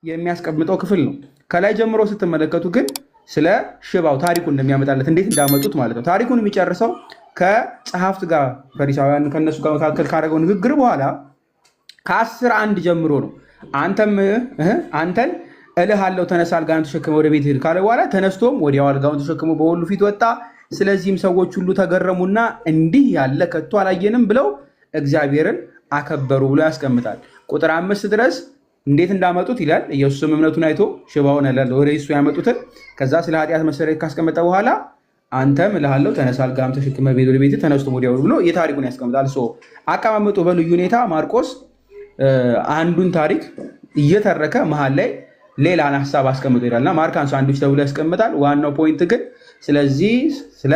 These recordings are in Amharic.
የሚያስቀምጠው ክፍል ነው። ከላይ ጀምሮ ስትመለከቱ ግን ስለ ሽባው ታሪኩን እንደሚያመጣለት እንዴት እንዳመጡት ማለት ነው። ታሪኩን የሚጨርሰው ከጸሐፍት ጋር ፈሪሳውያን ከነሱ ጋር መካከል ካደረገው ንግግር በኋላ ከ11 ጀምሮ ነው። አንተን እልሃለሁ ተነሳ፣ አልጋህን ተሸክመ ወደ ቤት ሂድ ካለ በኋላ ተነስቶም ወዲያው አልጋውን ተሸክሞ በሁሉ ፊት ወጣ። ስለዚህም ሰዎች ሁሉ ተገረሙና እንዲህ ያለ ከቶ አላየንም ብለው እግዚአብሔርን አከበሩ ብሎ ያስቀምጣል። ቁጥር 5 ድረስ እንዴት እንዳመጡት ይላል። ኢየሱስም እምነቱን አይቶ ሽባውን ወደ እሱ ያመጡትን ከዛ ስለ ኃጢአት መሰረት ካስቀመጠ በኋላ አንተም እልሃለሁ ተነሳ፣ አልጋህን ተሸክመ ወደ ቤት ተነስቶ ወዲያው ብሎ የታሪኩን ያስቀምጣል። አቀማመጡ በልዩ ሁኔታ ማርቆስ አንዱን ታሪክ እየተረከ መሀል ላይ ሌላን ሀሳብ አስቀምጦ ይላልና ማርካን ሳንዱች ተብሎ ያስቀምጣል። ዋናው ፖይንት ግን ስለዚህ ስለ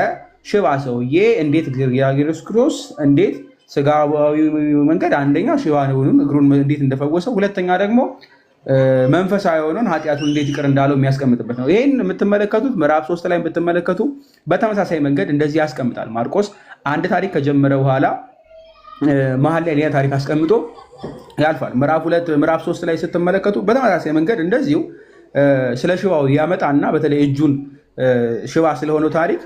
ሽባ ሰውዬ እንዴት ኢየሱስ ክርስቶስ እንዴት ስጋዊ መንገድ አንደኛ ሽባ የሆኑን እግሩን እንዴት እንደፈወሰው፣ ሁለተኛ ደግሞ መንፈሳዊ የሆነውን ኃጢአቱን እንዴት ይቅር እንዳለው የሚያስቀምጥበት ነው። ይህን የምትመለከቱት ምዕራፍ 3 ላይ ብትመለከቱ በተመሳሳይ መንገድ እንደዚህ ያስቀምጣል። ማርቆስ አንድ ታሪክ ከጀመረ በኋላ መሀል ላይ ሌላ ታሪክ አስቀምጦ ያልፋል። ምዕራፍ 3 ላይ ስትመለከቱ በተመሳሳይ መንገድ እንደዚሁ ስለ ሽባው ያመጣና በተለይ እጁን ሽባ ስለሆነው ታሪክ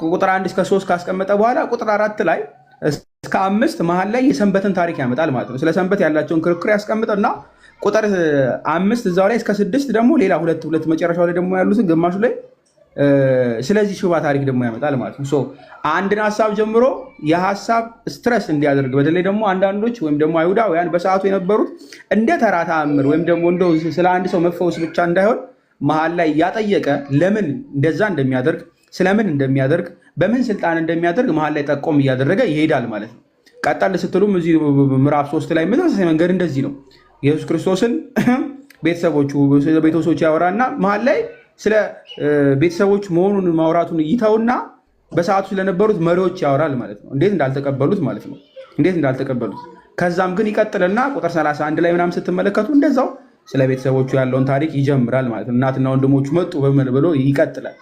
ቁጥር 1 እስከ 3 ካስቀመጠ በኋላ ቁጥር 4 ላይ እስከ 5 መሀል ላይ የሰንበትን ታሪክ ያመጣል ማለት ነው። ስለ ሰንበት ያላቸውን ክርክር ያስቀምጥና ቁጥር 5 እዛው ላይ እስከ 6 ደግሞ ሌላ ሁለት መጨረሻው ላይ ደግሞ ያሉትን ግማሹ ላይ ስለዚህ ሽባ ታሪክ ደግሞ ያመጣል ማለት ነው። አንድን ሀሳብ ጀምሮ የሀሳብ ስትረስ እንዲያደርግ በተለይ ደግሞ አንዳንዶች ወይም ደግሞ አይሁዳውያን በሰዓቱ የነበሩት እንደ ተራ ተአምር ወይም ደግሞ እንደው ስለ አንድ ሰው መፈወስ ብቻ እንዳይሆን መሀል ላይ እያጠየቀ ለምን እንደዛ እንደሚያደርግ ስለምን እንደሚያደርግ በምን ስልጣን እንደሚያደርግ መሀል ላይ ጠቆም እያደረገ ይሄዳል ማለት ነው። ቀጠል ስትሉም እዚህ ምዕራፍ 3 ላይ በተመሳሳይ መንገድ እንደዚህ ነው። ኢየሱስ ክርስቶስን ቤተሰቦች ያወራና መሀል ላይ ስለ ቤተሰቦች መሆኑን ማውራቱን ይተውና በሰዓቱ ስለነበሩት መሪዎች ያወራል ማለት ነው። እንዴት እንዳልተቀበሉት ማለት ነው። እንዴት እንዳልተቀበሉት ከዛም ግን ይቀጥልና ቁጥር 31 ላይ ምናምን ስትመለከቱ እንደዛው ስለ ቤተሰቦቹ ያለውን ታሪክ ይጀምራል ማለት ነው። እናትና ወንድሞቹ መጡ ብሎ ይቀጥላል።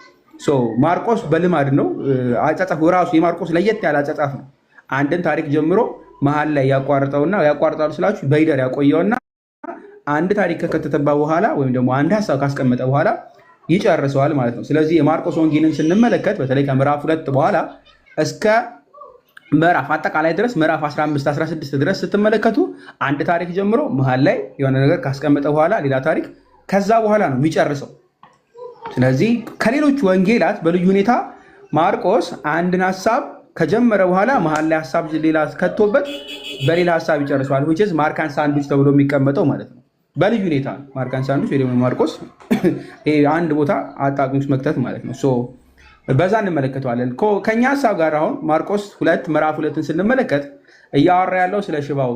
ማርቆስ በልማድ ነው አጻጻፉ ራሱ የማርቆስ ለየት ያለ አጻጻፍ ነው። አንድን ታሪክ ጀምሮ መሀል ላይ ያቋርጣሉ ስላችሁ በይደር ያቆየውና አንድ ታሪክ ከከተተባ በኋላ ወይም ደግሞ አንድ ሀሳብ ካስቀመጠ በኋላ ይጨርሰዋል ማለት ነው። ስለዚህ የማርቆስ ወንጌልን ስንመለከት በተለይ ከምዕራፍ 2 በኋላ እስከ ምዕራፍ አጠቃላይ ድረስ ምዕራፍ 15 16 ድረስ ስትመለከቱ አንድ ታሪክ ጀምሮ መሀል ላይ የሆነ ነገር ካስቀመጠ በኋላ ሌላ ታሪክ ከዛ በኋላ ነው የሚጨርሰው። ስለዚህ ከሌሎች ወንጌላት በልዩ ሁኔታ ማርቆስ አንድን ሀሳብ ከጀመረ በኋላ መሀል ላይ ሀሳብ ሌላ ከቶበት በሌላ ሀሳብ ይጨርሰዋል። ማርካን ሳንዱች ተብሎ የሚቀመጠው ማለት ነው። በልዩ ሁኔታ ማርካን ሳንዱች ወይ ደግሞ ማርቆስ አንድ ቦታ አጣቅም መክተት ማለት ነው። በዛ እንመለከተዋለን። ከኛ ሀሳብ ጋር አሁን ማርቆስ 2 ምዕራፍ 2ን ስንመለከት እያወራ ያለው ስለ ሽባው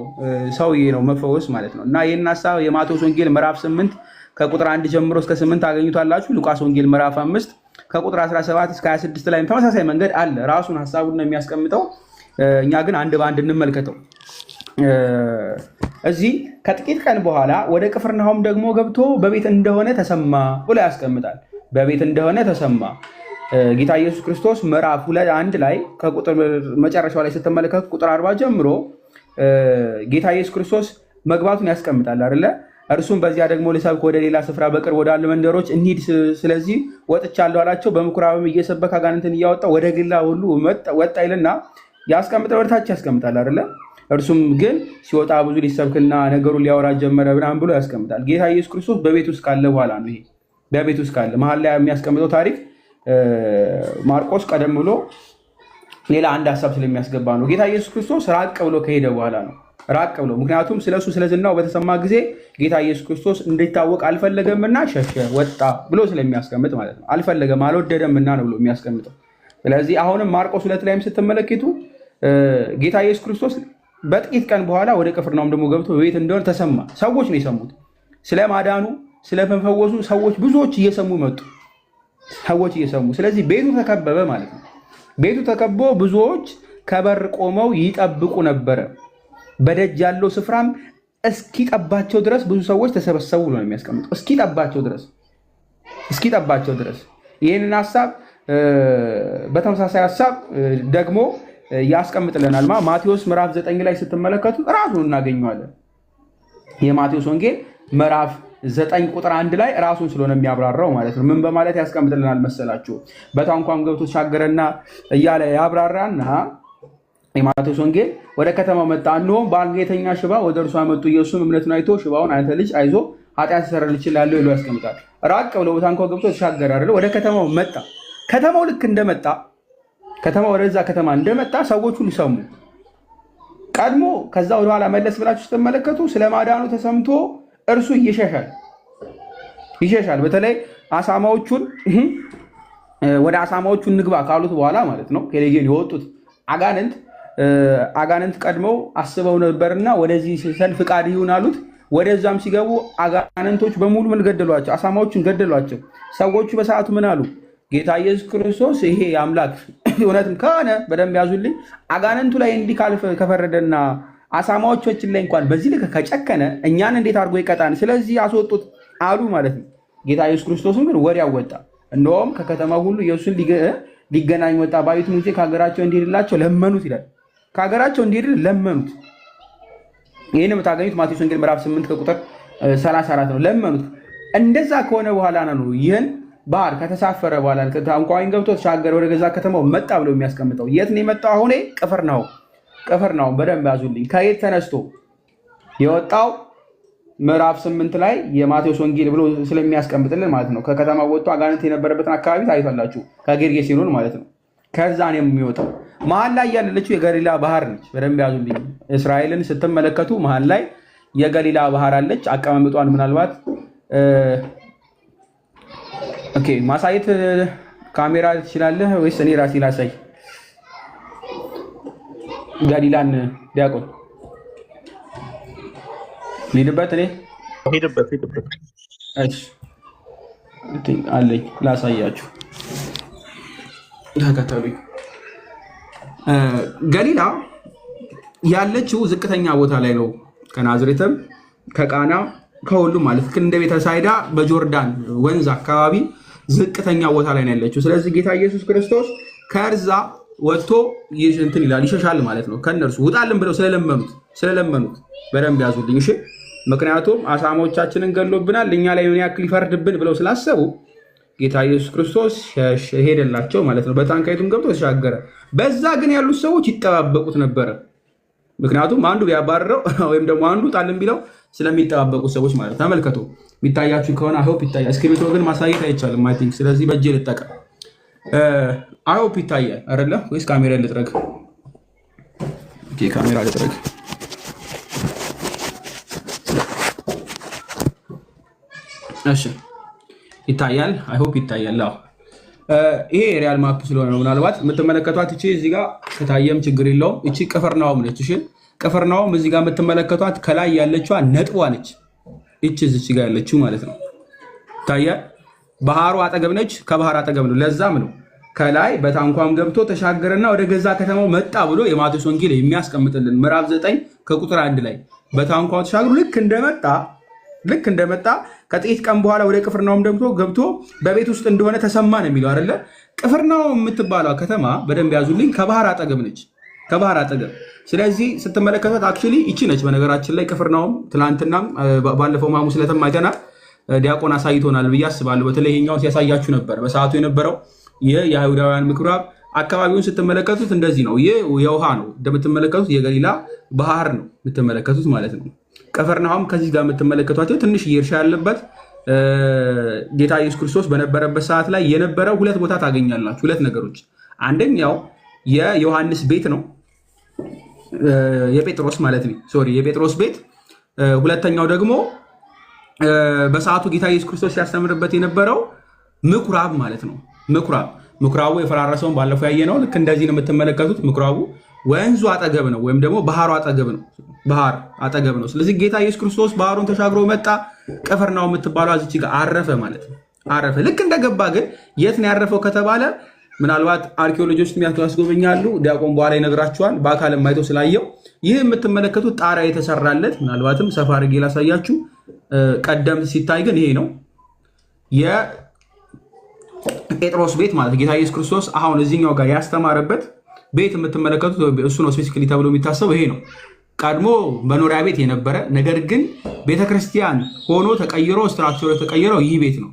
ሰውዬ ነው መፈወስ ማለት ነው። እና ይህን ሀሳብ የማቴዎስ ወንጌል ምዕራፍ 8 ከቁጥር 1 ጀምሮ እስከ 8 ታገኙታላችሁ። ሉቃስ ወንጌል ምዕራፍ 5 ከቁጥር 17 እስከ 26 ላይ ተመሳሳይ መንገድ አለ። ራሱን ሀሳቡን ነው የሚያስቀምጠው። እኛ ግን አንድ በአንድ እንመልከተው። እዚህ ከጥቂት ቀን በኋላ ወደ ቅፍርናሆም ደግሞ ገብቶ በቤት እንደሆነ ተሰማ ብሎ ያስቀምጣል። በቤት እንደሆነ ተሰማ። ጌታ ኢየሱስ ክርስቶስ ምዕራፍ 1 ላይ ከቁጥር መጨረሻው ላይ ስትመለከቱ ቁጥር 40 ጀምሮ ጌታ ኢየሱስ ክርስቶስ መግባቱን ያስቀምጣል አይደለ? እርሱም በዚያ ደግሞ ልሰብክ ወደ ሌላ ስፍራ በቅርብ ወዳሉ መንደሮች እንሂድ፣ ስለዚህ ወጥቻለሁ አላቸው። በምኩራብም እየሰበከ አጋንንትን እያወጣ ወደ ገሊላ ሁሉ ወጣ ይልና ያስቀምጣል፣ ወደታች ያስቀምጣል አይደለ? እርሱም ግን ሲወጣ ብዙ ሊሰብክና ነገሩን ሊያወራ ጀመረ ምናምን ብሎ ያስቀምጣል። ጌታ ኢየሱስ ክርስቶስ በቤት ውስጥ ካለ በኋላ ነው። ይሄ በቤት ውስጥ ካለ መሀል ላይ የሚያስቀምጠው ታሪክ ማርቆስ ቀደም ብሎ ሌላ አንድ ሀሳብ ስለሚያስገባ ነው። ጌታ ኢየሱስ ክርስቶስ ራቅ ብሎ ከሄደ በኋላ ነው። ራቅ ብሎ ምክንያቱም ስለሱ ስለዝናው በተሰማ ጊዜ ጌታ ኢየሱስ ክርስቶስ እንዲታወቅ አልፈለገምና ሸሸ፣ ወጣ ብሎ ስለሚያስቀምጥ ማለት ነው። አልፈለገም አልወደደምና ነው ብሎ የሚያስቀምጠው። ስለዚህ አሁንም ማርቆስ 2 ላይም ስትመለከቱ ጌታ ኢየሱስ ክርስቶስ በጥቂት ቀን በኋላ ወደ ቅፍርናሆም ደግሞ ገብቶ በቤት እንደሆነ ተሰማ። ሰዎች ነው የሰሙት። ስለ ማዳኑ ስለመፈወሱ ሰዎች ብዙዎች እየሰሙ መጡ። ሰዎች እየሰሙ ስለዚህ ቤቱ ተከበበ ማለት ነው። ቤቱ ተከቦ ብዙዎች ከበር ቆመው ይጠብቁ ነበረ። በደጅ ያለው ስፍራም እስኪጠባቸው ድረስ ብዙ ሰዎች ተሰበሰቡ ብሎ ነው የሚያስቀምጠው። እስኪጠባቸው ድረስ ይህንን ሀሳብ በተመሳሳይ ሀሳብ ደግሞ ያስቀምጥልናል። ማቴዎስ ምዕራፍ 9 ላይ ስትመለከቱ ራሱን እናገኘዋለን። የማቴዎስ ወንጌል ምዕራፍ 9 ቁጥር 1 ላይ ራሱን ስለሆነ የሚያብራራው ማለት ነው። ምን በማለት ያስቀምጥልናል መሰላችሁ? በታንኳም ገብቶ ተሻገረና እያለ ያብራራና የማቴዎስ ወንጌል ወደ ከተማው መጣ፣ እነሆም በአንገተኛ ሽባ ወደ እርሱ አመጡ። ኢየሱስም እምነቱን አይቶ ሽባውን አንተ ልጅ አይዞ ኃጢአት ይሰረይልህ ይችላል ብሎ ያስቀምጣል። ራቅ ብሎ በታንኳው ገብቶ ተሻገረ አይደል? ወደ ከተማው መጣ። ከተማው ልክ እንደመጣ ወደዛ ከተማ እንደመጣ ሰዎች ሁሉ ሰሙ። ቀድሞ ከዛ ወደኋላ መለስ ብላችሁ ስትመለከቱ ስለ ማዳኑ ተሰምቶ እርሱ ይሸሻል። በተለይ አሳማዎቹን ወደ አሳማዎቹ ንግባ ካሉት በኋላ ማለት ነው ከሌጌን የወጡት አጋንንት ቀድመው አስበው ነበርና ወደዚህ ሰልፍ ፍቃድ ይሁን አሉት። ወደዛም ሲገቡ አጋንንቶች በሙሉ ምን ገደሏቸው? አሳማዎቹን ገደሏቸው። ሰዎቹ በሰዓቱ ምን አሉ? ጌታ ኢየሱስ ክርስቶስ ይሄ አምላክ እውነትም ከሆነ በደንብ ያዙልኝ፣ አጋንንቱ ላይ እንዲህ ከፈረደና አሳማዎቻችን ላይ እንኳን በዚህ ልክ ከጨከነ እኛን እንዴት አድርጎ ይቀጣን? ስለዚህ አስወጡት አሉ ማለት ነው። ጌታ ኢየሱስ ክርስቶስም ግን ወዲያው ወጣ። እንደውም ከከተማው ሁሉ ኢየሱስን ሊገናኝ ወጣ። ባዩትም ጊዜ ከሀገራቸው እንዲሄድላቸው ለመኑት ይላል። ከሀገራቸው እንዲሄድ ለመኑት። ይህን የምታገኙት ማቴዎስ ወንጌል ምዕራፍ 8 ከቁጥር 34 ነው። ለመኑት። እንደዛ ከሆነ በኋላ ነው ይህን ባህር ከተሳፈረ በኋላ ታንኳውን ገብቶ ተሻገረ፣ ወደ ገዛ ከተማው መጣ ብሎ የሚያስቀምጠው። የት ነው የመጣው? አሁን ቅፍርናሆም በደንብ ያዙልኝ። ከየት ተነስቶ የወጣው? ምዕራፍ 8 ላይ የማቴዎስ ወንጌል ብሎ ስለሚያስቀምጥልን ማለት ነው። ከከተማ ወጥቶ አጋንንት የነበረበትን አካባቢ ታይቷላችሁ፣ ከጌርጌሴኖን ማለት ነው። ከዛ ነው የሚወጣው። መሀል ላይ ያለችው የገሊላ ባህር ነች። በደንብ ያዙልኝ። እስራኤልን ስትመለከቱ መሀል ላይ የገሊላ ባህር አለች። አቀማመጧን ምናልባት ማሳየት ካሜራ ትችላለህ ወይስ እኔ ራሴ ላሳይ? ገሊላን ዲያቆን ሊድበት እኔ ሄድበት አለኝ ላሳያችሁ። ተከተሉኝ። ገሊላ ያለችው ዝቅተኛ ቦታ ላይ ነው። ከናዝሬትም ከቃና ከሁሉም ማለት እንደ ቤተሳይዳ በጆርዳን ወንዝ አካባቢ ዝቅተኛ ቦታ ላይ ነው ያለችው። ስለዚህ ጌታ ኢየሱስ ክርስቶስ ከርዛ ወጥቶ እንትን ይላል ይሸሻል ማለት ነው። ከነርሱ ውጣልን ብለው ስለለመኑት በደንብ ያዙልኝ እሺ። ምክንያቱም አሳሞቻችንን ገሎብናል እኛ ላይ ምን ያክል ይፈርድብን ብለው ስላሰቡ ጌታ ኢየሱስ ክርስቶስ ሄደላቸው ማለት ነው። በታንኳይቱም ገብቶ ተሻገረ። በዛ ግን ያሉት ሰዎች ይጠባበቁት ነበረ። ምክንያቱም አንዱ ቢያባረረው ወይም ደግሞ አንዱ ጣልን ቢለው ስለሚጠባበቁ ሰዎች ማለት ተመልከቱ። የሚታያችሁ ከሆነ አይሆፕ ይታያል። እስክሪብቶ ግን ማሳየት አይቻልም አይ ቲንክ። ስለዚህ በእጄ ልጠቀም። አይሆፕ ይታያል አይደለ ወይስ ካሜራ ልጥረግ? ኦኬ ካሜራ ልጥረግ። እሺ ይታያል። አይሆፕ ይታያል። ይሄ ሪያል ማፕ ስለሆነ ነው ምናልባት የምትመለከቷት። እቺ እዚህ ጋር ከታየም ችግር የለውም። እቺ ቅፍርናሆም ነች። እሺ ቅፍርናሆም እዚህ ጋር የምትመለከቷት ከላይ ያለችዋ ነጥቧ ነች። እቺ እዚህ ጋር ያለችው ማለት ነው ታያል። ባህሩ አጠገብ ነች። ከባህር አጠገብ ነው። ለዛም ነው ከላይ በታንኳም ገብቶ ተሻገረና ወደ ገዛ ከተማው መጣ ብሎ የማቴዎስ ወንጌል የሚያስቀምጥልን ምዕራፍ 9 ከቁጥር 1 ላይ በታንኳው ተሻግሮ ልክ እንደመጣ ከጥቂት ቀን በኋላ ወደ ቅፍርናሆም ገብቶ በቤት ውስጥ እንደሆነ ተሰማ ነው የሚለው አይደለ? ቅፍርናሆም የምትባለው ከተማ በደንብ ያዙልኝ ከባህር አጠገብ ነች። ከባህር አጠገብ ስለዚህ ስትመለከቷት አክቹዋሊ ይቺ ነች። በነገራችን ላይ ቅፍርናሆም ትናንትናም ባለፈው ሐሙስ ዕለትም አይተናል። ዲያቆን አሳይቶናል ብዬ አስባለሁ። በተለይ ይሄኛውን ሲያሳያችሁ ነበር በሰዓቱ የነበረው ይህ የአይሁዳውያን ምኩራብ አካባቢውን ስትመለከቱት እንደዚህ ነው። ይህ የውሃ ነው እንደምትመለከቱት የገሊላ ባህር ነው የምትመለከቱት ማለት ነው። ቅፍርናሆም ከዚህ ጋር የምትመለከቷቸው ትንሽ እርሻ ያለበት ጌታ ኢየሱስ ክርስቶስ በነበረበት ሰዓት ላይ የነበረው ሁለት ቦታ ታገኛላችሁ። ሁለት ነገሮች፣ አንደኛው የዮሐንስ ቤት ነው የጴጥሮስ ማለት ነው የጴጥሮስ ቤት። ሁለተኛው ደግሞ በሰዓቱ ጌታ ኢየሱስ ክርስቶስ ሲያስተምርበት የነበረው ምኩራብ ማለት ነው። ምኩራቡ የፈራረሰውን ባለፈው ያየነው ልክ እንደዚህ ነው የምትመለከቱት። ምኩራቡ ወንዙ አጠገብ ነው ወይም ደግሞ ባህሩ አጠገብ ነው። ስለዚህ ጌታ ኢየሱስ ክርስቶስ ባህሩን ተሻግሮ መጣ። ቅፍርናሆም የምትባለው እዚች ጋር አረፈ ማለት ነው። አረፈ። ልክ እንደገባ ግን የት ነው ያረፈው ከተባለ ምናልባት አርኪኦሎጂስት ያስጎበኛሉ። ዲያቆን በኋላ ይነግራቸዋል። በአካልም አይቶ ስላየው ይህ የምትመለከቱት ጣሪያ የተሰራለት ምናልባትም ሰፋ አድርጌ ላሳያችሁ። ቀደም ሲታይ ግን ይሄ ነው የጴጥሮስ ቤት ማለት ጌታ ኢየሱስ ክርስቶስ አሁን እዚህኛው ጋር ያስተማረበት ቤት የምትመለከቱት እሱ ነው። ስፔሲፊካሊ ተብሎ የሚታሰበው ይሄ ነው። ቀድሞ መኖሪያ ቤት የነበረ ነገር ግን ቤተክርስቲያን ሆኖ ተቀይሮ ስትራክቸሩ የተቀየረው ይህ ቤት ነው።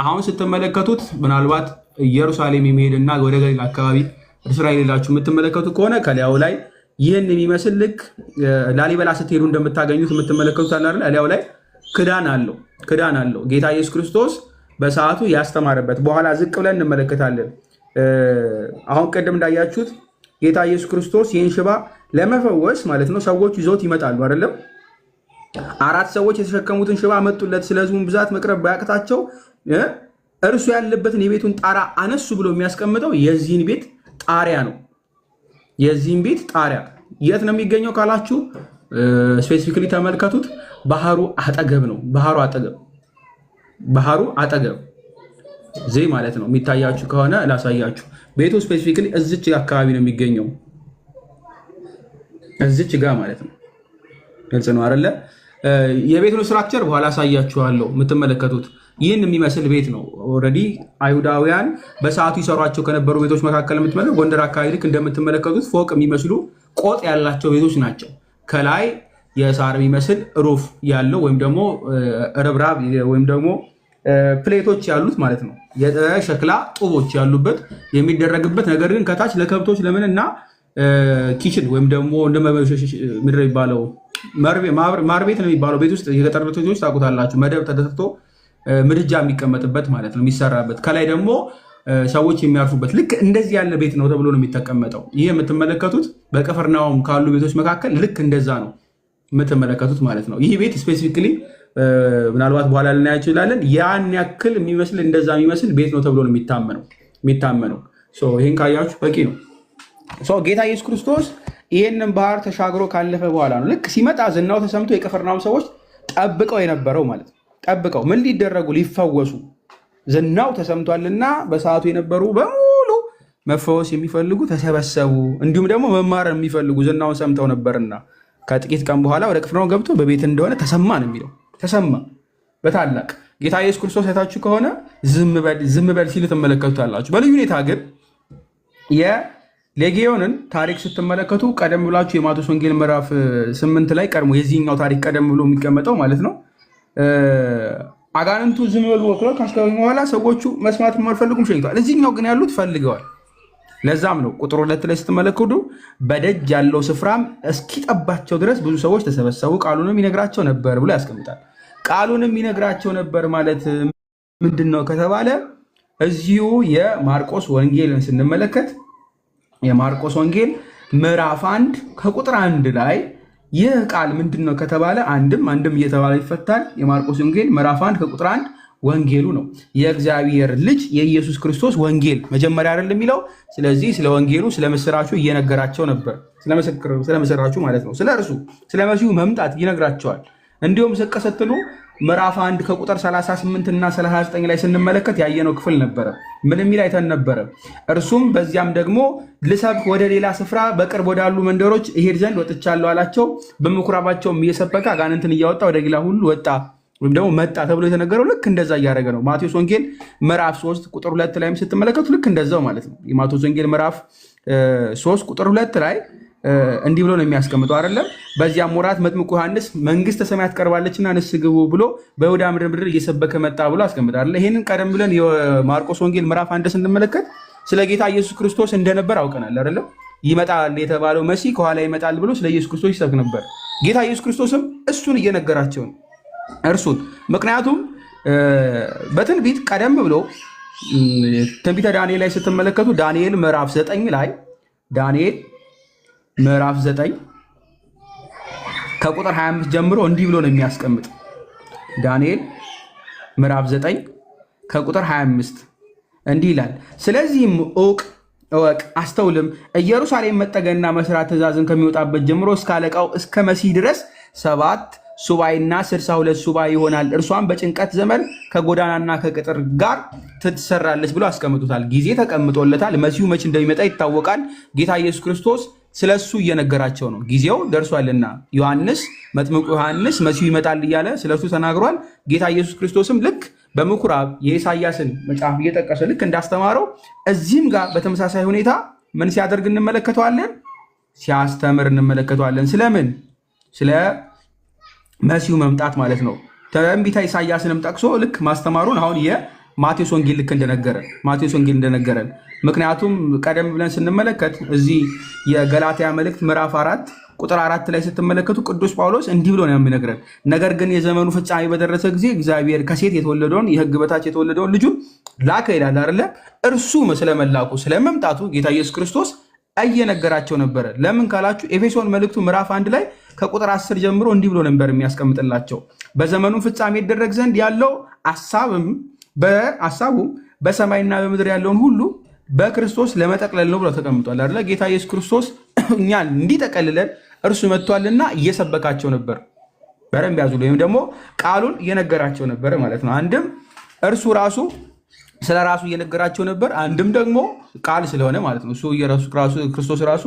አሁን ስትመለከቱት ምናልባት ኢየሩሳሌም የሚሄድና ወደ ገሊላ አካባቢ እስራኤል ሄዳችሁ የምትመለከቱ ከሆነ ከላዩ ላይ ይህን የሚመስል ልክ ላሊበላ ስትሄዱ እንደምታገኙት የምትመለከቱት አለ አይደል? ላዩ ላይ ክዳን አለው። ጌታ ኢየሱስ ክርስቶስ በሰዓቱ ያስተማረበት በኋላ ዝቅ ብለን እንመለከታለን። አሁን ቅድም እንዳያችሁት ጌታ ኢየሱስ ክርስቶስ ይህን ሽባ ለመፈወስ ማለት ነው ሰዎች ይዞት ይመጣሉ አይደለም? 4 ሰዎች የተሸከሙትን ሽባ መጡለት። ስለ ሕዝቡም ብዛት መቅረብ ባያቅታቸው እርሱ ያለበትን የቤቱን ጣራ አነሱ ብሎ የሚያስቀምጠው የዚህን ቤት ጣሪያ ነው። የዚህን ቤት ጣሪያ የት ነው የሚገኘው ካላችሁ ስፔሲፊክሊ ተመልከቱት። ባህሩ አጠገብ ነው። ባህሩ አጠገብ እዚህ ማለት ነው። የሚታያችሁ ከሆነ ላሳያችሁ። ቤቱ ስፔሲፊክሊ እዚች አካባቢ ነው የሚገኘው። እዚች ጋር ማለት ነው። ግልጽ ነው አይደለ? የቤቱን ስትራክቸር በኋላ አሳያችኋለሁ። የምትመለከቱት ይህን የሚመስል ቤት ነው። ኦልሬዲ አይሁዳውያን በሰዓቱ ይሰሯቸው ከነበሩ ቤቶች መካከል የምትመለከቱት ጎንደር አካባቢ ልክ እንደምትመለከቱት ፎቅ የሚመስሉ ቆጥ ያላቸው ቤቶች ናቸው። ከላይ የሳር የሚመስል ሩፍ ያለው ወይም ደግሞ ርብራብ ወይም ደግሞ ፕሌቶች ያሉት ማለት ነው። የሸክላ ጡቦች ያሉበት የሚደረግበት ነገር ግን ከታች ለከብቶች ለምን እና ኪችን ወይም ደግሞ ምድር የሚባለው ማር ቤት ነው የሚባለው ቤት ውስጥ የገጠር ቤቶች ታውቁታላችሁ። መደብ ተደርቶ ምድጃ የሚቀመጥበት ማለት ነው የሚሰራበት። ከላይ ደግሞ ሰዎች የሚያርፉበት ልክ እንደዚህ ያለ ቤት ነው ተብሎ ነው የሚተቀመጠው። ይህ የምትመለከቱት በቅፍርናሆም ካሉ ቤቶች መካከል ልክ እንደዛ ነው የምትመለከቱት ማለት ነው። ይህ ቤት ስፔሲፊክሊ ምናልባት በኋላ ልናያቸው ይችላለን። ያን ያክል የሚመስል እንደዛ የሚመስል ቤት ነው ተብሎ ነው የሚታመነው። ይህን ካያችሁ በቂ ነው። ጌታ ኢየሱስ ክርስቶስ ይህንን ባህር ተሻግሮ ካለፈ በኋላ ነው ልክ ሲመጣ ዝናው ተሰምቶ የቅፍርናሆም ሰዎች ጠብቀው የነበረው ማለት ነው። ጠብቀው ምን ሊደረጉ ሊፈወሱ ዝናው ተሰምቷልና በሰዓቱ የነበሩ በሙሉ መፈወስ የሚፈልጉ ተሰበሰቡ። እንዲሁም ደግሞ መማር የሚፈልጉ ዝናውን ሰምተው ነበርና ከጥቂት ቀን በኋላ ወደ ቅፍርናሆም ገብቶ በቤት እንደሆነ ተሰማ ነው የሚለው። ተሰማ በታላቅ ጌታ ኢየሱስ ክርስቶስ አይታችሁ ከሆነ ዝም በል ሲል ትመለከቱታላችሁ። በልዩ ሁኔታ ግን የሌጌዮንን ታሪክ ስትመለከቱ ቀደም ብላችሁ የማቴዎስ ወንጌል ምዕራፍ 8 ላይ ቀድሞ የዚህኛው ታሪክ ቀደም ብሎ የሚቀመጠው ማለት ነው አጋንንቱ ዝም በሉ ወክለው ካስገቡ በኋላ ሰዎቹ መስማት አልፈልጉም ሸኝቷል። እዚህኛው ግን ያሉት ፈልገዋል። ለዛም ነው ቁጥር 2 ላይ ስትመለከቱ በደጅ ያለው ስፍራም እስኪጠባቸው ድረስ ብዙ ሰዎች ተሰበሰቡ፣ ቃሉንም ይነግራቸው ነበር ብሎ ያስቀምጣል። ቃሉንም ይነግራቸው ነበር ማለት ምንድን ነው ከተባለ እዚሁ የማርቆስ ወንጌልን ስንመለከት የማርቆስ ወንጌል ምዕራፍ 1 ከቁጥር 1 ላይ ይህ ቃል ምንድን ነው ከተባለ አንድም እየተባለ ይፈታል። የማርቆስ ወንጌል ምዕራፍ 1 ከቁጥር 1 ወንጌሉ ነው። የእግዚአብሔር ልጅ የኢየሱስ ክርስቶስ ወንጌል መጀመሪያ አይደል የሚለው። ስለዚህ ስለ ወንጌሉ ስለ ምስራቹ እየነገራቸው ነበር። ስለ ምስራቹ ማለት ነው። ስለ እርሱ ስለ መሲሁ መምጣት ይነግራቸዋል። እንዲሁም ዝቅ ስትሉ ምዕራፍ 1 ከቁጥር 38 እና 29 ላይ ስንመለከት ያየነው ክፍል ነበረ። ምን የሚል አይተን ነበረ? እርሱም በዚያም ደግሞ ልሰብክ ወደ ሌላ ስፍራ በቅርብ ወዳሉ መንደሮች እሄድ ዘንድ ወጥቻለሁ አላቸው። በምኩራባቸውም እየሰበከ አጋንንትን እያወጣ ወደ ገሊላ ሁሉ ወጣ ወይም ደግሞ መጣ ተብሎ የተነገረው ልክ እንደዛ እያደረገ ነው። ማቴዎስ ወንጌል ምዕራፍ 3 ቁጥር 2 ላይም ስትመለከቱ ልክ እንደዛው ማለት ነው። የማቴዎስ ወንጌል ምዕራፍ 3 ቁጥር 2 ላይ እንዲህ ብሎ ነው የሚያስቀምጠው አይደለም? በዚያም ወራት መጥምቁ ዮሐንስ መንግስተ ሰማያት ቀርባለችና ንስሐ ግቡ ብሎ በይሁዳ ምድር እየሰበከ መጣ ብሎ አስቀምጣል። ይህንን ቀደም ብለን የማርቆስ ወንጌል ምዕራፍ 1 ስንመለከት ስለ ጌታ ኢየሱስ ክርስቶስ እንደነበር አውቀናል አይደለም? ይመጣል የተባለው መሲህ ከኋላ ይመጣል ብሎ ስለ ኢየሱስ ክርስቶስ ይሰብክ ነበር። ጌታ ኢየሱስ ክርስቶስም እሱን እየነገራቸው ነው እርሱን። ምክንያቱም በትንቢት ቀደም ብሎ ትንቢተ ዳንኤል ላይ ስትመለከቱ ዳንኤል ምዕራፍ 9 ላይ ዳንኤል ምዕራፍ 9 ከቁጥር 25 ጀምሮ እንዲህ ብሎ ነው የሚያስቀምጥ። ዳንኤል ምዕራፍ 9 ከቁጥር 25 እንዲህ ይላል፣ ስለዚህም እወቅ አስተውልም፣ ኢየሩሳሌም መጠገንና መስራት ትእዛዝን ከሚወጣበት ጀምሮ እስከ አለቃው እስከ መሲህ ድረስ 7 ሱባኤና 62 ሱባኤ ይሆናል። እርሷን በጭንቀት ዘመን ከጎዳናና ከቅጥር ጋር ትሰራለች ብሎ አስቀምጡታል። ጊዜ ተቀምጦለታል። መሲሁ መች እንደሚመጣ ይታወቃል። ጌታ ኢየሱስ ክርስቶስ ስለሱ እየነገራቸው ነው። ጊዜው ደርሷልና ዮሐንስ መጥምቁ ዮሐንስ መሲሁ ይመጣል እያለ ስለሱ ተናግሯል። ጌታ ኢየሱስ ክርስቶስም ልክ በምኩራብ የኢሳያስን መጽሐፍ እየጠቀሰ ልክ እንዳስተማረው እዚህም ጋር በተመሳሳይ ሁኔታ ምን ሲያደርግ እንመለከተዋለን? ሲያስተምር እንመለከተዋለን። ስለምን? ስለ መሲሁ መምጣት ማለት ነው። ትንቢተ ኢሳያስንም ጠቅሶ ልክ ማስተማሩን አሁን የማቴዎስ ወንጌል ልክ እንደነገረን ምክንያቱም ቀደም ብለን ስንመለከት እዚህ የገላትያ መልእክት ምዕራፍ 4 ቁጥር 4 ላይ ስትመለከቱ ቅዱስ ጳውሎስ እንዲህ ብሎ ነው የሚነግረን፣ ነገር ግን የዘመኑ ፍጻሜ በደረሰ ጊዜ እግዚአብሔር ከሴት የተወለደውን የሕግ በታች የተወለደውን ልጁን ላከ ይላል አይደለ? እርሱ ስለመላኩ ስለመምጣቱ ጌታ ኢየሱስ ክርስቶስ እየነገራቸው ነበረ። ለምን ካላችሁ ኤፌሶን መልእክቱ ምዕራፍ 1 ላይ ከቁጥር 10 ጀምሮ እንዲህ ብሎ ነበር የሚያስቀምጥላቸው፣ በዘመኑ ፍጻሜ ይደረግ ዘንድ ያለው ሐሳቡም በሰማይና በምድር ያለውን ሁሉ በክርስቶስ ለመጠቅለል ነው ብሎ ተቀምጧል አይደለ? ጌታ ኢየሱስ ክርስቶስ እኛን እንዲጠቀልለን እርሱ መጥቷልና እየሰበካቸው ነበር። በደንብ ያዙ። ወይም ደግሞ ቃሉን እየነገራቸው ነበር ማለት ነው። አንድም እርሱ ራሱ ስለ ራሱ እየነገራቸው ነበር፣ አንድም ደግሞ ቃል ስለሆነ ማለት ነው። እሱ ክርስቶስ ራሱ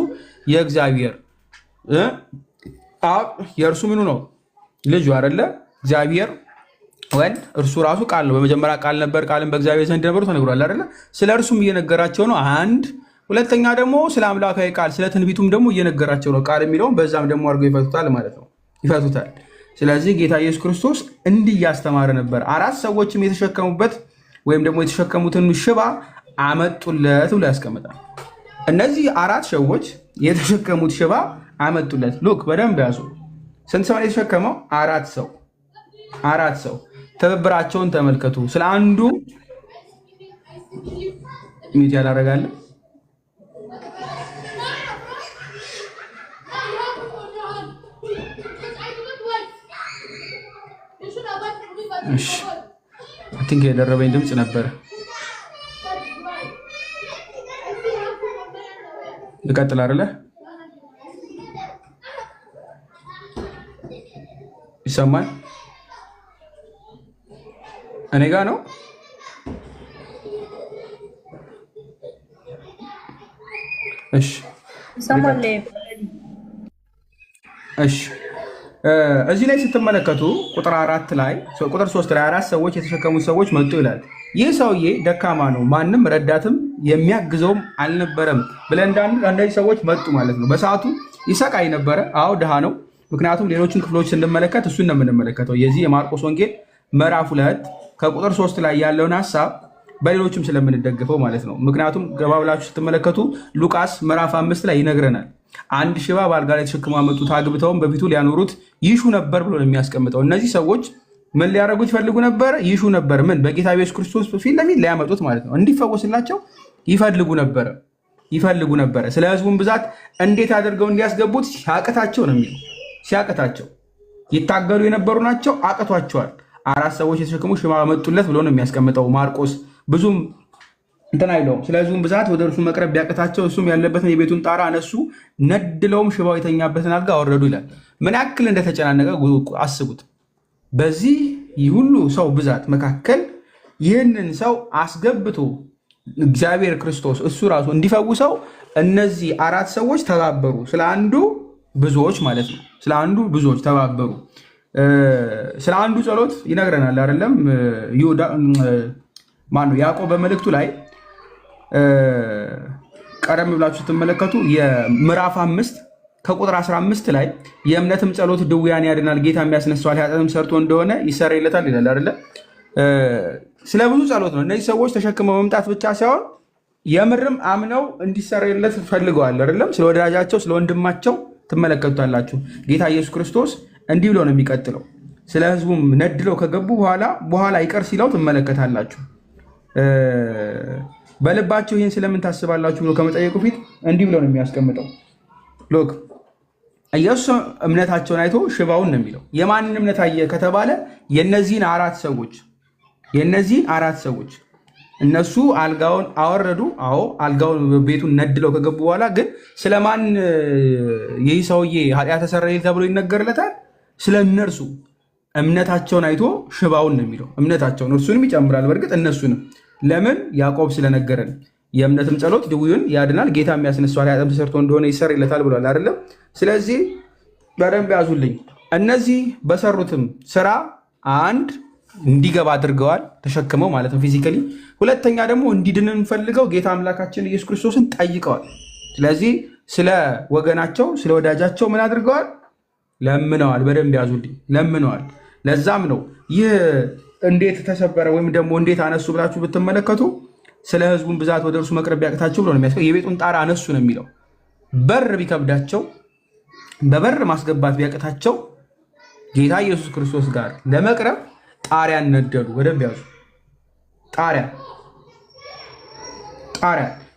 የእግዚአብሔር አብ የእርሱ ምኑ ነው? ልጁ አይደለ? እግዚአብሔር ወልድ እርሱ ራሱ ቃል ነው። በመጀመሪያ ቃል ነበር፣ ቃልም በእግዚአብሔር ዘንድ ነበሩ ተነግሯል አይደለ? ስለ እርሱም እየነገራቸው ነው። አንድ ሁለተኛ ደግሞ ስለ አምላካዊ ቃል ስለ ትንቢቱም ደግሞ እየነገራቸው ነው። ቃል የሚለውም በዛም ደግሞ አድርገው ይፈቱታል ማለት ነው፣ ይፈቱታል። ስለዚህ ጌታ ኢየሱስ ክርስቶስ እንዲህ እያስተማረ ነበር። 4 ሰዎችም የተሸከሙበት ወይም ደግሞ የተሸከሙትን ሽባ አመጡለት ብሎ ያስቀምጣል። እነዚህ 4 ሰዎች የተሸከሙት ሽባ አመጡለት። ሉክ በደንብ ያዙ። ስንት ሰው ነው የተሸከመው? 4 ሰው። 4 ሰው። ትብብራቸውን ተመልከቱ። ስለ አንዱ ሚት ያላረጋለ ቲንክ የደረበኝ ድምፅ ነበረ። ልቀጥል አይደለ? ይሰማል? እኔ ጋ ነው። እሺ እሺ። እዚህ ላይ ስትመለከቱ ቁጥር 3 ላይ 4 ሰዎች የተሸከሙት ሰዎች መጡ ይላል። ይህ ሰውዬ ደካማ ነው፣ ማንም ረዳትም የሚያግዘውም አልነበረም ብለን አንዳንድ ሰዎች መጡ ማለት ነው። በሰዓቱ ይሰቃይ ነበረ። አዎ ድሃ ነው። ምክንያቱም ሌሎችን ክፍሎች ስንመለከት እሱን ነው የምንመለከተው። የዚህ የማርቆስ ወንጌል ምዕራፍ 2 ከቁጥር 3 ላይ ያለውን ሀሳብ በሌሎችም ስለምንደግፈው ማለት ነው። ምክንያቱም ገባ ብላችሁ ስትመለከቱ ሉቃስ ምዕራፍ 5 ላይ ይነግረናል። አንድ ሽባ በአልጋ ላይ ተሸክመው አመጡት፣ አግብተውም በፊቱ ሊያኖሩት ይሹ ነበር ብሎ ነው የሚያስቀምጠው። እነዚህ ሰዎች ምን ሊያደርጉት ይፈልጉ ነበር? ይሹ ነበር። ምን? በጌታ ኢየሱስ ክርስቶስ ፊት ለፊት ሊያመጡት ማለት ነው። እንዲፈወስላቸው ይፈልጉ ነበረ። ስለ ሕዝቡን ብዛት እንዴት አድርገው እንዲያስገቡት ሲያቅታቸው ነው የሚለው። ሲያቅታቸው ይታገሉ የነበሩ ናቸው፣ አቅቷቸዋል። 4 ሰዎች የተሸከሙ ሽባ አመጡለት ብሎ ነው የሚያስቀምጠው ማርቆስ። ብዙም እንትን አይለውም። ስለ ሕዝቡን ብዛት ወደ እርሱ መቅረብ ቢያቅታቸው እሱም ያለበትን የቤቱን ጣራ አነሱ፣ ነድለውም ሽባው የተኛበትን አልጋ አወረዱ ይላል። ምን ያክል እንደተጨናነቀ አስቡት። በዚህ ሁሉ ሰው ብዛት መካከል ይህንን ሰው አስገብቶ እግዚአብሔር ክርስቶስ እሱ ራሱ እንዲፈውሰው እነዚህ 4 ሰዎች ተባበሩ። ስለ አንዱ ብዙዎች ማለት ነው። ስለ አንዱ ብዙዎች ተባበሩ። ስለ አንዱ ጸሎት ይነግረናል አይደለም? ማነው? ያዕቆብ በመልእክቱ ላይ ቀደም ብላችሁ ስትመለከቱ የምዕራፍ 5 ከቁጥር 15 ላይ የእምነትም ጸሎት ድውያን ያድናል፣ ጌታ የሚያስነሳዋል፣ ኃጢአትም ሰርቶ እንደሆነ ይሰረይለታል ይላል አይደለ? ስለ ብዙ ጸሎት ነው። እነዚህ ሰዎች ተሸክመው መምጣት ብቻ ሳይሆን የምርም አምነው እንዲሰረይለት ፈልገዋል አይደለም? ስለ ወዳጃቸው ስለ ወንድማቸው ትመለከቱታላችሁ። ጌታ ኢየሱስ ክርስቶስ እንዲህ ብሎ ነው የሚቀጥለው። ስለ ሕዝቡም ነድለው ከገቡ በኋላ ይቅር ሲለው ትመለከታላችሁ። በልባቸው ይህን ስለምን ታስባላችሁ ብሎ ከመጠየቁ ፊት እንዲህ ብሎ ነው የሚያስቀምጠው። ሎክ ኢየሱስ እምነታቸውን አይቶ ሽባውን ነው የሚለው። የማንን እምነት አየ ከተባለ የነዚህን 4 ሰዎች እነሱ አልጋውን አወረዱ። አዎ አልጋውን ቤቱን ነድለው ከገቡ በኋላ ግን ስለማን ይህ ሰውዬ ኃጢአት ተሰረየለት ተብሎ ይነገርለታል? ስለ እነርሱ እምነታቸውን አይቶ ሽባውን ነው የሚለው። እምነታቸውን እርሱንም ይጨምራል በእርግጥ እነሱንም። ለምን? ያዕቆብ ስለነገረን የእምነትም ጸሎት ድውዩን ያድናል፣ ጌታ የሚያስነሳዋል፣ ኃጢአትም ተሰርቶ እንደሆነ ይሰረይለታል ብሏል አይደለም? ስለዚህ በደንብ ያዙልኝ። እነዚህ በሰሩትም ስራ አንድ እንዲገባ አድርገዋል፣ ተሸክመው ማለት ነው ፊዚካሊ። ሁለተኛ ደግሞ እንዲድንን ፈልገው ጌታ አምላካችን ኢየሱስ ክርስቶስን ጠይቀዋል። ስለዚህ ስለ ወገናቸው ስለ ወዳጃቸው ምን አድርገዋል? ለምነዋል። በደንብ ያዙልኝ፣ ለምነዋል። ለዛም ነው ይህ እንዴት ተሰበረ ወይም ደግሞ እንዴት አነሱ ብላችሁ ብትመለከቱ ስለ ህዝቡን ብዛት ወደ እርሱ መቅረብ ቢያቅታቸው ብሎ ነው የሚያስቀው። የቤቱን ጣራ አነሱ ነው የሚለው። በር ቢከብዳቸው በበር ማስገባት ቢያቅታቸው ጌታ ኢየሱስ ክርስቶስ ጋር ለመቅረብ ጣሪያ ነደሉ። በደንብ ያዙ። ጣሪያ።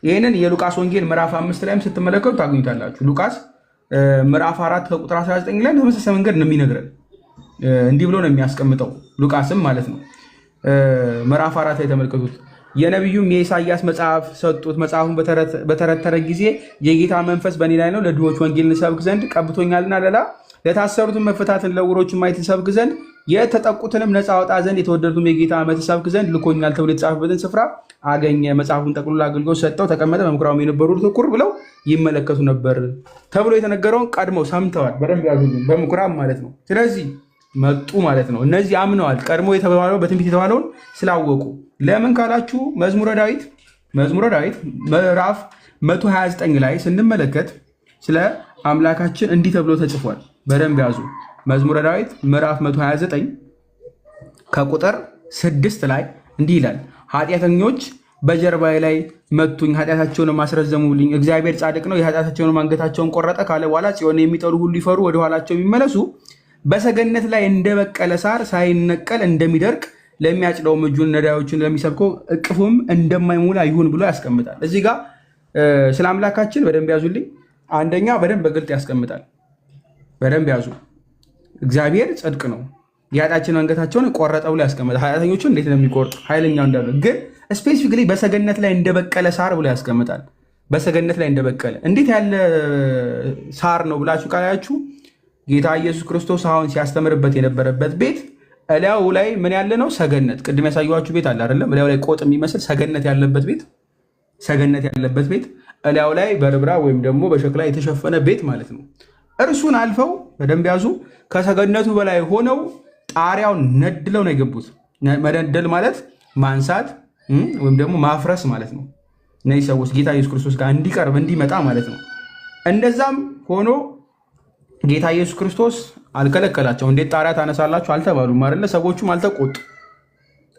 ይህንን የሉቃስ ወንጌል ምዕራፍ 5 ላይም ስትመለከቱ ታገኙታላችሁ። ሉቃስ ምዕራፍ 4 ከቁጥር 19 ላይ በተመሳሳይ መንገድ ነው የሚነግረን። እንዲህ ብሎ ነው የሚያስቀምጠው ሉቃስም ማለት ነው። ምዕራፍ 4 ላይ ተመልከቱት። የነቢዩም የኢሳያስ መጽሐፍ ሰጡት። መጽሐፉን በተረተረ ጊዜ የጌታ መንፈስ በእኔ ላይ ነው፣ ለድሆች ወንጌልን እሰብክ ዘንድ ቀብቶኛልና፣ ለታሰሩትን መፈታትን፣ ለዕውሮችን ማየት እሰብክ ዘንድ፣ የተጠቁትንም ነፃ አወጣ ዘንድ፣ የተወደዱትም የጌታ ዓመት እሰብክ ዘንድ ልኮኛል ተብሎ የተጻፈበትን ስፍራ አገኘ። መጽሐፉን ጠቅልሎ አገልግሎት ሰጠው፣ ተቀመጠ። በምኩራቡም የነበሩ ትኩር ብለው ይመለከቱ ነበር ተብሎ የተነገረውን ቀድመው ሰምተዋል። በደንብ ያዙልኝ። በምኩራብ ማለት ነው። ስለዚህ መጡ ማለት ነው። እነዚህ አምነዋል። ቀድሞ የተባለው በትንቢት የተባለውን ስላወቁ። ለምን ካላችሁ መዝሙረ ዳዊት ምዕራፍ 129 ላይ ስንመለከት ስለ አምላካችን እንዲህ ተብሎ ተጽፏል። በደንብ ያዙ። መዝሙረ ዳዊት ምዕራፍ 129 ከቁጥር 6 ላይ እንዲህ ይላል፣ ኃጢአተኞች በጀርባዬ ላይ መቱኝ፣ ኃጢአታቸውንም አስረዘሙልኝ። እግዚአብሔር ጻድቅ ነው፣ የኃጢአታቸውንም አንገታቸውን ቆረጠ ካለ በኋላ ጽዮን የሚጠሉ ሁሉ ይፈሩ፣ ወደ ኋላቸው የሚመለሱ በሰገነት ላይ እንደበቀለ ሳር ሳይነቀል እንደሚደርቅ ለሚያጭደውም እጁን ነዳዮችን ለሚሰብከው እቅፉም እንደማይሞላ ይሁን ብሎ ያስቀምጣል። እዚህ ጋር ስለ አምላካችን በደንብ ያዙልኝ። አንደኛ በደንብ በግልጥ ያስቀምጣል። በደንብ ያዙ። እግዚአብሔር ጽድቅ ነው፣ የኃጢአታቸውን አንገታቸውን ቆረጠ ብሎ ያስቀምጣል። ኃጢአተኞቹን እንዴት ነው የሚቆርጥ? ኃይለኛው እንዳለ ግን ስፔሲፊክሊ በሰገነት ላይ እንደበቀለ ሳር ብሎ ያስቀምጣል። በሰገነት ላይ እንደበቀለ እንዴት ያለ ሳር ነው ብላችሁ ካላችሁ ጌታ ኢየሱስ ክርስቶስ አሁን ሲያስተምርበት የነበረበት ቤት እላዩ ላይ ምን ያለ ነው? ሰገነት። ቅድም ያሳየኋችሁ ቤት አለ አይደለም? እላዩ ላይ ቆጥ የሚመስል ሰገነት ያለበት ቤት እላዩ ላይ በርብራ ወይም ደግሞ በሸክላ የተሸፈነ ቤት ማለት ነው። እርሱን አልፈው በደንብ ያዙ። ከሰገነቱ በላይ ሆነው ጣሪያውን ነድለው ነው የገቡት። መነደል ማለት ማንሳት ወይም ደግሞ ማፍረስ ማለት ነው። እነዚህ ሰዎች ጌታ ኢየሱስ ክርስቶስ ጋር እንዲቀርብ እንዲመጣ ማለት ነው። እንደዛም ሆኖ ጌታ ኢየሱስ ክርስቶስ አልከለከላቸው። እንዴት ጣሪያ ታነሳላችሁ አልተባሉም አይደለ? ሰዎቹም አልተቆጡ፣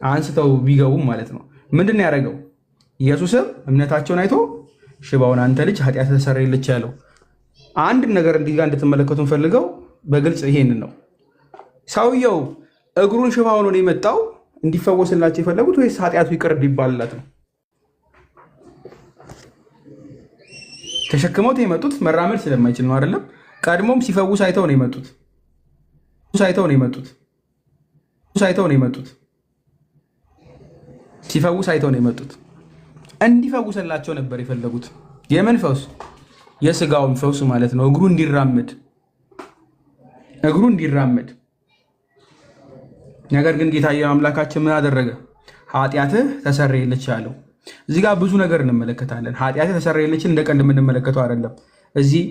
አንስተው ቢገቡም ማለት ነው። ምንድን ነው ያደረገው? ኢየሱስም እምነታቸውን አይቶ ሽባውን አንተ ልጅ ኃጢአት ተሰረየልች ያለው። አንድ ነገር እንዲህ ጋር እንድትመለከቱ ፈልገው በግልጽ ይሄንን ነው። ሰውየው እግሩን ሽባ ሆኖ ነው የመጣው እንዲፈወስላቸው የፈለጉት ወይስ ኃጢአቱ ይቅር እንዲባልላት ነው? ተሸክመውት የመጡት መራመድ ስለማይችል ነው አይደለም? ቀድሞም ሲፈውስ አይተው ነው የመጡት። ሲፈውስ አይተው ነው የመጡት። እንዲፈውስላቸው ነበር የፈለጉት። የምን ፈውስ? የስጋውን ፈውስ ማለት ነው። እግሩ እንዲራመድ። ነገር ግን ጌታ አምላካችን ምን አደረገ? ኃጢአትህ ተሰረየልች ያለው። እዚህ ጋር ብዙ ነገር እንመለከታለን። ኃጢአትህ ተሰረየልችን እንደ ቀልድ የምንመለከተው አይደለም። እዚህ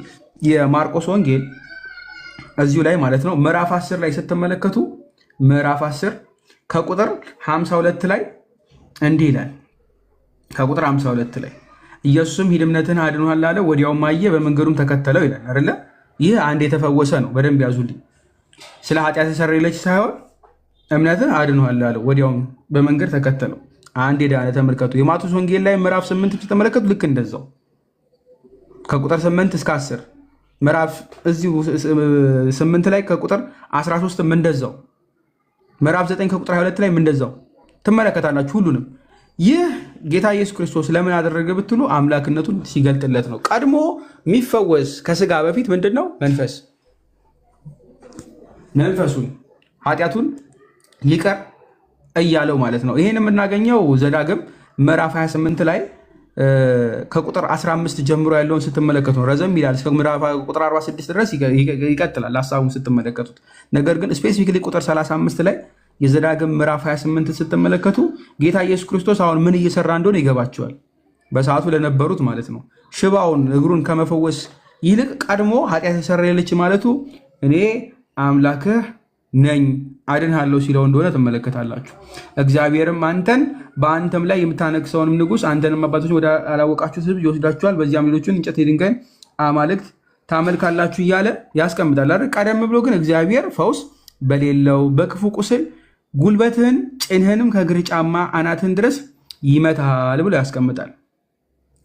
የማርቆስ ወንጌል እዚሁ ላይ ማለት ነው ምዕራፍ 10 ላይ ስትመለከቱ ምዕራፍ 10 ከቁጥር 52 ላይ እንዲህ ይላል። ከቁጥር 52 ላይ ኢየሱስም ሂድ እምነትህን አድኖሃል አለ። ወዲያውም አየ፣ በመንገዱም ተከተለው ይላል አይደለ? ይህ አንድ የተፈወሰ ነው። በደንብ ያዙልኝ። ስለ ኃጢአት ተሰረየልች ሳይሆን እምነትህ አድኖሃል አለ። ወዲያውም በመንገድ ተከተለው። አንድ ዳነ። ተመልከቱ። የማቴዎስ ወንጌል ላይ ምዕራፍ 8 ስትመለከቱ ልክ እንደዛው ከቁጥር 8 እስከ 10 ምዕራፍ እዚሁ 8 ላይ ከቁጥር 13 እንደዛው ምዕራፍ 9 ከቁጥር 22 ላይ እንደዛው ትመለከታላችሁ። ሁሉንም ይህ ጌታ ኢየሱስ ክርስቶስ ለምን አደረገ ብትሉ አምላክነቱን ሲገልጥለት ነው። ቀድሞ የሚፈወስ ከስጋ በፊት ምንድን ነው? መንፈሱን ኃጢአቱን ይቀር እያለው ማለት ነው። ይህን የምናገኘው ዘዳግም ምዕራፍ 28 ላይ ከቁጥር 15 ጀምሮ ያለውን ስትመለከቱ ነው። ረዘም ይላል። እስከ ምዕራፍ ቁጥር 46 ድረስ ይቀጥላል ሀሳቡን ስትመለከቱት። ነገር ግን ስፔሲፊክሊ ቁጥር 35 ላይ የዘዳግም ምዕራፍ 28 ስትመለከቱ ጌታ ኢየሱስ ክርስቶስ አሁን ምን እየሰራ እንደሆነ ይገባቸዋል። በሰዓቱ ለነበሩት ማለት ነው። ሽባውን እግሩን ከመፈወስ ይልቅ ቀድሞ ኃጢአት ተሰረየልች ማለቱ እኔ አምላክህ ነኝ አድንሃለሁ ሲለው እንደሆነ ትመለከታላችሁ። እግዚአብሔርም አንተን በአንተም ላይ የምታነግሰውንም ንጉሥ አንተንም አባቶች ወደ አላወቃችሁት ሕዝብ ይወስዳችኋል። በዚያም ሌሎችን እንጨት፣ የድንጋይ አማልክት ታመልካላችሁ እያለ ያስቀምጣል አይደል? ቀደም ብሎ ግን እግዚአብሔር ፈውስ በሌለው በክፉ ቁስል ጉልበትህን ጭንህንም ከእግር ጫማ አናትን ድረስ ይመታል ብሎ ያስቀምጣል።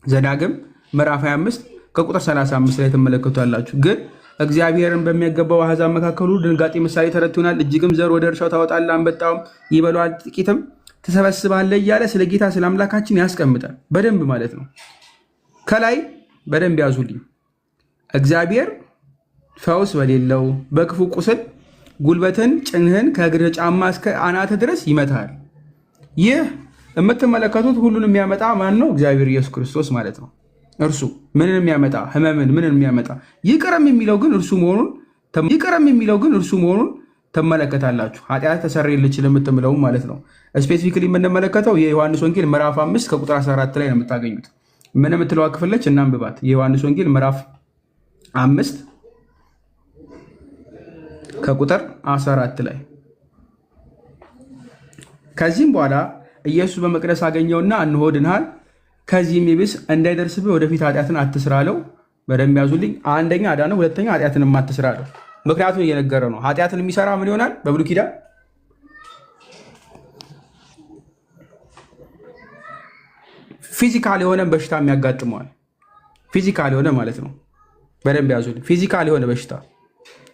ዘዳግም ምዕራፍ 25 ከቁጥር 35 ላይ ትመለከቷላችሁ። ግን እግዚአብሔርን በሚያገባው አሕዛብ መካከሉ ድንጋጤ ምሳሌ ተረትናል። እጅግም ዘር ወደ እርሻው ታወጣለህ፣ አንበጣውም ይበላዋል፣ ጥቂትም ትሰበስባለህ እያለ ስለ ጌታ ስለ አምላካችን ያስቀምጣል። በደንብ ማለት ነው። ከላይ በደንብ ያዙልኝ። እግዚአብሔር ፈውስ በሌለው በክፉ ቁስል ጉልበትን ጭንህን ከእግር ጫማ እስከ አናተ ድረስ ይመታል። ይህ የምትመለከቱት ሁሉን የሚያመጣ ማን ነው? እግዚአብሔር ኢየሱስ ክርስቶስ ማለት ነው። እርሱ ምንን የሚያመጣ ህመምን ምንን የሚያመጣ ይቅርም የሚለው ግን እርሱ መሆኑን ትመለከታላችሁ። ኃጢአት ተሰረየልች ለምትምለው ማለት ነው። ስፔሲፊክሊ የምንመለከተው የዮሐንስ ወንጌል ምዕራፍ 5 ከቁጥር 14 ላይ ነው የምታገኙት። ምን የምትለዋ ክፍለች እናንብባት። የዮሐንስ ወንጌል ምዕራፍ 5 ከቁጥር 14 ላይ ከዚህም በኋላ ኢየሱስ በመቅደስ አገኘውና እንሆ ድነሃል፣ ከዚህም ይብስ እንዳይደርስብህ ወደፊት ኃጢአትን አትስራ አለው። በደንብ ያዙልኝ። አንደኛ አዳነው፣ ሁለተኛ ኃጢአትን አትስራ አለው። ምክንያቱም እየነገረ ነው። ኃጢአትን የሚሰራ ምን ይሆናል? በብሉይ ኪዳን ፊዚካል የሆነ በሽታ የሚያጋጥመዋል። ፊዚካል የሆነ ማለት ነው። በደንብ ያዙልኝ። ፊዚካል የሆነ በሽታ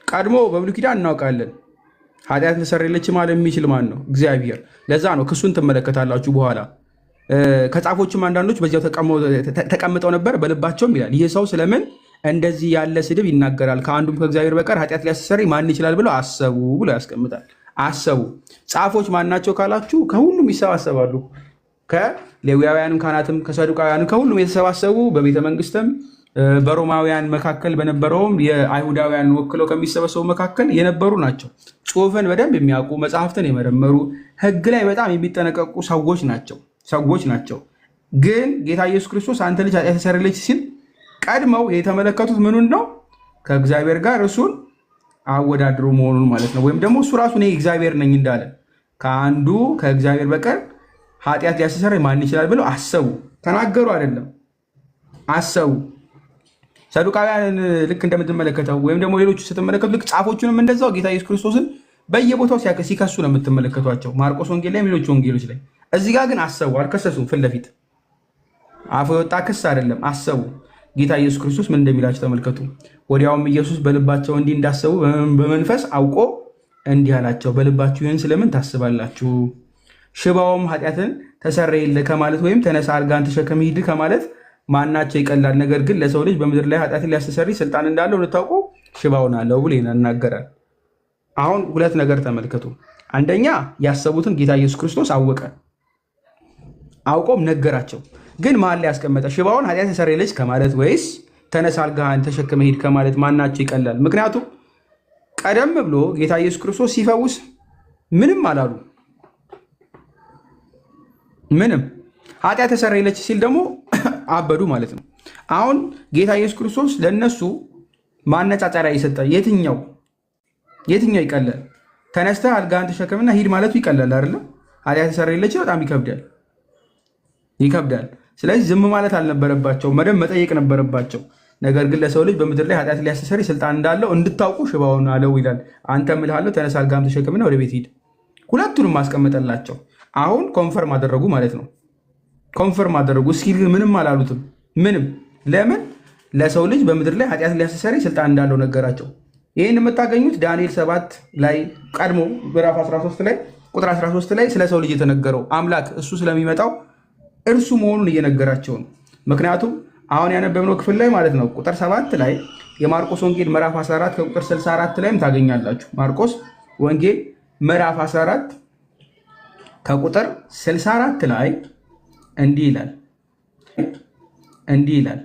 ቀድሞ በብሉይ ኪዳን እናውቃለን። ኃጢአት ተሰረየልች ማለት የሚችል ማን ነው? እግዚአብሔር። ለዛ ነው ክሱን ትመለከታላችሁ በኋላ። ከጻፎችም አንዳንዶች በዚያው ተቀምጠው ነበር፣ በልባቸውም ይላል ይህ ሰው ስለምን እንደዚህ ያለ ስድብ ይናገራል? ከአንዱም ከእግዚአብሔር በቀር ኃጢአት ሊያስተሰርይ ማን ይችላል ብለው አሰቡ ብሎ ያስቀምጣል። አሰቡ። ጻፎች ማናቸው ካላችሁ ከሁሉም ይሰባሰባሉ። ከሌዋውያንም ካህናትም ከሰዱቃውያንም ከሁሉም የተሰባሰቡ በቤተ መንግስትም በሮማውያን መካከል በነበረውም የአይሁዳውያን ወክለው ከሚሰበሰቡ መካከል የነበሩ ናቸው። ጽሑፍን በደንብ የሚያውቁ መጽሐፍትን የመረመሩ ሕግ ላይ በጣም የሚጠነቀቁ ሰዎች ናቸው። ግን ጌታ ኢየሱስ ክርስቶስ አንተ ልጅ ኃጢአት ተሰረየልች ሲል ቀድመው የተመለከቱት ምኑን ነው? ከእግዚአብሔር ጋር እሱን አወዳድሩ መሆኑን ማለት ነው። ወይም ደግሞ እሱ ራሱ እኔ እግዚአብሔር ነኝ እንዳለ ከአንዱ ከእግዚአብሔር በቀር ኃጢአት ሊያስተሰርይ ማን ይችላል ብለው አሰቡ። ተናገሩ አይደለም፣ አሰቡ። ሰዱቃውያን ልክ እንደምትመለከተው ወይም ደግሞ ሌሎቹ ስትመለከቱ ልክ ጻፎቹንም እንደዛው ጌታ ኢየሱስ ክርስቶስን በየቦታው ሲከሱ ነው የምትመለከቷቸው፣ ማርቆስ ወንጌል ላይ፣ ሌሎች ወንጌሎች ላይ። እዚህ ጋር ግን አሰቡ፣ አልከሰሱም። ፊት ለፊት አፉ የወጣ ክስ አይደለም፣ አሰቡ። ጌታ ኢየሱስ ክርስቶስ ምን እንደሚላቸው ተመልከቱ። ወዲያውም ኢየሱስ በልባቸው እንዲህ እንዳሰቡ በመንፈስ አውቆ እንዲህ አላቸው፣ በልባችሁ ይህን ስለምን ታስባላችሁ? ሽባውም ኃጢአትን ተሰረየልህ ከማለት ወይም ተነሳ አልጋን ተሸከም ሂድ ከማለት ማናቸው ይቀላል? ነገር ግን ለሰው ልጅ በምድር ላይ ኃጢአትን ሊያስተሰርይ ስልጣን እንዳለው ልታውቁ ሽባውን አለው ብሎ ይናገራል። አሁን ሁለት ነገር ተመልከቱ። አንደኛ ያሰቡትን ጌታ ኢየሱስ ክርስቶስ አወቀ፣ አውቆም ነገራቸው። ግን መሀል ላይ ያስቀመጠ ሽባውን ኃጢአት ተሰረየልች ከማለት ወይስ ተነሳ አልጋህን ተሸክመ ሂድ ከማለት ማናቸው ይቀላል? ምክንያቱም ቀደም ብሎ ጌታ ኢየሱስ ክርስቶስ ሲፈውስ ምንም አላሉ። ምንም ኃጢአት ተሰረየልች ሲል ደግሞ አበዱ ማለት ነው። አሁን ጌታ ኢየሱስ ክርስቶስ ለነሱ ማነጻጸሪያ የሰጠ የትኛው ይቀላል? ተነስተህ አልጋህን ተሸከምና ሂድ ማለቱ ይቀላል አይደለም? ኃጢአት ተሰረየልች በጣም ይከብዳል። ስለዚህ ዝም ማለት አልነበረባቸው፣ መደብ መጠየቅ ነበረባቸው። ነገር ግን ለሰው ልጅ በምድር ላይ ኃጢአት ሊያስተሰርይ ስልጣን እንዳለው እንድታውቁ ሽባውን አለው ይላል። አንተ እምልሃለሁ ተነሳ አልጋህን ተሸከምና ወደ ቤት ሂድ። ሁለቱንም ማስቀመጠላቸው። አሁን ኮንፈርም አደረጉ ማለት ነው። ኮንፈርም አደረጉ። እስኪ ምንም አላሉትም። ምንም። ለምን? ለሰው ልጅ በምድር ላይ ኃጢአት ሊያስተሰርይ ስልጣን እንዳለው ነገራቸው። ይህን የምታገኙት ዳንኤል 7 ላይ ቀድሞ ምዕራፍ 13 ላይ ቁጥር 13 ላይ ስለ ሰው ልጅ የተነገረው አምላክ እሱ ስለሚመጣው እርሱ መሆኑን እየነገራቸው ነው። ምክንያቱም አሁን ያነበብነው ክፍል ላይ ማለት ነው ቁጥር 7 ላይ የማርቆስ ወንጌል ምዕራፍ 14 ከቁጥር 64 ላይም ታገኛላችሁ። ማርቆስ ወንጌል ምዕራፍ 14 ከቁጥር 64 ላይ እንዲህ ይላል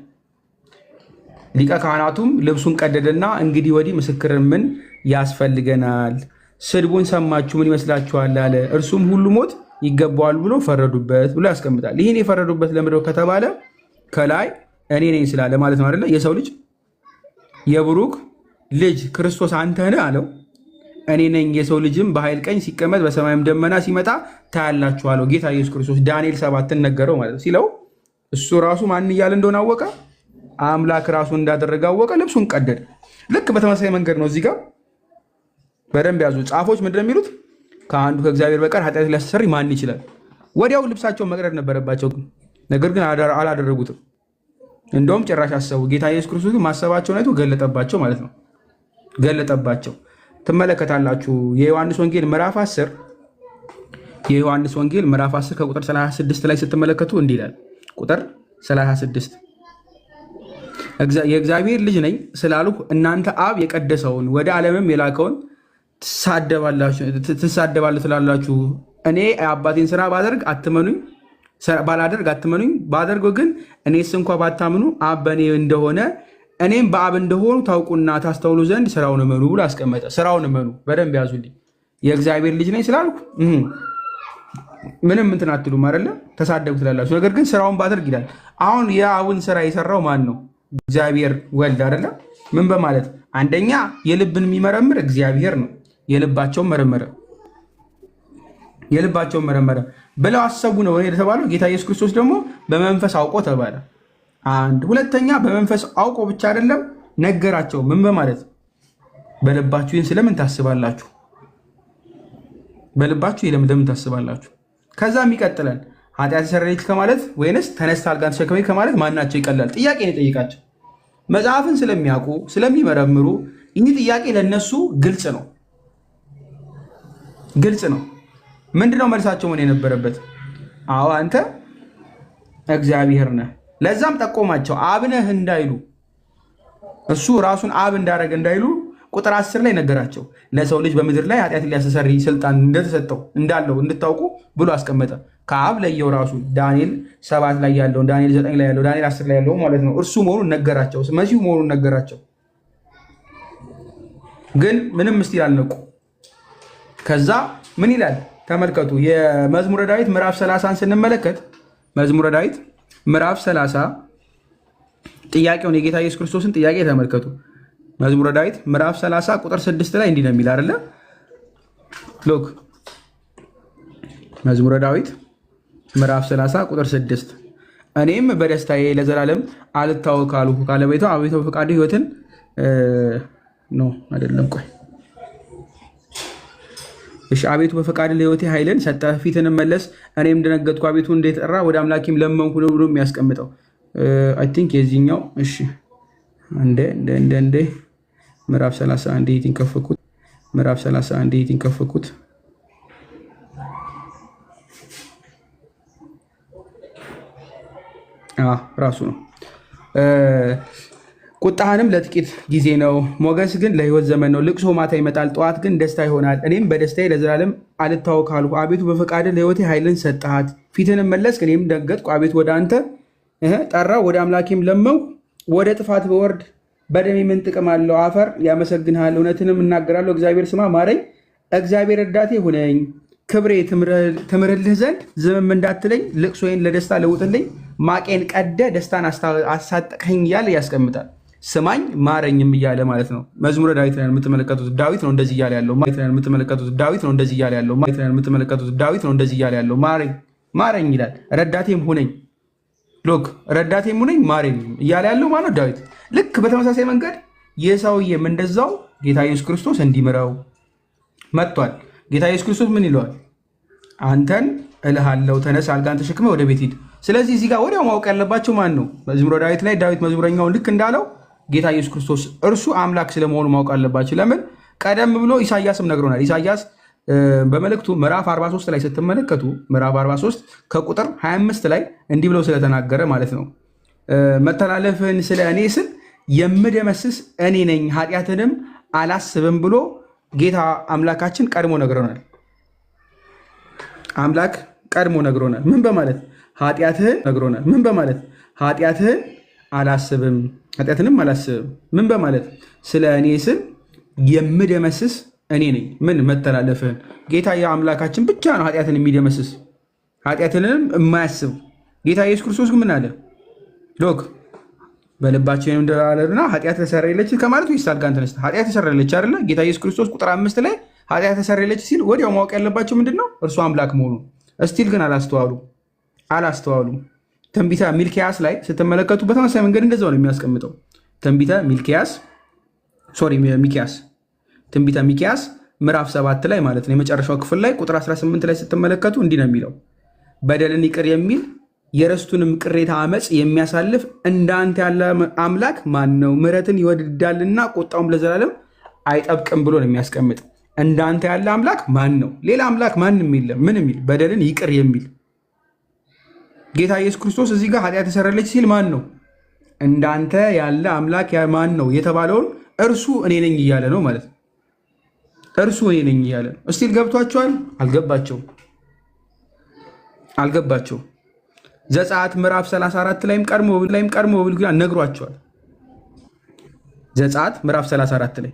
ሊቀ ካህናቱም ልብሱን ቀደደና እንግዲህ ወዲህ ምስክር ምን ያስፈልገናል? ስድቡን ሰማችሁ፣ ምን ይመስላችኋል አለ። እርሱም ሁሉ ሞት ይገባዋል ብሎ ፈረዱበት ብሎ ያስቀምጣል። ይህን የፈረዱበት ለምንድነው ከተባለ ከላይ እኔ ነኝ ስላለ ማለት ነው አይደለ? የሰው ልጅ የብሩክ ልጅ ክርስቶስ አንተ ነህ አለው። እኔ ነኝ የሰው ልጅም በኃይል ቀኝ ሲቀመጥ በሰማይም ደመና ሲመጣ ታያላችሁ አለው ጌታ ኢየሱስ ክርስቶስ። ዳንኤል 7 ነገረው ማለት ነው። ሲለው እሱ ራሱ ማን እያለ እንደሆነ አምላክ ራሱ እንዳደረገ አወቀ፣ ልብሱን ቀደደ። ልክ በተመሳሳይ መንገድ ነው እዚህ ጋር በደንብ ያዙ ጻፎች ምንድነው የሚሉት? ከአንዱ ከእግዚአብሔር በቀር ኃጢአት ሊያስተሰርይ ማን ይችላል? ወዲያው ልብሳቸውን መቅደድ ነበረባቸው፣ ነገር ግን አላደረጉትም። እንደውም ጭራሽ አሰቡ። ጌታ ኢየሱስ ክርስቶስ ግን ማሰባቸውን አይቶ ገለጠባቸው ማለት ነው። ገለጠባቸው። ትመለከታላችሁ የዮሐንስ ወንጌል ምዕራፍ 10 የዮሐንስ ወንጌል ምዕራፍ 10 ከቁጥር 36 ላይ ስትመለከቱ እንዲህ ይላል። ቁጥር 36 የእግዚአብሔር ልጅ ነኝ ስላልሁ እናንተ አብ የቀደሰውን ወደ ዓለምም የላከውን ትሳደባላችሁ ትላላችሁ። እኔ የአባቴን ስራ ባላደርግ አትመኑኝ፣ ባደርገው ግን እኔስ እንኳ ባታምኑ አብ በእኔ እንደሆነ እኔም በአብ እንደሆኑ ታውቁና ታስተውሉ ዘንድ ስራውን እመኑ ብሎ አስቀመጠ። ስራውን እመኑ። በደንብ ያዙልኝ። የእግዚአብሔር ልጅ ነኝ ስላልኩ ምንም እንትን አትሉም አይደለ? ተሳደቡ ትላላችሁ፣ ነገር ግን ስራውን ባደርግ ይላል። አሁን የአቡን ስራ የሰራው ማን ነው? እግዚአብሔር ወልድ አይደለ? ምን በማለት አንደኛ የልብን የሚመረምር እግዚአብሔር ነው። የልባቸውን መረመረ ብለው አሰቡ ነው የተባለው። ጌታ ኢየሱስ ክርስቶስ ደግሞ በመንፈስ አውቆ ተባለ። አንድ ሁለተኛ በመንፈስ አውቆ ብቻ አይደለም ነገራቸው። ምን በማለት በልባችሁ ይህን ስለምን ታስባላችሁ? በልባችሁ ይህን ለምን ታስባላችሁ? ከዛም ይቀጥላል። ኃጢአት ተሰረየች ከማለት ወይንስ ተነስታ አልጋን ተሸከመች ከማለት ማናቸው ይቀላል? ጥያቄ ነው የጠየቃቸው። መጽሐፍን ስለሚያውቁ ስለሚመረምሩ ይህ ጥያቄ ለነሱ ግልጽ ነው። ምንድነው መልሳቸው ምን የነበረበት? አዎ አንተ እግዚአብሔር ነህ። ለዛም ጠቆማቸው። አብ ነህ እንዳይሉ እሱ ራሱን አብ እንዳደረገ እንዳይሉ ቁጥር 10 ላይ ነገራቸው። ለሰው ልጅ በምድር ላይ ኃጢአት ሊያስተሰርይ ስልጣን እንደተሰጠው እንዳለው እንድታውቁ ብሎ አስቀመጠ። ከአብ ለየው ራሱ ዳንኤል 7 ላይ ያለው፣ ዳንኤል 9 ላይ ያለው፣ ዳንኤል 10 ላይ ያለው ማለት ነው። እርሱ መሆኑን ነገራቸው፣ መሲሁ መሆኑን ነገራቸው። ግን ምንም ምስጢር አልነቁ። ከዛ ምን ይላል ተመልከቱ። የመዝሙረ ዳዊት ምዕራፍ 30ን ስንመለከት መዝሙረ ዳዊት ምዕራፍ 30 ጥያቄውን የጌታ ኢየሱስ ክርስቶስን ጥያቄ ተመልከቱ። መዝሙረ ዳዊት ምዕራፍ 30 ቁጥር 6 ላይ እንዲህ ነው የሚል አይደለ? ሎክ መዝሙረ ዳዊት ምዕራፍ 30 ቁጥር 6 እኔም በደስታዬ ለዘላለም አልታወክ አልሁ ካለ ቤቱ አቤቱ በፈቃድህ ሕይወትን ነው አይደለም። ቆይ እሺ። አቤቱ በፈቃድህ ለሕይወቴ ኃይልን ሰጠህ፣ ፊትንም መለስ። እኔም ደነገጥኩ፣ አቤቱ እንዴት ጠራ፣ ወደ አምላኬም ለመንኩ ብሎ የሚያስቀምጠው አይ ቲንክ የዚህኛው እሺ። እንደ ምዕራፍ 31 ይህን ከፈኩት። ምዕራፍ 31 ይህን ከፈኩት። ራሱ ነው። ቁጣህንም ለጥቂት ጊዜ ነው፣ ሞገስ ግን ለሕይወት ዘመን ነው። ልቅሶ ማታ ይመጣል፣ ጠዋት ግን ደስታ ይሆናል። እኔም በደስታዬ ለዘላለም አልታወክ አልሁ። አቤቱ በፈቃድህ ለሕይወቴ ኃይልን ሰጠሃት፣ ፊትንም መለስክ። እኔም ደንገጥኩ፣ አቤቱ ወደ አንተ ጠራሁ፣ ወደ አምላኬም ለመንኩ። ወደ ጥፋት በወርድ በደሜ ምን ጥቅም አለው? አፈር ያመሰግንሃል፣ እውነትንም እናገራለሁ። እግዚአብሔር ስማ ማረኝ፣ እግዚአብሔር ረዳቴ ሁነኝ። ክብሬ ትምርልህ ዘንድ ዝምም እንዳትለኝ፣ ልቅሶዬን ለደስታ ለውጥልኝ። ማቄን ቀደ ደስታን አሳጠቀኝ እያለ ያስቀምጣል። ስማኝ ማረኝም እያለ ማለት ነው። መዝሙረ ዳዊት ላይ የምትመለከቱት ዳዊት ነው እንደዚህ እያለ ያለው። ዳዊት ነው እንደዚህ እያለ ያለው። ማረኝ ይላል። ረዳቴም ሁነኝ፣ ሎክ ረዳቴም ሁነኝ ማረኝ እያለ ያለው ማለት ዳዊት። ልክ በተመሳሳይ መንገድ የሰውዬም እንደዛው ጌታ ኢየሱስ ክርስቶስ እንዲምረው መጥቷል። ጌታ ኢየሱስ ክርስቶስ ምን ይለዋል? አንተን እልሃለሁ ተነስ፣ አልጋን ተሸክመ ወደ ቤት ሂድ። ስለዚህ እዚህ ጋር ወዲያው ማወቅ ያለባቸው ማን ነው? መዝሙረ ዳዊት ላይ ዳዊት መዝሙረኛውን ልክ እንዳለው ጌታ ኢየሱስ ክርስቶስ እርሱ አምላክ ስለመሆኑ ማወቅ አለባቸው። ለምን? ቀደም ብሎ ኢሳያስም ነግሮናል። ኢሳያስ በመልእክቱ ምዕራፍ 43 ላይ ስትመለከቱ ምዕራፍ 43 ከቁጥር 25 ላይ እንዲህ ብለው ስለተናገረ ማለት ነው መተላለፍህን ስለ እኔ ስል የምደመስስ እኔ ነኝ፣ ኃጢአትንም አላስብም ብሎ ጌታ አምላካችን ቀድሞ ነግሮናል። አምላክ ቀድሞ ነግሮናል። ምን በማለት ኃጢአትህን ነግሮናል። ምን በማለት ኃጢአትህን አላስብም፣ ኃጢአትንም አላስብም። ምን በማለት ስለ እኔ ስል የምደመስስ እኔ ነኝ። ምን መተላለፍህን። ጌታ የአምላካችን ብቻ ነው ኃጢአትን የሚደመስስ ኃጢአትንም የማያስብ። ጌታ ኢየሱስ ክርስቶስ ግን ምን አለ? ሎክ በልባችን እንዳለና ኃጢአት ተሰረየለች ከማለት ወይስ አልጋን ተነስተ ኃጢአት ተሰረየለች አይደለ? ጌታ ኢየሱስ ክርስቶስ ቁጥር 5 ላይ ኃጢአት ተሰረየለች ሲል ወዲያው ማወቅ ያለባቸው ምንድን ነው? እርሱ አምላክ መሆኑ። እስቲል ግን አላስተዋሉ። ትንቢተ ሚልኪያስ ላይ ስትመለከቱ በተመሳሳይ መንገድ እንደዛው ነው የሚያስቀምጠው። ትንቢተ ሚልኪያስ ሚኪያስ ትንቢተ ሚኪያስ ምዕራፍ 7 ላይ ማለት ነው የመጨረሻው ክፍል ላይ ቁጥር 18 ላይ ስትመለከቱ እንዲህ ነው የሚለው፣ በደልን ይቅር የሚል የርስቱንም ቅሬታ አመፅ የሚያሳልፍ እንዳንተ ያለ አምላክ ማን ነው? ምሕረትን ይወድዳልና ቁጣውም ለዘላለም አይጠብቅም ብሎ ነው የሚያስቀምጥ። እንዳንተ ያለ አምላክ ማን ነው? ሌላ አምላክ ማንም የለም። ምን የሚል በደልን ይቅር የሚል ጌታ ኢየሱስ ክርስቶስ እዚህ ጋር ኃጢአት ተሰረለች ሲል ማን ነው? እንዳንተ ያለ አምላክ ማን ነው የተባለውን እርሱ እኔ ነኝ እያለ ነው ማለት ነው። እርሱ እኔ ነኝ እያለ ነው። እስቲል ገብቷቸዋል? አልገባቸው። ዘጸአት ምዕራፍ 34 ላይም ቀድሞ ብሉይ ነግሯቸዋል። ዘጸአት ምዕራፍ 34 ላይ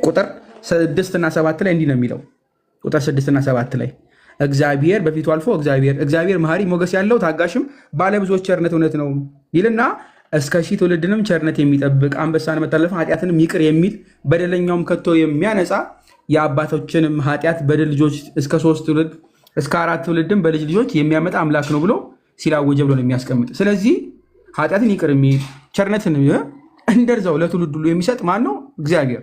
ቁጥር 6 እና 7 ላይ እንዲህ ነው የሚለው። ቁጥር 6 እና 7 ላይ እግዚአብሔር በፊቱ አልፎ እግዚአብሔር መሐሪ ሞገስ ያለው ታጋሽም ባለብዙዎች ቸርነት እውነት ነው ይልና እስከ ሺህ ትውልድንም ቸርነት የሚጠብቅ አንበሳን መተላለፍ ኃጢአትንም ይቅር የሚል በደለኛውም ከቶ የሚያነጻ የአባቶችንም ኃጢአት በደል ልጆች እስከ 3 ትውልድ እስከ 4 ትውልድም በልጅ ልጆች የሚያመጣ አምላክ ነው ብሎ ሲላወጀ ብሎ ነው የሚያስቀምጥ። ስለዚህ ኃጢአትን ይቅር የሚል ቸርነትን እንደዛው ለትውልድ ሁሉ የሚሰጥ ማን ነው? እግዚአብሔር።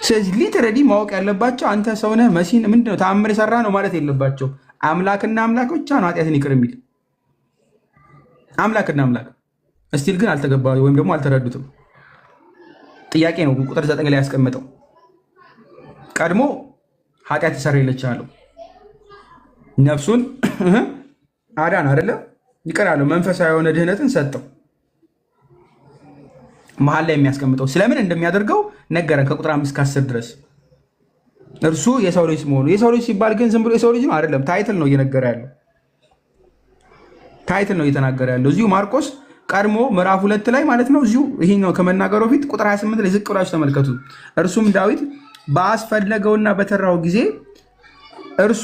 ስለዚህ ሊትረዲ ማወቅ ያለባቸው አንተ ሰውነህ መሲን ምንድነው ተአምር የሰራ ነው ማለት የለባቸው። አምላክና አምላክ ብቻ ነው ኃጢአትን ይቅር የሚል አምላክና አምላክ። እስቲል ግን አልተገባ ወይም ደግሞ አልተረዱትም። ጥያቄ ነው ቁጥር 9 ላይ ያስቀመጠው። ቀድሞ ኃጢአት ተሰረየለች አለው፣ ነፍሱን አዳን አይደለ? ይቅር አለው፣ መንፈሳዊ የሆነ ድህነትን ሰጠው። መሀል ላይ የሚያስቀምጠው ስለምን እንደሚያደርገው ነገረን ከቁጥር 5 እስከ 10 ድረስ። እርሱ የሰው ልጅ መሆኑ። የሰው ልጅ ሲባል ግን ዝም ብሎ የሰው ልጅ ነው አይደለም፣ ታይትል ነው እየነገረ ያለው፣ ታይትል ነው እየተናገረ ያለው። እዚሁ ማርቆስ ቀድሞ ምዕራፍ 2 ላይ ማለት ነው። እዚሁ ይሄኛው ከመናገሩ በፊት ቁጥር 28 ላይ ዝቅ ብላችሁ ተመልከቱ። እርሱም ዳዊት ባስፈለገውና በተራው ጊዜ እርሱ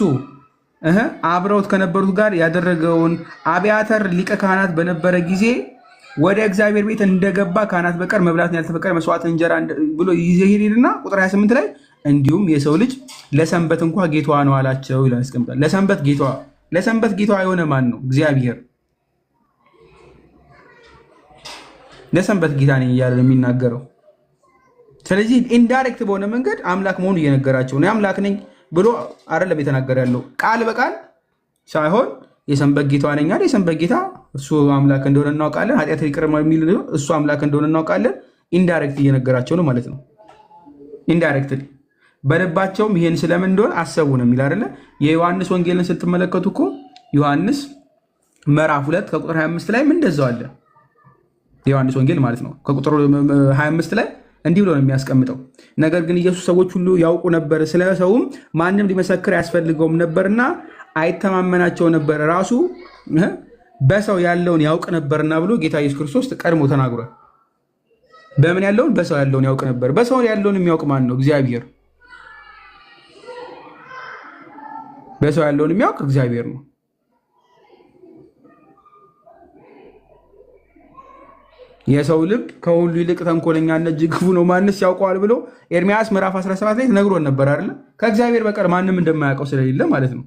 አብረውት ከነበሩት ጋር ያደረገውን አብያተር ሊቀ ካህናት በነበረ ጊዜ ወደ እግዚአብሔር ቤት እንደገባ ካህናት በቀር መብላትን ያልተፈቀደ መስዋዕት እንጀራ ብሎ ይሄድና ቁጥር 28 ላይ እንዲሁም የሰው ልጅ ለሰንበት እንኳ ጌታዋ ነው አላቸው ይላል፣ ያስቀምጣል። ለሰንበት ጌታዋ የሆነ ማን ነው? እግዚአብሔር። ለሰንበት ጌታ ነኝ እያለ ነው የሚናገረው። ስለዚህ ኢንዳይሬክት በሆነ መንገድ አምላክ መሆኑ እየነገራቸው ነው። አምላክ ነኝ ብሎ አይደለም የተናገረ ያለው፣ ቃል በቃል ሳይሆን የሰንበት ጌታ ነኝ አይደል? የሰንበት ጌታ እሱ አምላክ እንደሆነ እናውቃለን። ኃጢአት ይቅር የሚል እሱ አምላክ እንደሆነ እናውቃለን። ኢንዳይሬክት እየነገራቸው ነው ማለት ነው። ኢንዳይሬክት በልባቸውም ይሄን ስለምን እንደሆነ አሰቡ ነው የሚል አይደለ? የዮሐንስ ወንጌልን ስትመለከቱ እኮ ዮሐንስ ምዕራፍ 2 ከቁጥር 25 ላይ ምን እንደዛው አለ። የዮሐንስ ወንጌል ማለት ነው ከቁጥር 25 ላይ እንዲህ ብሎ ነው የሚያስቀምጠው። ነገር ግን ኢየሱስ ሰዎች ሁሉ ያውቁ ነበር፣ ስለ ሰውም ማንም ሊመሰክር አያስፈልገውም ነበርና አይተማመናቸው ነበር፣ ራሱ በሰው ያለውን ያውቅ ነበርና ብሎ ጌታ ኢየሱስ ክርስቶስ ቀድሞ ተናግሯል። በምን ያለውን? በሰው ያለውን ያውቅ ነበር። በሰው ያለውን የሚያውቅ ማን ነው? እግዚአብሔር። በሰው ያለውን የሚያውቅ እግዚአብሔር ነው። የሰው ልብ ከሁሉ ይልቅ ተንኮለኛና እጅግ ክፉ ነው፣ ማንስ ያውቀዋል ብሎ ኤርምያስ ምዕራፍ 17 ላይ ነግሮን ነበር አይደለ? ከእግዚአብሔር በቀር ማንም እንደማያውቀው ስለሌለ ማለት ነው።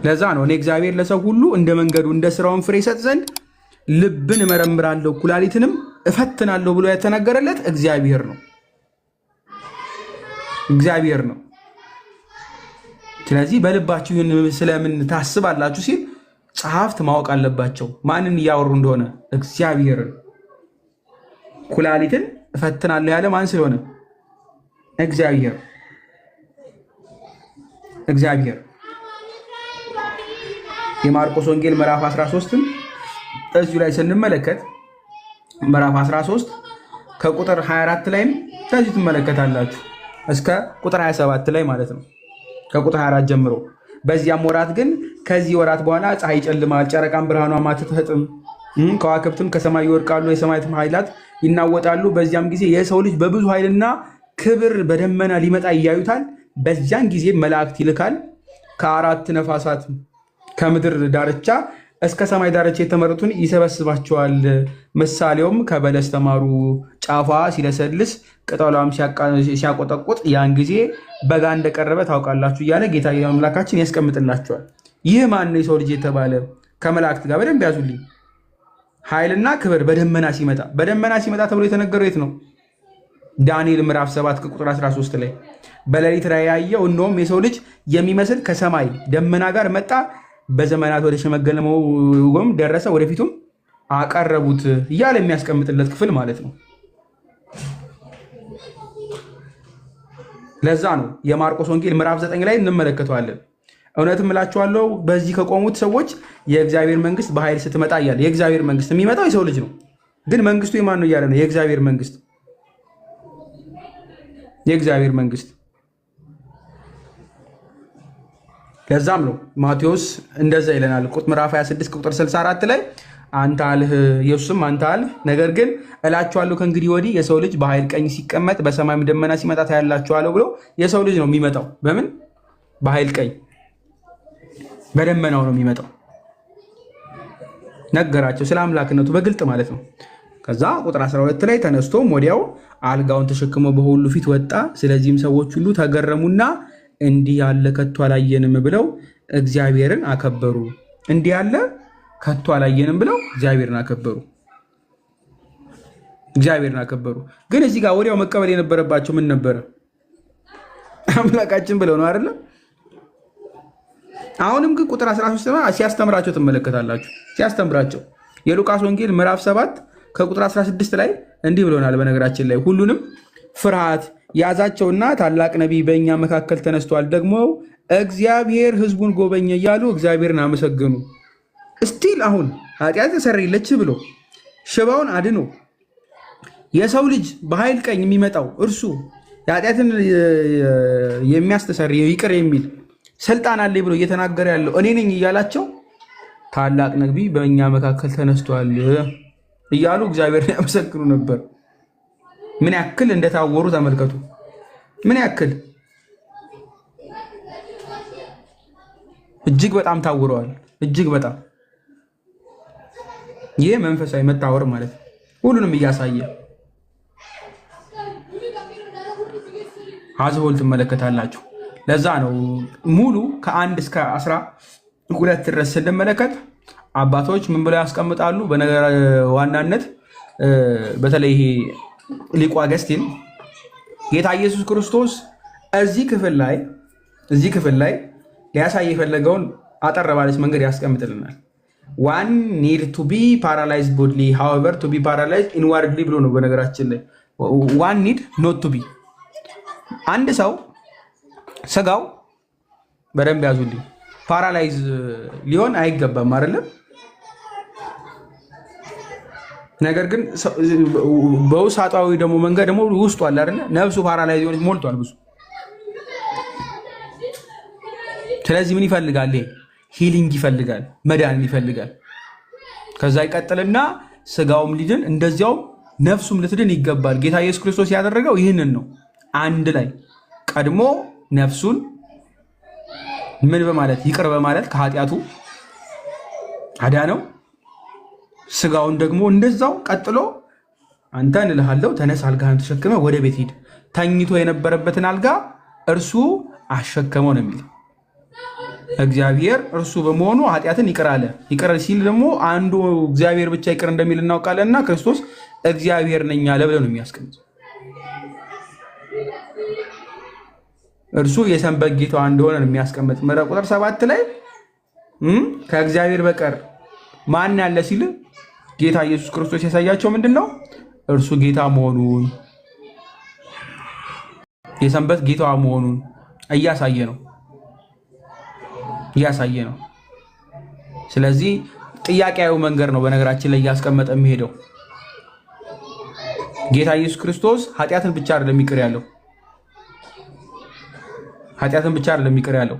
ለዛ ነው እኔ እግዚአብሔር ለሰው ሁሉ እንደ መንገዱ እንደ ስራውን ፍሬ ይሰጥ ዘንድ ልብን እመረምራለሁ ኩላሊትንም እፈትናለሁ ብሎ የተናገረለት እግዚአብሔር ነው። እግዚአብሔር ነው። ስለዚህ በልባችሁ ስለምን ታስባላችሁ ሲል ጸሐፍት ማወቅ አለባቸው ማንን እያወሩ እንደሆነ። እግዚአብሔርን። ኩላሊትን እፈትናለሁ ያለ ማን ስለሆነ? እግዚአብሔር። የማርቆስ ወንጌል ምዕራፍ 13 እዚሁ ላይ ስንመለከት ምዕራፍ 13 ከቁጥር 24 ላይም ከዚህ ትመለከታላችሁ እስከ ቁጥር 27 ላይ ማለት ነው። ከቁጥር 24 ጀምሮ በዚያም ወራት ግን ከዚህ ወራት በኋላ ፀሐይ ይጨልማል፣ ጨረቃም ብርሃኗም አትሰጥም፣ ከዋክብትም ከሰማይ ይወድቃሉ፣ የሰማያትም ኃይላት ይናወጣሉ። በዚያም ጊዜ የሰው ልጅ በብዙ ኃይልና ክብር በደመና ሊመጣ እያዩታል። በዚያን ጊዜ መላእክት ይልካል፣ ከአራት ነፋሳት ከምድር ዳርቻ እስከ ሰማይ ዳርቻ የተመረጡትን ይሰበስባቸዋል። ምሳሌውም ከበለስ ተማሩ፣ ጫፏ ሲለሰልስ ቅጠሏም ሲያቆጠቁጥ ያን ጊዜ በጋ እንደቀረበ ታውቃላችሁ እያለ ጌታ አምላካችን ያስቀምጥላቸዋል። ይህ ማን ነው? የሰው ልጅ የተባለ ከመላእክት ጋር በደንብ ያዙልኝ። ኃይልና ክብር በደመና ሲመጣ፣ በደመና ሲመጣ ተብሎ የተነገረው የት ነው? ዳንኤል ምዕራፍ 7 ቁጥር 13 ላይ በሌሊት ራእይ ያየው እነሆም የሰው ልጅ የሚመስል ከሰማይ ደመና ጋር መጣ፣ በዘመናት ወደ ሸመገለውም ደረሰ፣ ወደፊቱም አቀረቡት እያለ የሚያስቀምጥለት ክፍል ማለት ነው። ለዛ ነው የማርቆስ ወንጌል ምዕራፍ 9 ላይ እንመለከተዋለን። እውነትም እላችኋለሁ በዚህ ከቆሙት ሰዎች የእግዚአብሔር መንግስት በኃይል ስትመጣ እያለ፣ የእግዚአብሔር መንግስት የሚመጣው የሰው ልጅ ነው። ግን መንግስቱ የማን ነው እያለ ነው? የእግዚአብሔር መንግስት፣ የእግዚአብሔር መንግስት። ለዛም ነው ማቴዎስ እንደዛ ይለናል። ምዕራፍ 26 ቁጥር 64 ላይ አንተ አልህ፣ ኢየሱስም አንተ አልህ፣ ነገር ግን እላችኋለሁ ከእንግዲህ ወዲህ የሰው ልጅ በኃይል ቀኝ ሲቀመጥ በሰማይም ደመና ሲመጣ ታያላችኋለሁ ብሎ የሰው ልጅ ነው የሚመጣው። በምን? በኃይል ቀኝ በደመናው ነው የሚመጣው። ነገራቸው ስለ አምላክነቱ በግልጥ ማለት ነው። ከዛ ቁጥር 12 ላይ ተነስቶም ወዲያው አልጋውን ተሸክሞ በሁሉ ፊት ወጣ። ስለዚህም ሰዎች ሁሉ ተገረሙና እንዲህ ያለ ከቶ አላየንም ብለው እግዚአብሔርን አከበሩ። እንዲህ ያለ ከቶ አላየንም ብለው እግዚአብሔርን አከበሩ። እግዚአብሔርን አከበሩ። ግን እዚህ ጋር ወዲያው መቀበል የነበረባቸው ምን ነበረ? አምላካችን ብለው ነው አይደለም? አሁንም ግን ቁጥር 13 ሲያስተምራቸው ትመለከታላችሁ። ሲያስተምራቸው የሉቃስ ወንጌል ምዕራፍ 7 ከቁጥር 16 ላይ እንዲህ ብሎናል። በነገራችን ላይ ሁሉንም ፍርሃት ያዛቸውና ታላቅ ነቢይ በእኛ መካከል ተነስቷል፣ ደግሞ እግዚአብሔር ሕዝቡን ጎበኘ እያሉ እግዚአብሔርን አመሰገኑ። እስቲል አሁን ኃጢአት ተሰረየለች ብሎ ሽባውን አድኖ የሰው ልጅ በኃይል ቀኝ የሚመጣው እርሱ ኃጢአትን የሚያስተሰርይ ይቅር የሚል ስልጣን አለ ብሎ እየተናገረ ያለው እኔ ነኝ እያላቸው ታላቅ ነቢይ በእኛ መካከል ተነስቷል እያሉ እግዚአብሔርን ያመሰግኑ ነበር። ምን ያክል እንደታወሩ ተመልከቱ። ምን ያክል እጅግ በጣም ታውረዋል። እጅግ በጣም ይህ መንፈሳዊ መታወር ማለት ነው። ሁሉንም እያሳየ አዝሆል ትመለከታላችሁ። ለዛ ነው ሙሉ ከ1 እስከ 12 ድረስ ስንመለከት አባቶች ምን ብለው ያስቀምጣሉ? በነገር ዋናነት በተለይ ይሄ ሊቁ አገስቲን ጌታ ኢየሱስ ክርስቶስ እዚህ ክፍል ላይ ሊያሳይ የፈለገውን አጠር ባለች መንገድ ያስቀምጥልናል። ዋን ኒድ ቱ ቢ ፓራላይዝድ ቦድሊ ሃውኤቨር ቱ ቢ ፓራላይዝድ ኢንዋርድሊ ብሎ ነው። በነገራችን ላይ ዋን ኒድ ኖት ቱ ቢ፣ አንድ ሰው ስጋው በደንብ ያዙልኝ ፓራላይዝ ሊሆን አይገባም አይደለም። ነገር ግን በውስጣዊ ደግሞ መንገድ ደግሞ ውስጡ አለ አይደል? ነፍሱ ፓራላይዝ ሆኖ ሞልቷል ብዙ። ስለዚህ ምን ይፈልጋል? ሂሊንግ ይፈልጋል፣ መዳን ይፈልጋል። ከዛ ይቀጥልና ስጋውም ሊድን እንደዚያው ነፍሱም ልትድን ይገባል። ጌታ ኢየሱስ ክርስቶስ ያደረገው ይህንን ነው። አንድ ላይ ቀድሞ ነፍሱን ምን በማለት ይቅር በማለት ከኃጢአቱ አዳነው። ስጋውን ደግሞ እንደዛው ቀጥሎ አንተ እንልሃለሁ ተነስ፣ አልጋህን ተሸክመ ወደ ቤት ሂድ። ተኝቶ የነበረበትን አልጋ እርሱ አሸከመው ነው የሚል። እግዚአብሔር እርሱ በመሆኑ ኃጢአትን ይቅር አለ። ይቅር ሲል ደግሞ አንዱ እግዚአብሔር ብቻ ይቅር እንደሚል እናውቃለንና ክርስቶስ እግዚአብሔር ነኝ አለ ብለው ነው የሚያስቀምጥ። እርሱ የሰንበት ጌታ እንደሆነ ነው የሚያስቀምጥ። ቁጥር 7 ላይ ከእግዚአብሔር በቀር ማን ያለ ሲል ጌታ ኢየሱስ ክርስቶስ ያሳያቸው ምንድነው? እርሱ ጌታ መሆኑን የሰንበት ጌታ መሆኑን እያሳየ ነው። ስለዚህ ጥያቄያዊ መንገድ ነው በነገራችን ላይ እያስቀመጠ የሚሄደው። ጌታ ኢየሱስ ክርስቶስ ኃጢአትን ብቻ አይደለም ይቅር ያለው፣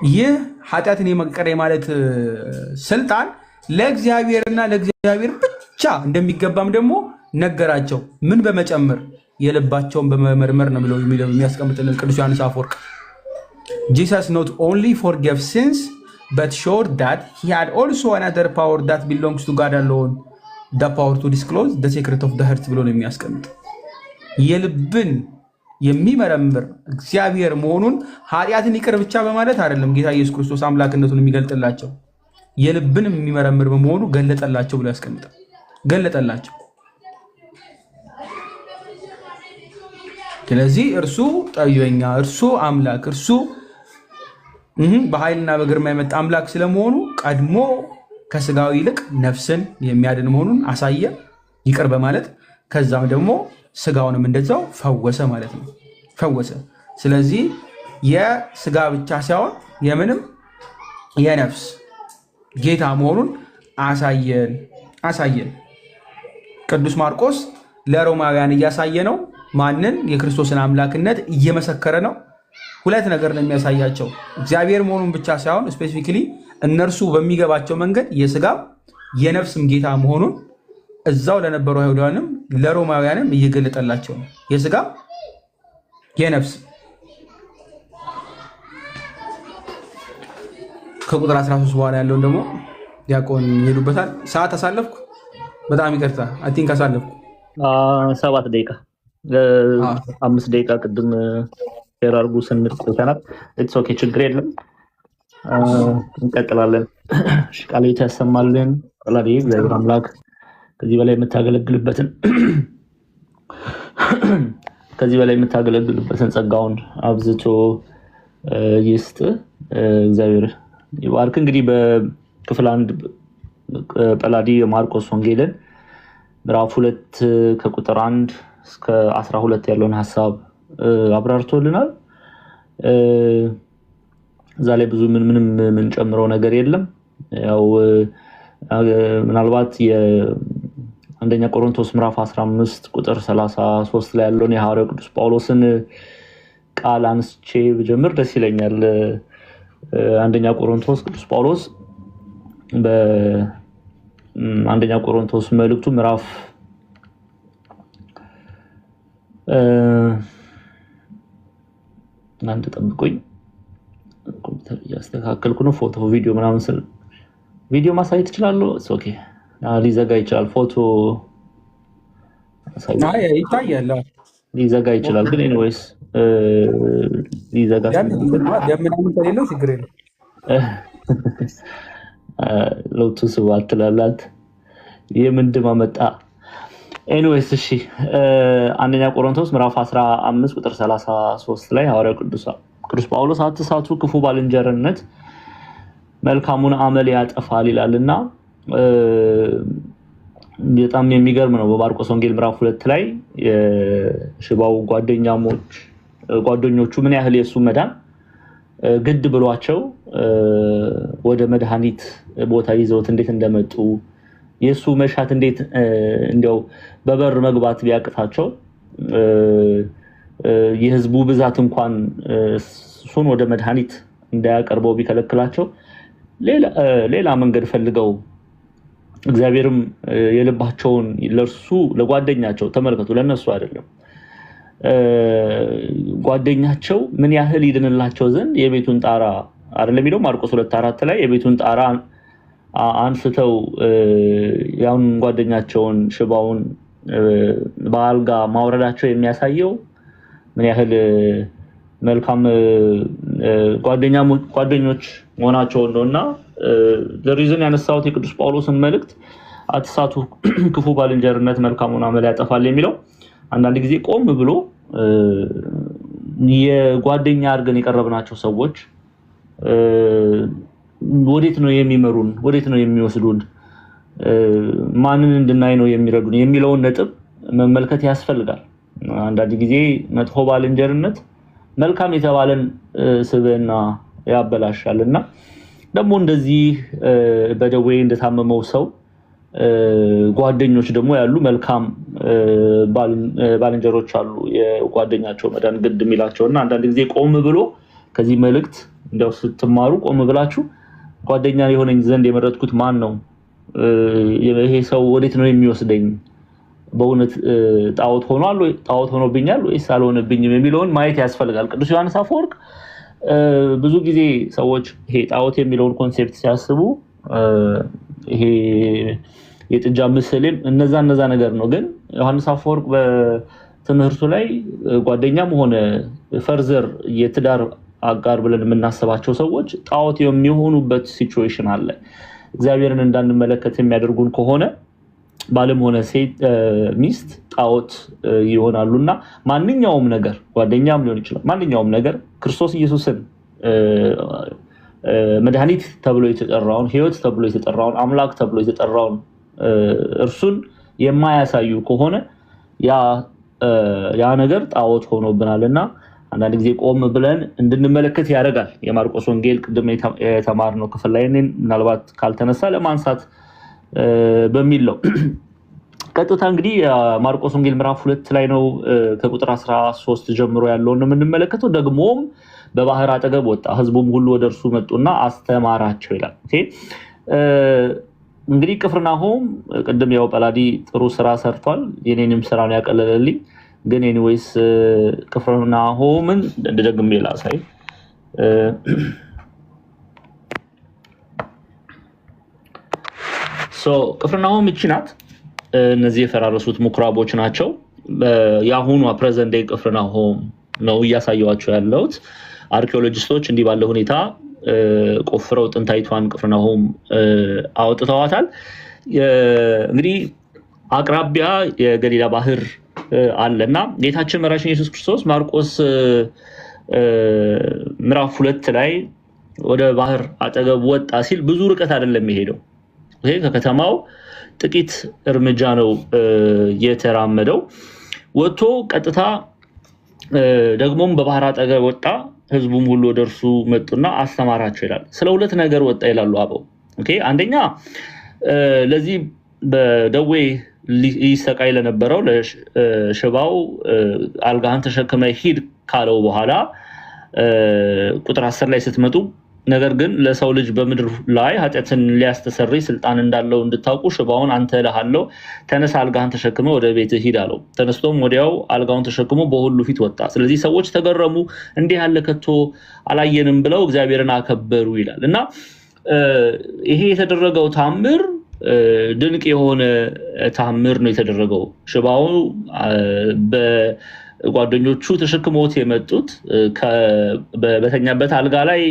ይህ ኃጢአትን የመቅር ማለት ስልጣን ለእግዚአብሔርና ለእግዚአብሔር ብቻ እንደሚገባም ደግሞ ነገራቸው። ምን በመጨመር የልባቸውን በመመርመር ነው ብለው የሚያስቀምጥልን ቅዱስ ዮሐንስ አፈወርቅ። Jesus not only forgave sins but showed that he had also another power that belongs to God alone, the power to disclose the secret of the heart ብሎ ነው የሚያስቀምጥ። የልብን የሚመረምር እግዚአብሔር መሆኑን ኃጢአትን ይቅር ብቻ በማለት አይደለም ጌታ ኢየሱስ ክርስቶስ አምላክነቱን የሚገልጥላቸው፣ የልብን የሚመረምር በመሆኑ ገለጠላቸው ብሎ ያስቀምጣል። ገለጠላቸው። ስለዚህ እርሱ ጠቢበኛ፣ እርሱ አምላክ፣ እርሱ በኃይልና በግርማ የመጣ አምላክ ስለመሆኑ ቀድሞ ከስጋዊ ይልቅ ነፍስን የሚያድን መሆኑን አሳየ ይቅር በማለት ከዛም ደግሞ ስጋውንም እንደዛው ፈወሰ ማለት ነው። ፈወሰ። ስለዚህ የስጋ ብቻ ሳይሆን የምንም የነፍስ ጌታ መሆኑን አሳየን። ቅዱስ ማርቆስ ለሮማውያን እያሳየ ነው። ማንን? የክርስቶስን አምላክነት እየመሰከረ ነው። ሁለት ነገር ነው የሚያሳያቸው፣ እግዚአብሔር መሆኑን ብቻ ሳይሆን ስፔሲፊካሊ እነርሱ በሚገባቸው መንገድ የስጋ የነፍስም ጌታ መሆኑን እዛው ለነበሩ አይሁዳውያንም ለሮማውያንም እየገለጠላቸው ነው። የስጋ የነፍስ። ከቁጥር 13 በኋላ ያለውን ደግሞ ዲያቆን ይሄዱበታል። ሰዓት አሳለፍኩ፣ በጣም ይቅርታ። አይ ቲንክ አሳለፍኩ 7 ደቂቃ 5 ደቂቃ ቅድም ሼር አድርጉ ስንል ቆይተናል። ኢትስ ኦኬ፣ ችግር የለም። እንቀጥላለን። ቃል ያሰማልን። ወላዲ እግዚአብሔር አምላክ ከዚህ በላይ የምታገለግልበትን ጸጋውን አብዝቶ ይስጥ። እግዚአብሔር ይባርክ። እንግዲህ በክፍል 1 ጳላዲ የማርቆስ ወንጌልን ምዕራፍ 2 ከቁጥር 1 እስከ 12 ያለውን ሐሳብ አብራርቶልናል። እዛ ላይ ብዙ ምንም የምንጨምረው ነገር የለም። ያው ምናልባት የአንደኛ ቆሮንቶስ ምዕራፍ 15 ቁጥር 33 ላይ ያለውን የሐዋርያው ቅዱስ ጳውሎስን ቃል አንስቼ ብጀምር ደስ ይለኛል። አንደኛ ቆሮንቶስ ቅዱስ ጳውሎስ በአንደኛ ቆሮንቶስ መልእክቱ ምዕራፍ እናንተ ጠብቁኝ፣ ኮምፒውተር እያስተካከልኩ ነው። ፎቶ ቪዲዮ ምናምን ስል ቪዲዮ ማሳየት እችላለሁ። ኦኬ፣ ሊዘጋ ይችላል። ፎቶ ይታያል፣ ሊዘጋ ይችላል። ግን ኤኒዌይስ ሊዘጋ ምናምን ከሌለው ችግር የለም። ለውጡ ስባት ትላላት የምንድን ማመጣ። ኤኒዌይስ እሺ፣ አንደኛ ቆሮንቶስ ምዕራፍ 15 ቁጥር 33 ላይ ሐዋርያው ቅዱስ ጳውሎስ አትሳቱ፣ ክፉ ባልንጀርነት መልካሙን አመል ያጠፋል ይላልና በጣም የሚገርም ነው። በማርቆስ ወንጌል ምዕራፍ 2 ላይ የሽባው ጓደኞቹ ምን ያህል የሱ መዳን ግድ ብሏቸው ወደ መድኃኒት ቦታ ይዘውት እንዴት እንደመጡ የሱ መሻት እንዴት እንዲያው በበር መግባት ቢያቅታቸው የህዝቡ ብዛት እንኳን እሱን ወደ መድኃኒት እንዳያቀርበው ቢከለክላቸው ሌላ መንገድ ፈልገው እግዚአብሔርም የልባቸውን ለርሱ ለጓደኛቸው ተመልከቱ፣ ለነሱ አይደለም ጓደኛቸው ምን ያህል ይድንላቸው ዘንድ የቤቱን ጣራ አይደለም የሚለው ማርቆስ 2:4 ላይ የቤቱን ጣራ አንስተው ያውን ጓደኛቸውን ሽባውን በአልጋ ማውረዳቸው የሚያሳየው ምን ያህል መልካም ጓደኞች መሆናቸውን ነውና ለሪዝን ያነሳሁት የቅዱስ ጳውሎስን መልእክት አትሳቱ፣ ክፉ ባልንጀርነት መልካሙን አመል ያጠፋል የሚለው አንዳንድ ጊዜ ቆም ብሎ የጓደኛ አድርገን የቀረብናቸው ሰዎች ወዴት ነው የሚመሩን፣ ወዴት ነው የሚወስዱን፣ ማንን እንድናይ ነው የሚረዱን የሚለውን ነጥብ መመልከት ያስፈልጋል። አንዳንድ ጊዜ መጥፎ ባልንጀርነት መልካም የተባለን ስብዕና ያበላሻልና ደግሞ እንደዚህ በደዌ እንደታመመው ሰው ጓደኞች ደግሞ ያሉ መልካም ባልንጀሮች አሉ የጓደኛቸው መዳን ግድ የሚላቸውና አንዳንድ ጊዜ ቆም ብሎ ከዚህ መልእክት እንደው ስትማሩ ቆም ብላችሁ ጓደኛ የሆነኝ ዘንድ የመረጥኩት ማን ነው፣ ይሄ ሰው ወዴት ነው የሚወስደኝ፣ በእውነት ጣዖት ሆኖብኛል ወይስ አልሆነብኝም የሚለውን ማየት ያስፈልጋል። ቅዱስ ዮሐንስ አፈወርቅ ብዙ ጊዜ ሰዎች ይሄ ጣዖት የሚለውን ኮንሴፕት ሲያስቡ ይሄ የጥጃ ምስልም እነዛ ነገር ነው። ግን ዮሐንስ አፈወርቅ በትምህርቱ ላይ ጓደኛም ሆነ ፈርዘር የትዳር አጋር ብለን የምናስባቸው ሰዎች ጣዖት የሚሆኑበት ሲቹዌሽን አለ። እግዚአብሔርን እንዳንመለከት የሚያደርጉን ከሆነ ባልም ሆነ ሴት ሚስት ጣዖት ይሆናሉና ማንኛውም ነገር ጓደኛም ሊሆን ይችላል። ማንኛውም ነገር ክርስቶስ ኢየሱስን መድኃኒት ተብሎ የተጠራውን ሕይወት ተብሎ የተጠራውን አምላክ ተብሎ የተጠራውን እርሱን የማያሳዩ ከሆነ ያ ነገር ጣዖት ሆኖብናልና አንዳንድ ጊዜ ቆም ብለን እንድንመለከት ያደርጋል። የማርቆስ ወንጌል ቅድም የተማርነው ክፍል ላይ ምናልባት ካልተነሳ ለማንሳት በሚል ነው። ቀጥታ እንግዲህ ማርቆስ ወንጌል ምዕራፍ 2 ላይ ነው ከቁጥር 13 ጀምሮ ያለውን የምንመለከተው። ደግሞም በባህር አጠገብ ወጣ፣ ህዝቡም ሁሉ ወደ እርሱ መጡና አስተማራቸው ይላል። እንግዲህ ቅፍርናሆም ቅድም ያው ጳላዲ ጥሩ ስራ ሰርቷል፣ የኔንም ስራ ነው ያቀለለልኝ። ግን ኤኒዌይስ ቅፍርናሆምን እንደደግሜ ላሳይ። ቅፍርናሆም እቺ ናት። እነዚህ የፈራረሱት ምኩራቦች ናቸው። የአሁኗ ፕሬዘንት ዴይ ቅፍርናሆም ነው እያሳየኋቸው ያለሁት። አርኪኦሎጂስቶች እንዲህ ባለ ሁኔታ ቆፍረው ጥንታዊቷን ቅፍርናሆም አውጥተዋታል። እንግዲህ አቅራቢያ የገሊላ ባህር አለና ጌታችን መራችን ኢየሱስ ክርስቶስ ማርቆስ ምዕራፍ 2 ላይ ወደ ባህር አጠገብ ወጣ ሲል ብዙ ርቀት አይደለም የሚሄደው። ይሄ ከከተማው ጥቂት እርምጃ ነው የተራመደው። ወጥቶ ቀጥታ ደግሞም በባህር አጠገብ ወጣ፣ ህዝቡም ሁሉ ወደ እርሱ መጡና አስተማራቸው ይላል። ስለ ሁለት ነገር ወጣ ይላሉ አበው። አንደኛ ለዚህ በደዌ ይሰቃይ ለነበረው ለሽባው አልጋህን ተሸክመ ሂድ ካለው በኋላ ቁጥር 10 ላይ ስትመጡ ነገር ግን ለሰው ልጅ በምድር ላይ ኃጢአትን ሊያስተሰርይ ስልጣን እንዳለው እንድታውቁ ሽባውን አንተ እልሃለሁ ተነሳ፣ አልጋህን ተሸክመ ወደ ቤትህ ሂድ አለው። ተነስቶም ወዲያው አልጋውን ተሸክሞ በሁሉ ፊት ወጣ። ስለዚህ ሰዎች ተገረሙ፣ እንዲህ ያለ ከቶ አላየንም ብለው እግዚአብሔርን አከበሩ ይላል እና ይሄ የተደረገው ታምር ድንቅ የሆነ ታምር ነው የተደረገው። ሽባው በጓደኞቹ ተሸክሞት የመጡት በተኛበት አልጋ ላይ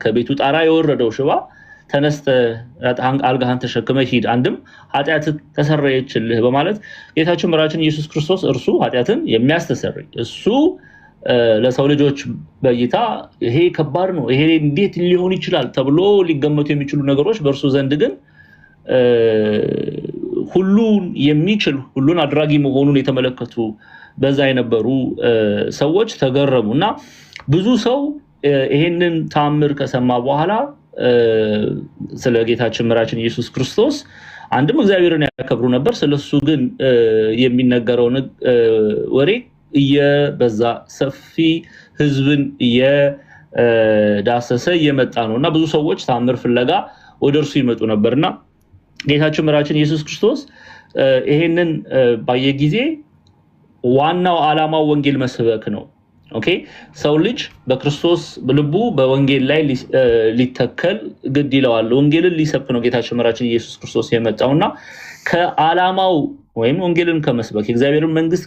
ከቤቱ ጣራ የወረደው ሽባ ተነስተ አልጋህን ተሸክመ ሂድ፣ አንድም ኃጢአት ተሰረየችልህ በማለት ጌታችን መድኃኒታችን ኢየሱስ ክርስቶስ እርሱ ኃጢአትን የሚያስተሰርይ እሱ ለሰው ልጆች በእይታ ይሄ ከባድ ነው፣ ይሄ እንዴት ሊሆን ይችላል ተብሎ ሊገመቱ የሚችሉ ነገሮች በእርሱ ዘንድ ግን ሁሉን የሚችል ሁሉን አድራጊ መሆኑን የተመለከቱ በዛ የነበሩ ሰዎች ተገረሙ እና ብዙ ሰው ይሄንን ታምር ከሰማ በኋላ ስለ ጌታችን መድኃኒታችን ኢየሱስ ክርስቶስ አንድም እግዚአብሔርን ያከብሩ ነበር። ስለሱ ግን የሚነገረው ወሬ እየበዛ ሰፊ ህዝብን እየዳሰሰ እየመጣ ነው እና ብዙ ሰዎች ታምር ፍለጋ ወደ እርሱ ይመጡ ነበርና ጌታችን መድኃኒታችን ኢየሱስ ክርስቶስ ይሄንን ባየ ጊዜ ዋናው ዓላማው ወንጌል መስበክ ነው። ሰው ልጅ በክርስቶስ ልቡ በወንጌል ላይ ሊተከል ግድ ይለዋል። ወንጌልን ሊሰብክ ነው ጌታችን መድኃኒታችን ኢየሱስ ክርስቶስ የመጣውና ከዓላማው ወይም ወንጌልን ከመስበክ የእግዚአብሔርን መንግስት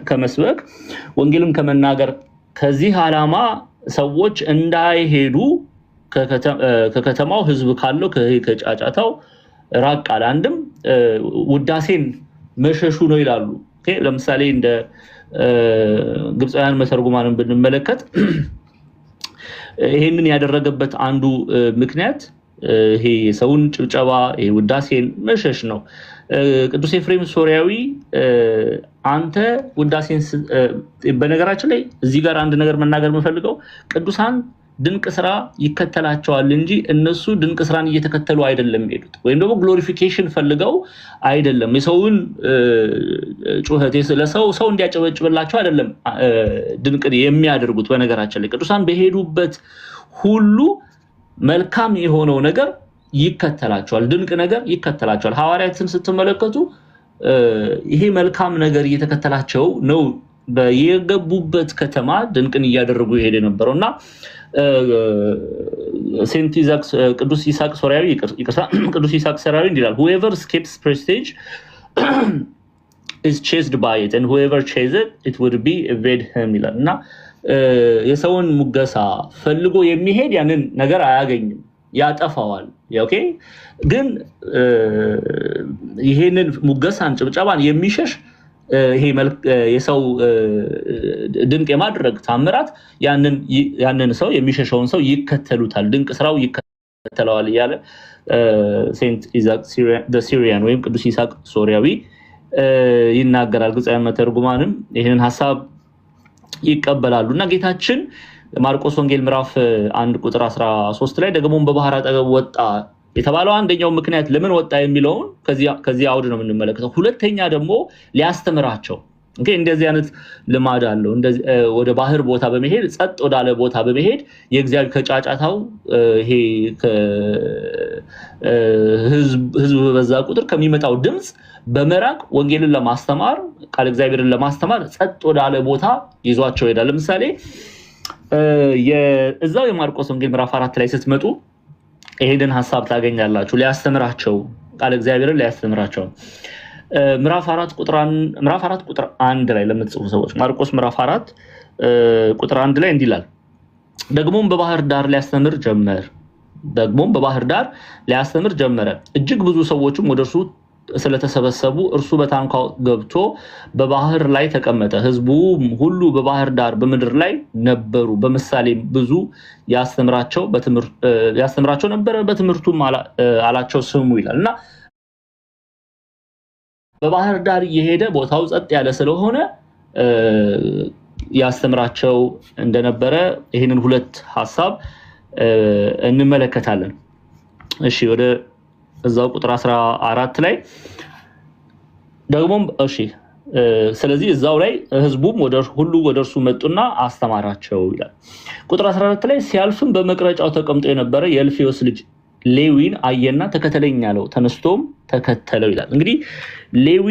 ከመስበክ ወንጌልን ከመናገር ከዚህ ዓላማ ሰዎች እንዳይሄዱ ከከተማው ህዝብ ካለው ከጫጫታው ራቅ አለ። አንድም ውዳሴን መሸሹ ነው ይላሉ። ለምሳሌ እንደ ግብፃውያን መተርጉማንን ብንመለከት ይሄንን ያደረገበት አንዱ ምክንያት ይሄ ሰውን ጭብጨባ ውዳሴን መሸሽ ነው። ቅዱስ ኤፍሬም ሶሪያዊ አንተ ውዳሴን በነገራችን ላይ እዚህ ጋር አንድ ነገር መናገር የምፈልገው ቅዱሳን ድንቅ ስራ ይከተላቸዋል እንጂ እነሱ ድንቅ ስራን እየተከተሉ አይደለም ሄዱት፣ ወይም ደግሞ ግሎሪፊኬሽን ፈልገው አይደለም። የሰውን ጩኸት ሰው እንዲያጨበጭብላቸው አይደለም ድንቅ የሚያደርጉት። በነገራችን ላይ ቅዱሳን በሄዱበት ሁሉ መልካም የሆነው ነገር ይከተላቸዋል፣ ድንቅ ነገር ይከተላቸዋል። ሐዋርያትን ስትመለከቱ ይሄ መልካም ነገር እየተከተላቸው ነው በየገቡበት ከተማ ድንቅን እያደረጉ ይሄድ ነበረውና ሴንት ኢዛክ ቅዱስ ይስሐቅ ሶሪያዊ ቅዱስ ይስሐቅ ሶሪያዊ እንዲላል whoever escapes prestige is chased by it and whoever chases it would be evade him ይላል እና የሰውን ሙገሳ ፈልጎ የሚሄድ ያንን ነገር አያገኝም ያጠፋዋል ኦኬ ግን ይሄንን ሙገሳን ጭብጨባን የሚሸሽ ይሄ የሰው ድንቅ የማድረግ ታምራት ያንን ሰው የሚሸሸውን ሰው ይከተሉታል ድንቅ ስራው ይከተለዋል ያለ ሴንት ኢዛክ ሲሪያን ወይም ቅዱስ ይስሐቅ ሶሪያዊ ይናገራል ግጻያን መተርጉማንም ይሄንን ሐሳብ ይቀበላሉና ጌታችን ማርቆስ ወንጌል ምዕራፍ 1 ቁጥር 13 ላይ ደግሞ በባህር አጠገብ ወጣ የተባለው አንደኛው ምክንያት ለምን ወጣ የሚለው ከዚህ አውድ ነው የምንመለከተው ሁለተኛ ደግሞ ሊያስተምራቸው ኦኬ እንደዚህ አይነት ልማድ አለው እንደዚህ ወደ ባህር ቦታ በመሄድ ጸጥ ወዳለ ቦታ በመሄድ የእግዚአብሔር ከጫጫታው ይሄ ህዝብ በዛ ቁጥር ከሚመጣው ድምጽ በመራቅ ወንጌልን ለማስተማር ቃል እግዚአብሔርን ለማስተማር ጸጥ ወዳለ ቦታ ይዟቸው ይሄዳል ለምሳሌ የዛው የማርቆስ ወንጌል ምዕራፍ 4 ላይ ስትመጡ ይሄንን ሐሳብ ታገኛላችሁ ሊያስተምራቸው ቃል እግዚአብሔርን ሊያስተምራቸው ምዕራፍ 4 ቁጥር 1 ላይ ለምትጽፉ ሰዎች ማርቆስ ምዕራፍ 4 ቁጥር 1 ላይ እንዲላል ደግሞም በባህር ዳር ሊያስተምር ጀመረ እጅግ ብዙ ሰዎችም ወደርሱ ስለተሰበሰቡ እርሱ በታንኳው ገብቶ በባህር ላይ ተቀመጠ ህዝቡ ሁሉ በባህር ዳር በመድር ላይ ነበሩ በመሳሌ ብዙ ያስተምራቸው ነበር በትምህርቱም አላቸው ስሙ ይላልና በባህር ዳር እየሄደ ቦታው ጸጥ ያለ ስለሆነ ያስተምራቸው እንደነበረ ይሄንን ሁለት ሐሳብ እንመለከታለን እሺ ወደ እዛው ቁጥር 14 ላይ ደግሞም እሺ ስለዚህ እዛው ላይ ህዝቡም ሁሉ ወደርሱ መጡና አስተማራቸው ይላል ቁጥር 14 ላይ ሲያልፍም በመቅረጫው ተቀምጦ የነበረ የእልፌዎስ ልጅ ሌዊን አየና ተከተለኝ አለው ተነስቶም ተከተለው ይላል እንግዲህ ሌዊ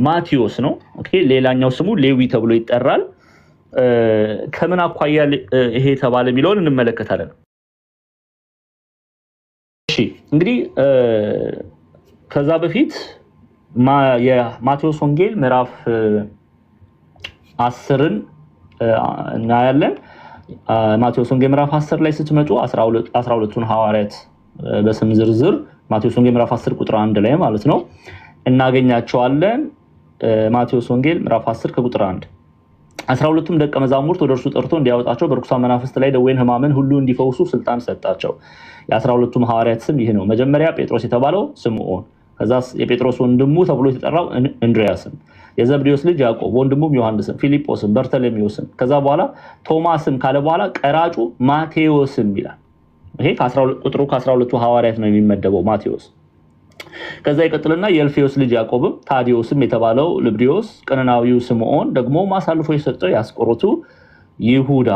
ማቴዎስ ነው ኦኬ ሌላኛው ስሙ ሌዊ ተብሎ ይጠራል ከምን አኳያ ይሄ ተባለ የሚለውን እንመለከታለን እሺ እንግዲህ ከዛ በፊት የማቴዎስ ወንጌል ምዕራፍ 10ን እናያለን ማቴዎስ ወንጌል ምዕራፍ 10 ላይ ስትመጡ 12ቱን ሐዋርያት በስም ዝርዝር ማቴዎስ ወንጌል ምዕራፍ 10 ቁጥር 1 ላይ ማለት ነው እናገኛቸዋለን ማቴዎስ ወንጌል ምዕራፍ 10 ከቁጥር 1 12ቱም ደቀ መዛሙርት ወደ እርሱ ጠርቶ እንዲያወጣቸው በርኩሳን መናፍስት ላይ ደዌን ሕማምን ሁሉ እንዲፈውሱ ስልጣን ሰጣቸው የ12ቱም ሐዋርያት ስም ይሄ ነው መጀመሪያ ጴጥሮስ የተባለው ስምዖን ከዛስ የጴጥሮስ ወንድሙ ተብሎ የተጠራው እንድሪያስም የዘብዴዎስ ልጅ ያዕቆብ ወንድሙም ዮሐንስም ፊልጶስም በርተሎሜዎስም ከዛ በኋላ ቶማስም ካለ በኋላ ቀራጩ ማቴዎስም ይላል ይሄ ቁጥሩ ከ12ቱ ሐዋርያት ነው የሚመደበው ማቴዎስ ከዛ ይቀጥልና የእልፌዎስ ልጅ ያዕቆብም ታዲዮስም የተባለው ልብድዮስ ቀነናዊው ስምዖን ደግሞ ማሳልፎ የሰጠው ያስቆሮቱ ይሁዳ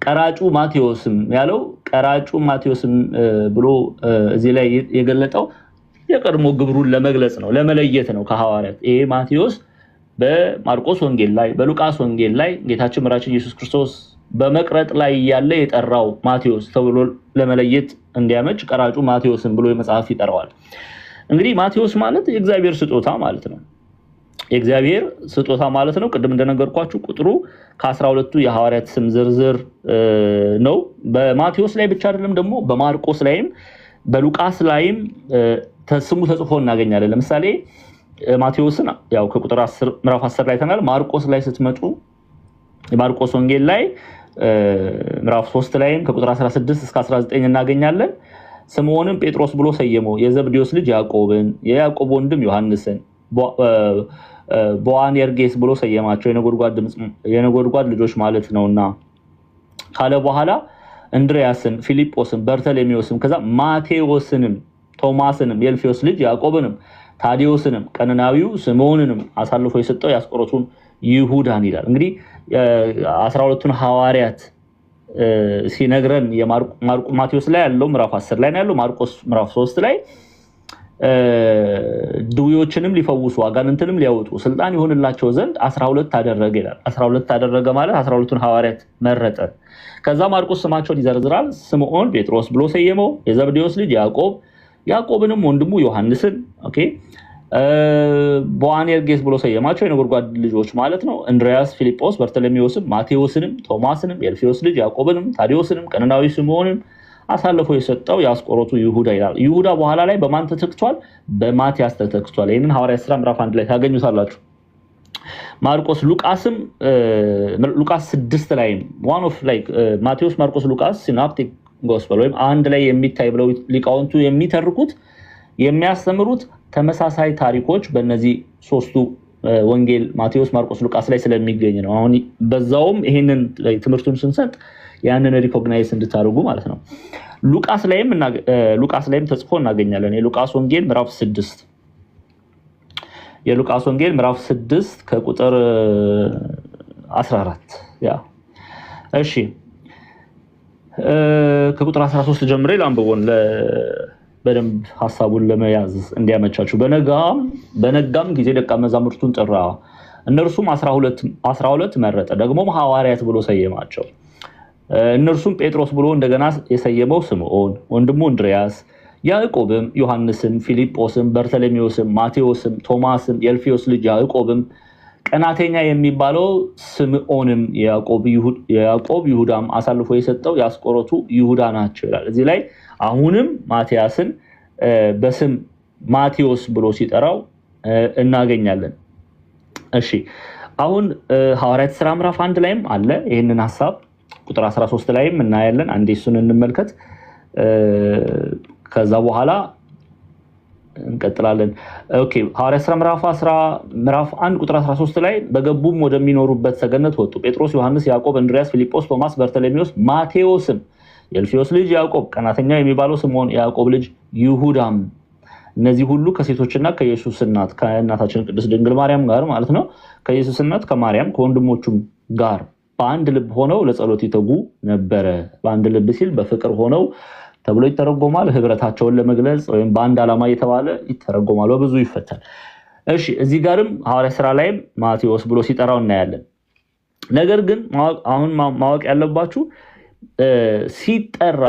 ቀራጩ ማቴዎስም ያለው ቀራጩ ማቴዎስም ብሎ እዚህ ላይ የገለጠው የቀድሞ ግብሩን ለመግለጽ ነው ለመለየት ነው ከሐዋርያት ይሄ ማቴዎስ በማርቆስ ወንጌል ላይ በሉቃስ ወንጌል ላይ ጌታችን መድኃኒታችን ኢየሱስ ክርስቶስ በመቅረጥ ላይ ያለ የጠራው ማቴዎስ ተብሎ ለመለየት እንዲያመች ቀራጩ ማቴዎስም ብሎ የመጽሐፍ ይጠራዋል እንግዲህ ማቴዎስ ማለት የእግዚአብሔር ስጦታ ማለት ነው የእግዚአብሔር ስጦታ ማለት ነው ቅድም እንደነገርኳችሁ ቁጥሩ ከ12ቱ የሐዋርያት ስም ዝርዝር ነው በማቴዎስ ላይ ብቻ አይደለም ደግሞ በማርቆስ ላይም በሉቃስ ላይም ስሙ ተጽፎ እናገኛለን ለምሳሌ ማቴዎስን ያው ከቁጥር 10 ምዕራፍ 10 ላይ ተናል ማርቆስ ላይ ስትመጡ የማርቆስ ወንጌል ላይ ምዕራፍ 3 ላይም ከቁጥር 16 እስከ 19 እናገኛለን ስምዖንም ጴጥሮስ ብሎ ሰየመው የዘብዴዎስ ልጅ ያዕቆብን የያዕቆብ ወንድም ዮሐንስን ቦአኔርጌስ ብሎ ሰየማቸው የነጎድጓድ ልጆች ማለት ነውና ካለ በኋላ እንድሪያስን ፊልጶስን በርተሎሜዎስን ከዛ ማቴዎስንም ቶማስንም የእልፌዎስ ልጅ ያዕቆብንም ታዲዮስንም ቀነናዊው ስምዖንንም አሳልፎ የሰጠው ያስቆሮቱን ይሁዳን ይላል እንግዲህ 12ቱን ሐዋርያት ሲነግረን ማቴዎስ ላይ ያለው ምዕራፍ 10 ላይ ነው ያለው ማርቆስ ምዕራፍ 3 ላይ ድውዮችንም ሊፈውሱ አጋንንትንም ሊያወጡ ስልጣን ይሆንላቸው ዘንድ 12 አደረገ ይላል። 12 አደረገ ማለት 12ቱን ሐዋርያት መረጠ። ከዛ ማርቆስ ስማቸውን ይዘርዝራል። ስምዖን ጴጥሮስ ብሎ ሰየመው፣ የዘብዴዎስ ልጅ ያዕቆብ፣ ያዕቆብንም ወንድሙ ዮሐንስን፣ ኦኬ ቦአኔርጌስ ብሎ ሰየማቸው፣ የነጎድጓድ ልጆች ማለት ነው። እንድሪያስ፣ ፊልጶስ፣ በርተሎሜዎስም፣ ማቴዎስንም፣ ቶማስንም፣ የልፌዎስ ልጅ ያዕቆብንም፣ ታዲዮስንም፣ ቀነናዊ ስምዖንም አሳልፎ የሰጠው የአስቆሮቱ ይሁዳ ይላል። ይሁዳ በኋላ ላይ በማን ተተክቷል? በማቲያስ ተተክቷል። ይህንን ሐዋርያት ሥራ ምዕራፍ 1 ላይ ታገኙታላችሁ። ማርቆስ ሉቃስም ሉቃስ 6 ላይ ዋን ኦፍ ላይክ ማቴዎስ፣ ማርቆስ፣ ሉቃስ ሲናፕቲክ ጎስፐል ወይም አንድ ላይ የሚታይ ብለው ሊቃውንቱ የሚተርኩት የሚያስተምሩት ተመሳሳይ ታሪኮች በእነዚህ ሶስቱ ወንጌል ማቴዎስ፣ ማርቆስ፣ ሉቃስ ላይ ስለሚገኝ ነው። አሁን በዛውም ይሄንን ትምህርቱን ስንሰጥ ያንን ሪኮግናይዝ እንድታደርጉ ማለት ነው። ሉቃስ ላይም ተጽፎ እናገኛለን። የሉቃስ ወንጌል ምዕራፍ 6 የሉቃስ ወንጌል ምዕራፍ 6 ከቁጥር 14 ያ እሺ ከቁጥር 13 ጀምሬ ላንብቦን በደንብ ሐሳቡን ለመያዝ እንዲያመቻችሁ። በነጋም ጊዜ ደቀ መዛሙርቱን ጠራ፣ እነርሱም 12 መረጠ፣ ደግሞም ሐዋርያት ብሎ ሰየማቸው። እነርሱም ጴጥሮስ ብሎ እንደገና የሰየመው ስምዖን፣ ወንድሙ እንድሪያስ፣ ያዕቆብም፣ ዮሐንስም፣ ፊልጶስም፣ በርተሎሜዎስም፣ ማቴዎስም፣ ቶማስም፣ የልፌዎስ ልጅ ያዕቆብም፣ ቀናተኛ የሚባለው ስምዖንም፣ ያዕቆብ፣ ይሁዳም አሳልፎ የሰጠው የአስቆሮቱ ይሁዳ ናቸው ይላል። እዚህ ላይ አሁንም ማቲያስን በስም ማቴዎስ ብሎ ሲጠራው እናገኛለን። እሺ አሁን ሐዋርያት ሥራ ምዕራፍ 1 ላይም አለ ይህንን ሐሳብ ቁጥር 13 ላይም እናያለን። አንዴ እሱን እንመልከት፣ ከዛ በኋላ እንቀጥላለን። ኦኬ ሐዋርያት ሥራ ምዕራፍ 1 ቁጥር 13 ላይ በገቡም ወደሚኖሩበት ሰገነት ወጡ። ጴጥሮስ፣ ዮሐንስ፣ ያዕቆብ፣ እንድሪያስ፣ ፊልጶስ፣ ቶማስ፣ በርተሎሜዎስ፣ ማቴዎስም፣ የልፌዎስ ልጅ ያዕቆብ፣ ቀናተኛ የሚባለው ስምዖን፣ ያዕቆብ ልጅ ይሁዳም፣ እነዚህ ሁሉ ከሴቶችና ከኢየሱስ እናት ከእናታችን ቅድስት ድንግል ማርያም ጋር ማለት ነው ከኢየሱስ እናት ከማርያም ከወንድሞቹም ጋር በአንድ ልብ ሆነው ለጸሎት ይተጉ ነበረ። በአንድ ልብ ሲል በፍቅር ሆነው ተብሎ ይተረጎማል። ህብረታቸውን ለመግለጽ ወይም በአንድ ዓላማ እየተባለ ይተረጎማል። በብዙ ይፈታል። እሺ እዚህ ጋርም ሐዋርያት ሥራ ላይም ማቴዎስ ብሎ ሲጠራው እናያለን። ነገር ግን አሁን ማወቅ ያለባችሁ ሲጠራ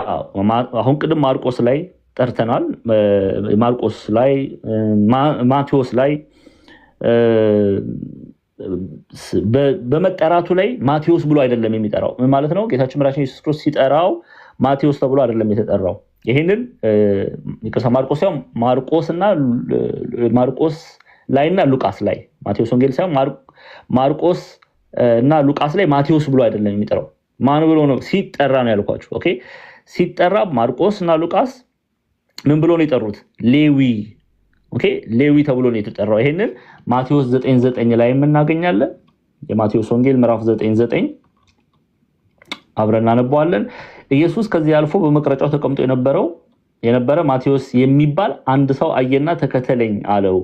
አሁን ቅድም ማርቆስ ላይ ጠርተናል። ማርቆስ ላይ ማቴዎስ ላይ በመጠራቱ ላይ ማቴዎስ ብሎ አይደለም የሚጠራው ማለት ነው። ጌታችን መድኃኒታችን ኢየሱስ ክርስቶስ ሲጠራው ማቴዎስ ተብሎ አይደለም የተጠራው። ይሄንን ማርቆስ ላይና ሉቃስ ላይ ማቴዎስ ወንጌል ሳይሆን ማርቆስ እና ሉቃስ ላይ ማቴዎስ ብሎ አይደለም የሚጠራው። ማን ብሎ ነው ሲጠራ ነው ያልኳችሁ። ኦኬ ሲጠራ ማርቆስ እና ሉቃስ ምን ብሎ ነው የጠሩት? ሌዊ። ኦኬ ሌዊ ተብሎ ነው የተጠራው። ይሄንን ማቴዎስ 9:9 ላይ እናገኛለን። የማቴዎስ ወንጌል ምዕራፍ 9:9 አብረን እናነባዋለን። ኢየሱስ ከዚህ አልፎ በመቅረጫው ተቀምጦ የነበረ ማቴዎስ የሚባል አንድ ሰው አየና ተከተለኝ አለው።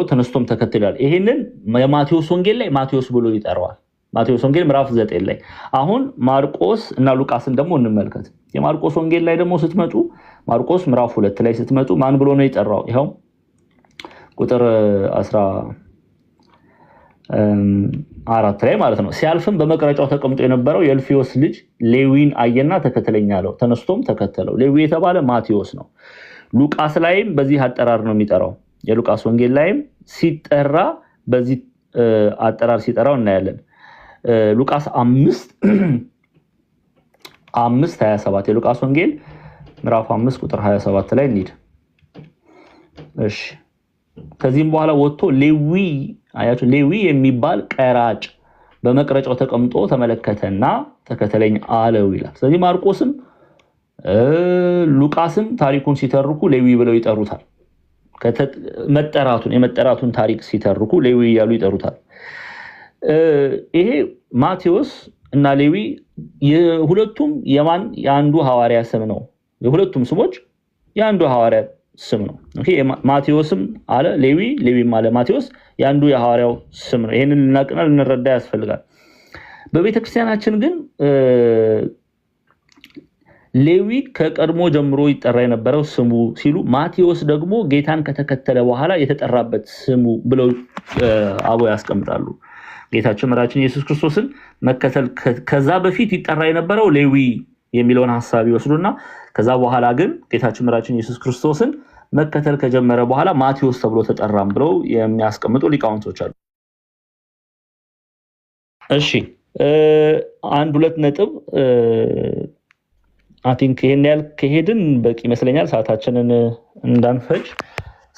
ተነስቶም ተከትሏል። ይሄንን የማቴዎስ ወንጌል ላይ ማቴዎስ ብሎ ይጠራዋል። ማቴዎስ ወንጌል ምዕራፍ 9 ላይ። አሁን ማርቆስ እና ሉቃስን ደግሞ እንመልከት። የማርቆስ ወንጌል ላይ ደግሞ ስትመጡ ማርቆስ ምዕራፍ 2 ላይ ስትመጡ ማን ብሎ ነው የጠራው? ይኸው ቁጥር 14 ላይ ማለት ነው። ሲያልፍም በመቅረጫው ተቀምጦ የነበረው የልፌዎስ ልጅ ሌዊን አየና ተከተለኝ አለው። ተነስቶም ተከተለው። ሌዊ የተባለ ማቴዎስ ነው። ሉቃስ ላይም በዚህ አጠራር ነው የሚጠራው። የሉቃስ ወንጌል ላይም ሲጠራ በዚህ አጠራር ሲጠራው እናያለን። ሉቃስ 5:27 የሉቃስ ወንጌል ምዕራፍ 5 ቁጥር 27 ላይ እንሂድ። እሺ ከዚህም በኋላ ወጥቶ ሌዊ የሚባል ቀራጭ በመቅረጫው ተቀምጦ ተመለከተና ተከተለኝ አለው ይላል። ስለዚህ ማርቆስም ሉቃስም ታሪኩን ሲተርኩ ሌዊ ብለው ይጠሩታል። የመጠራቱን ታሪክ ሲተርኩ ሌዊ እያሉ ይጠሩታል። ይሄ ማቴዎስ እና ሌዊ የሁለቱም የአንዱ ሐዋርያ ስም ነው። የሁለቱም ስሞች የአንዱ ሐዋርያ ስም ነው። ኦኬ ማቴዎስም አለ ሌዊ፣ ሌዊም አለ ማቴዎስ፣ የአንዱ የሐዋርያው ስም ነው። ይሄንን ልናቅና ልንረዳ ያስፈልጋል። በቤተክርስቲያናችን ግን ሌዊ ከቀድሞ ጀምሮ ይጠራ የነበረው ስሙ ሲሉ፣ ማቴዎስ ደግሞ ጌታን ከተከተለ በኋላ የተጠራበት ስሙ ብለው አበው ያስቀምጣሉ። ጌታችን መድኃኒታችን ኢየሱስ ክርስቶስን መከተል ከዛ በፊት ይጠራ የነበረው ሌዊ የሚለውን ሐሳብ ይወስዱና ከዛ በኋላ ግን ጌታችን መድኃኒታችን ኢየሱስ ክርስቶስን መከተል ከጀመረ በኋላ ማቴዎስ ተብሎ ተጠራም ብለው የሚያስቀምጡ ሊቃውንቶች አሉ። እሺ አንድ ሁለት ነጥብ አይ ቲንክ ይሄን ያህል ከሄድን በቂ ይመስለኛል ሰዓታችንን እንዳንፈጅ።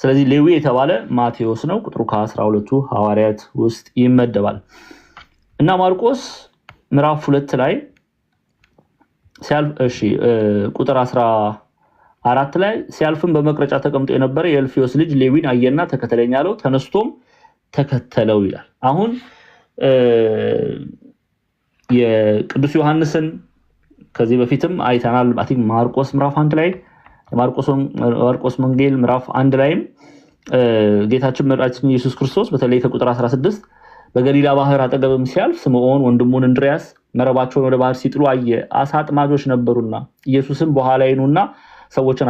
ስለዚህ ሌዊ የተባለ ማቴዎስ ነው። ቁጥሩ ከ12ቱ ሐዋርያት ውስጥ ይመደባል እና ማርቆስ ምዕራፍ 2 ላይ ሲያልፍ ቁጥር 14 ላይ ሲያልፍም በመቅረጫ ተቀምጦ የነበረ የእልፍዮስ ልጅ ሌዊን አየና ተከተለኝ አለው፣ ተነስቶም ተከተለው ይላል። አሁን የቅዱስ ዮሐንስን ከዚህ በፊትም አይተናል። አይ ቲንክ ማርቆስ ምዕራፍ 1 ላይ ማርቆስ ወንጌል ምዕራፍ 1 ላይም ጌታችን መድኃኒታችን ኢየሱስ ክርስቶስ በተለይ ከቁጥር 16 በገሊላ ባህር አጠገብም ሲያልፍ ስምዖን ወንድሙን እንድርያስ መረባቸውን ወደ ባህር ሲጥሉ አየ። አሳ አጥማጆች ነበሩና ኢየሱስም በኋላ ይኑና ሰዎችን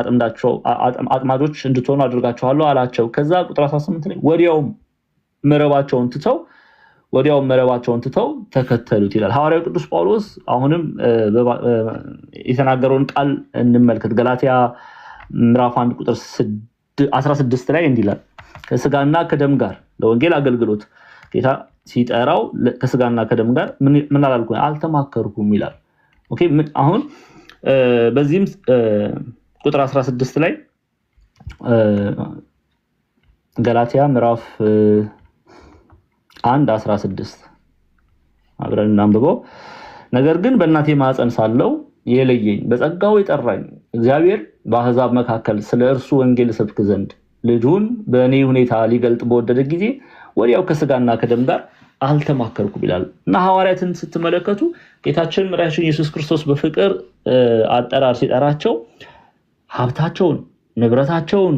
አጥማጆች እንድትሆኑ አድርጋቸዋለሁ አላቸው። ከዛ ቁጥር 18 ላይ ወዲያውም መረባቸውን ትተው ተከተሉት ይላል። ሐዋርያው ቅዱስ ጳውሎስ አሁንም የተናገረውን ቃል እንመልከት። ገላትያ ምዕራፍ 1 ቁጥር 16 ላይ እንዲህ ይላል፣ ከስጋና ከደም ጋር ለወንጌል አገልግሎት ጌታ ሲጠራው ከስጋና ከደም ጋር ምን አላልኩም አልተማከርኩም ይላል። ኦኬ አሁን በዚህም ቁጥር 16 ላይ ገላትያ ምዕራፍ 1:16 አብረን እናንብበው። ነገር ግን በእናቴ ማህፀን ሳለው የለየኝ በጸጋው የጠራኝ እግዚአብሔር በአሕዛብ መካከል ስለ እርሱ ወንጌል ሰብክ ዘንድ ልጁን በእኔ ሁኔታ ሊገልጥ በወደደ ጊዜ ወዲያው ከስጋና ከደም ጋር አልተማከርኩም ይላል እና ሐዋርያትን ስትመለከቱ ጌታችን መድኃኒታችን ኢየሱስ ክርስቶስ በፍቅር አጠራር ሲጠራቸው ሀብታቸውን፣ ንብረታቸውን፣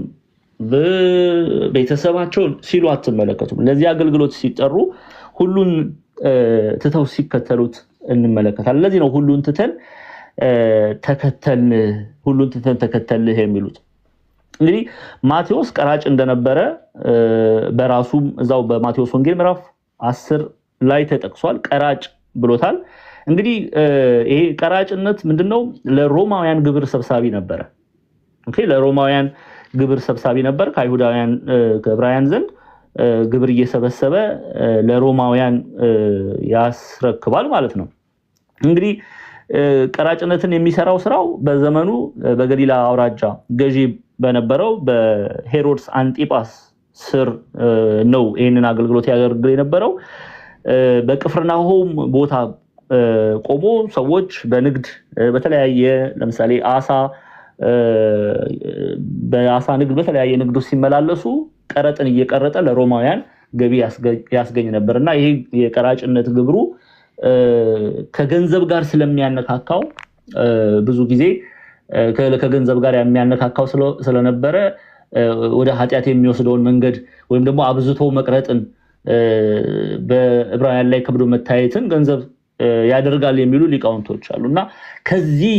ቤተሰባቸውን ሲሉ አትመለከቱም። ለዚህ አገልግሎት ሲጠሩ ሁሉን ትተው ሲከተሉት እንመለከታለን። ለዚህ ነው ሁሉን ትተን ተከተልህ የሚሉት። እንግዲህ ማቴዎስ ቀራጭ እንደነበረ በራሱም እዛው በማቴዎስ ወንጌል ምዕራፍ 10 ላይ ተጠቅሷል። ቀራጭ ብሎታል። እንግዲህ ይሄ ቀራጭነት ምንድነው? ለሮማውያን ግብር ሰብሳቢ ነበረ። ኦኬ ለሮማውያን ግብር ሰብሳቢ ነበር። ከአይሁዳውያን ከዕብራውያን ዘንድ ግብር እየሰበሰበ ለሮማውያን ያስረክባል ማለት ነው። እንግዲህ ቀራጭነትን የሚሰራው ስራው በዘመኑ በገሊላ አውራጃ ገዢ በነበረው በሄሮድስ አንጢጳስ ስር ነው ይህንን አገልግሎት ያደርግ የነበረው። በቅፍርናሆም ቦታ ቆሞ ሰዎች በንግድ በተለያየ ለምሳሌ በአሳ ንግድ በተለያየ ንግድ ውስጥ ሲመላለሱ ቀረጥን እየቀረጠ ለሮማውያን ገቢ ያስገኝ ነበርና ይሄ የቀራጭነት ግብሩ ከገንዘብ ጋር ስለሚያነካካው ብዙ ጊዜ ከገንዘብ ጋር የሚያነካካው ስለነበረ ወደ ኃጢአት የሚወስደውን መንገድ ወይም ደግሞ አብዝቶ መቅረጥን በዕብራውያን ላይ ከብዶ መታየትን ገንዘብ ያደርጋል የሚሉ ሊቃውንቶች አሉና ከዚህ